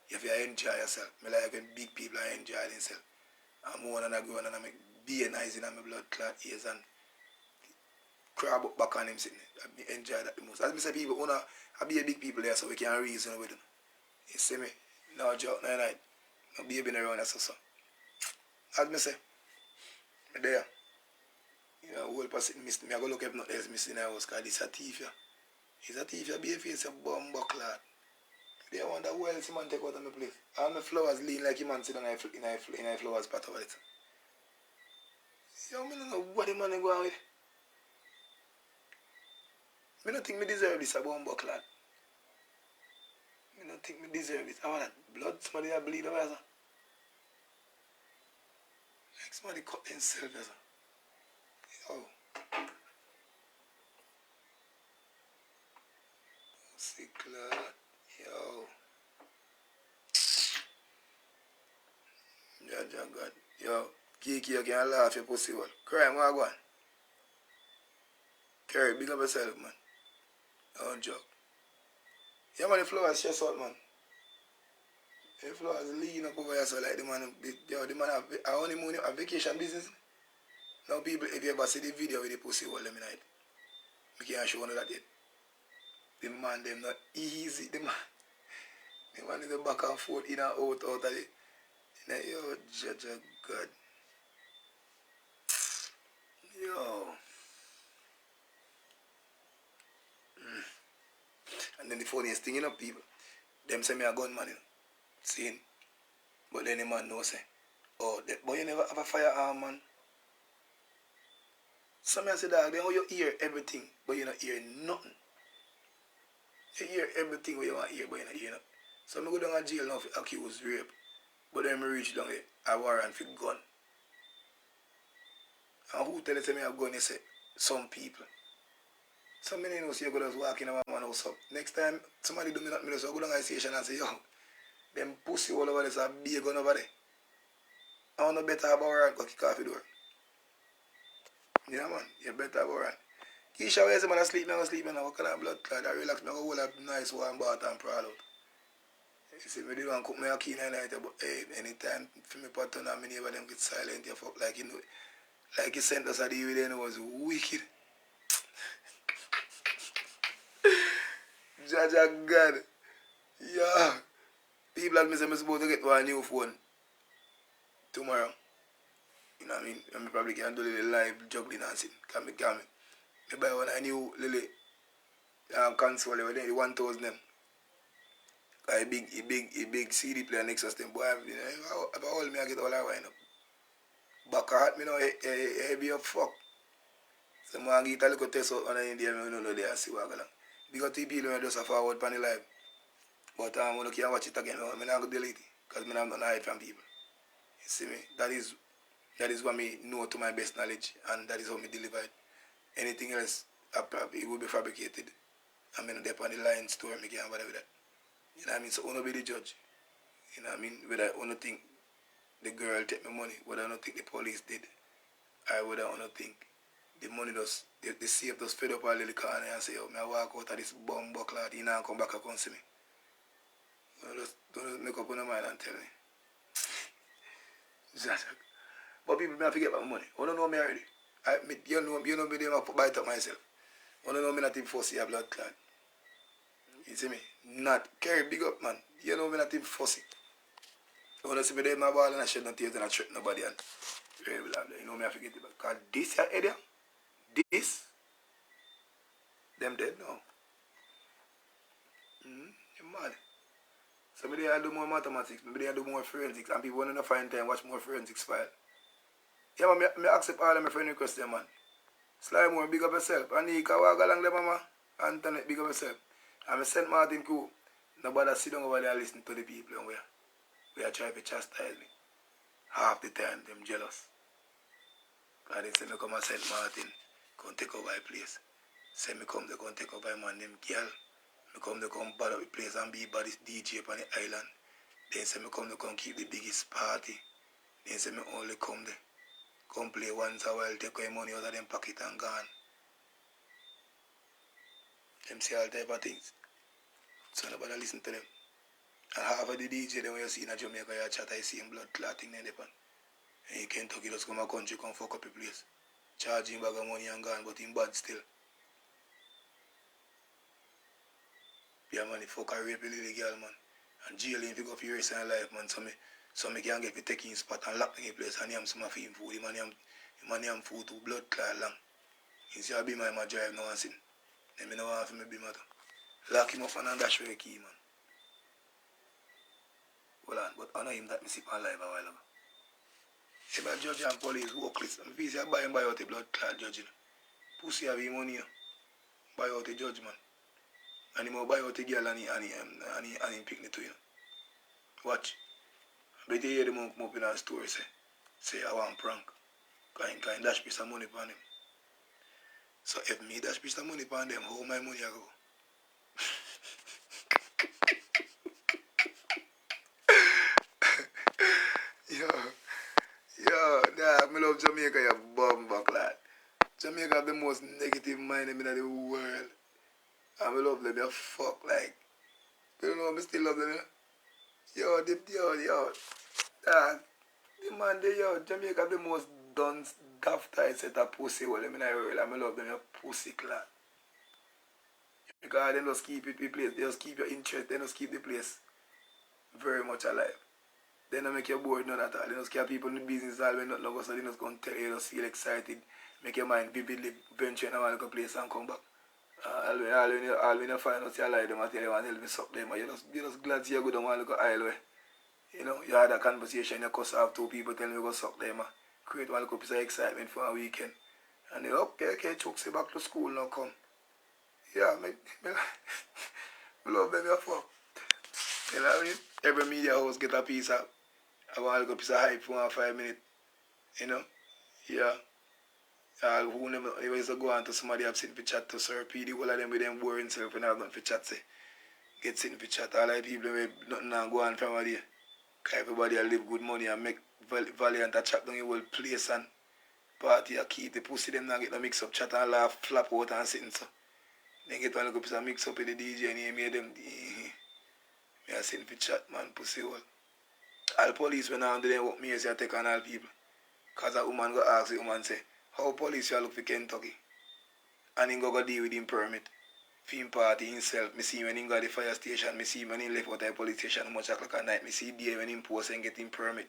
Speaker 1: If you enjoy yourself, me like when big people enjoy themselves. I'm more than a grown and I make be nice in my blood clot ears and crab up back on him sitting there. I enjoy that the most. As I say, people wanna be a big people there so we can reason with them. You see me? No joke, no night. No baby around us or so. As I say, there. You know, whole person missed me. I go look up nothing else missing in the house because this a thief, yeah. He's a thief, yeah, be a face, a bumbo clot. They wonder who else man take out of my place. All my flowers lean like a man sit down in a flowers pot over it. Yo, I don't know what the man go on with. I don't think me deserve this, a bumbo clot. I don't think me deserve it. I want that blood, somebody that bleed over there. Like somebody cut themselves, there. Yo. Pussy clot. Yo. Yeah, God. Yo. Kiki, you can laugh your pussy hole. Crime, what go on? Kerry, big up yourself, man. Don't joke. Yeah, man, the flowers stress out, man. The flowers lean up over here, so like the man have a honeymoon, a vacation business. Now people, if you ever see the video with the pussy hole, let me know it. We can't show none of that yet. The man, them not easy. The man is a back and forth, in and out of it. Yo, judge of God. Yo. then the funniest thing, you know, people, them say me a gunman, you know, seeing, but then the man know say, oh, but you never have a firearm, man. Some say that, then you hear everything, but you don't hear nothing. You hear everything what you want to hear, but you don't hear nothing. So I go down to jail now for accused rape, but then I reach down here, a warrant for gun. And who tell you me a gun, you say, some people. Some men know say you go just walk in a man house up. Next time somebody do me not, so I go down to the station and say, yo, them pussy all over there, so be a gun over there. I want to better have a warrant go kick off the door. Yeah, man, you better have a warrant. Keisha, where's the man asleep? I'm asleep now. What kind of blood clot? I relax, I go hold a nice warm bath and proud out. You see, me didn't cook me a key night, but hey, anytime for me pattern and me neighbor them get silent, you fuck like you know, like you sent us a deal with them was wicked. Jaja God. Yeah. People had me say I'm supposed to get one new phone tomorrow. You know what I mean? And me probably can do a little live juggling and sing. Can me. Me buy one a new little console with the 1000 them. A big CD player next to them. Boy, if I hold me, I get all I wind up. Back heart me now, heavy up fuck. So I get a little test out on the India, I don't know there and see what I go along. Because people when I just a forward pan the live. But I can't watch it again, I'm not going to delete it. Because I'm not hide from people. You see me? That is what me know to my best knowledge, and that is how me deliver it. Anything else, it will be fabricated. I'm not there on the line store, me can't bother with that. You know what I mean? So I don't be the judge. You know what I mean? Whether I don't think the girl take my money, whether I don't think the police did, or whether I don't think the money does, the safe does fed up a little corner and say, oh, I walk out of this bum buckler, you know, and come back and come see me. Don't make up on your mind and tell me. But people may forget about money. I don't know me already. You know me, they might bite up myself. I don't know me not even fussy a blood clot. You see me? Not. Carry big up, man. You know me not even fussy. I want to see me there in my ball and I shed no tears and I threaten nobody. And you know me, I forget it. Because this area, this, them dead now. You're mad. So maybe I do more mathematics, maybe I do more forensics, and people want to find time watch more forensics file. Yeah, man, I accept all of my friend requests there, man. Sly more, big up yourself. Anika, walk along there, mama. Antoinette, big up yourself. And I sent Martin Cool. Nobody sit down over there and listen to the people and we are trying to chastise me. Half the time, them jealous. Because they say me come and St. Martin, come take over my place. Say me come, they come take over my man, them girl. Me come, they come bother the place and be body DJ on the island. Then say me come, they come keep the biggest party. Then say me only come there. Come play once a while, take away money out of them pocket and gone. Them say all type of things. So nobody listen to them. And half of the DJ then when you see in Jamaica, you chat, I see him blood clotting in the pan. And you can't talk, he just come a country, come fuck up the place. Charge him bag of money and gone, but him bad still. Yeah, man, he fuck a rape a little girl, man. And jail him if you go for your rest of your life, man. So me can get to take him spot and lock in the place and he have some of him food. Him and him food to blood clot long. He say I be my drive now and sin. Then me no want for me be matter. Lock him up and dash with the key, man. Hold on, but I know him that me see on live a while ago. If I judge and police workless, I'm busy buy out the blood clot judging. Pussy have him money, buy out the judge, man. And he will buy out the girl and he pick me to you. Watch. But you hear the monk come up in our story say I want prank. Can dash me some money upon him. So if me dash me some money upon them, how my money I go? I love Jamaica, you bumbuck lad. Jamaica have the most negative mind in the world. And I love them, you fuck like. You don't know, I still love them, yo. The man there, Jamaica have the most dunce, daft I set a pussy, well, in the world. I love them, you pussy lad. Because they just keep it the place, they just keep your interest, they just keep the place very much alive. They don't make you bored, none at all. They just keep people in the business all when nothing goes, so they just go and tell you, just feel excited, make your mind vividly venture in a little place and come back. All when you find out you lie them, I tell you, and tell me suck them. You just glad you go down and look at aisle way. You know, you had a conversation, you cuss off 2 people telling you go suck them. Create one little piece of excitement for a weekend. And they okay, Chooks, back to school now, come. Yeah, I love them, you fuck. You know what I mean? Every media house get a piece of, a little piece of hype for 5 minutes. You know? Yeah. Who never used to go on to somebody have sitting for chat to Sir P. The whole of them with them boring self and have nothing for chat say. Get sitting for chat. All the people with nothing now go on from there. Because everybody will live good money and make valiant a chat down your whole place and party a keep the pussy them now get no mix up chat and laugh, flap out and sitting so. Then get one little piece of mix up with the DJ and he made them me a sitting for chat man pussy hole. All police when I do them work me as I take on all people. Cause a woman go ask the woman say, how police you look for Kentucky? And he go deal with him permit. For him party himself. Me see when he go to the fire station, me see when he left out the police station much o'clock at night. Me see day when he post and get him permit.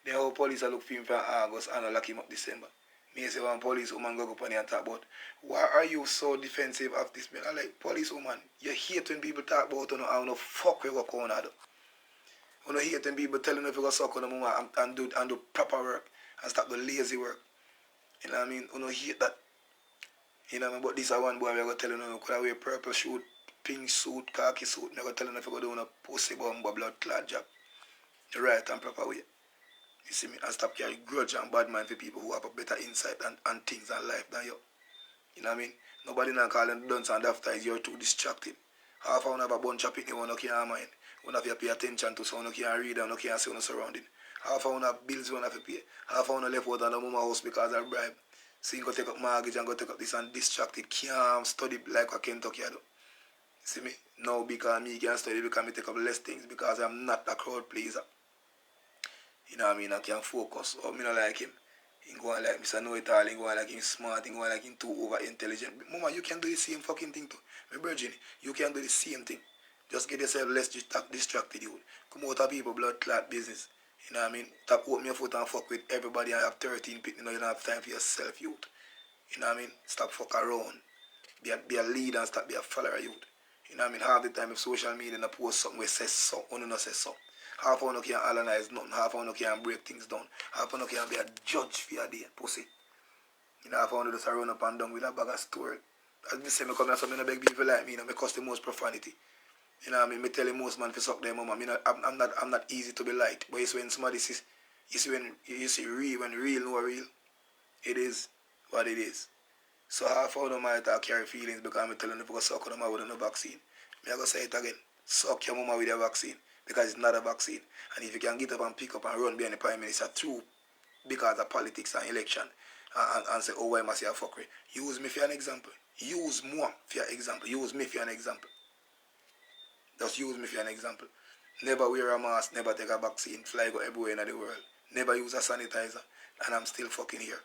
Speaker 1: Then how police look for him from August and lock him up December. Me say one police woman go up on and talk about why are you so defensive of this man? I like police woman, you hate when people talk about you know how no fuck we work on that. You know hate when people telling you if you go suck on the mama and do proper work and stop the lazy work. You know what I mean? You know hate that. You know what I mean? But this is one boy we go telling you could I wear purple suit, pink suit, khaki suit, I go telling you if you go do a pussy bomb blood clot job. The right and proper way. You see me? And stop carrying grudge and bad mind for people who have a better insight and things and life than you. You know what I mean? Nobody now calling the dance and after is you're too distracted. Half of you have a bunch of people who can't mind. One of you pay attention to so you can't read and you can't see your surrounding. Half of you have bills you have to pay. Half of you left out on the mama house because of bribe. So you go take up mortgage and go take up this and distracted. Can't study like a Kentucky I do. See me? Now because me can study because I take up less things because I'm not a crowd pleaser. You know what I mean? I can focus. Or me not like him. He go on like Mr. Know It All. He go on like him smart. He go on like him too over intelligent. Mama, you can do the same fucking thing too. My virgin, you can do the same thing. Just get yourself less distracted, you. Come out of people blood clot business. You know what I mean? Stop open your foot and fuck with everybody and have 13 people. You know you don't have time for yourself, youth. You know what I mean? Stop fuck around. Be a leader and stop be a follower, youth. You know what I mean? Half the time if social media and post something where says so, only not says so. Half of you can analyze nothing, half of you can break things down, half of you can be a judge for your day, pussy. You know, half of you just run up and down with a bag of story. As me say, I come here so I beg people like me, you know, I cost the most profanity. You know what I mean? I tell the most man to suck their mama. I'm not easy to be liked. But it's when somebody says, you see real, when real know real, it is what it is. So half of them might carry feelings because I'm telling them to suck on them with no vaccine. I'm going to say it again. Suck your mama with a vaccine. Because it's not a vaccine. And if you can get up and pick up and run behind the Prime Minister through because of politics and election and say, oh, why must you have fuckery? Use me for an example. Use more for an example. Use me for an example. Just use me for an example. Never wear a mask, never take a vaccine, fly go everywhere in the world. Never use a sanitizer, and I'm still fucking here.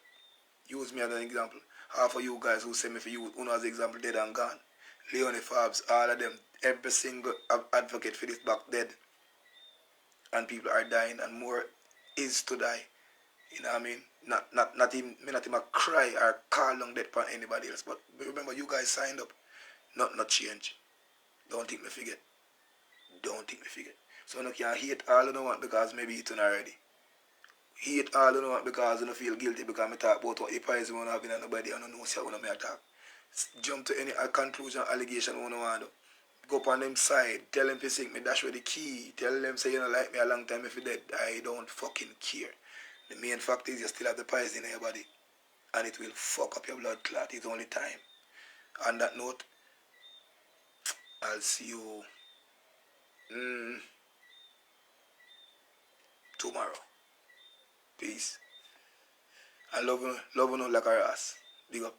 Speaker 1: Use me as an example. Half of you guys who say me for you, Uno as an example, dead and gone. Leonie Fabs, all of them, every single advocate for this back dead. And people are dying and more is to die. You know what I mean? Not even cry or call long death for anybody else. But remember you guys signed up. Not change. Don't think me forget. Don't think me forget. So you can hate all you want because maybe eaten already. Hate all you want because you don't feel guilty because I talk about what the poison you have in nobody and I don't know what I attack. Jump to any conclusion, allegation you want to do. Go up on them side, tell them to sink me, dash with the key, tell them say you don't like me a long time if you're dead. I don't fucking care. The main fact is you still have the poison in your body and it will fuck up your blood clot. It's only time. On that note, I'll see you tomorrow. Peace. I love you like a ass. Big up.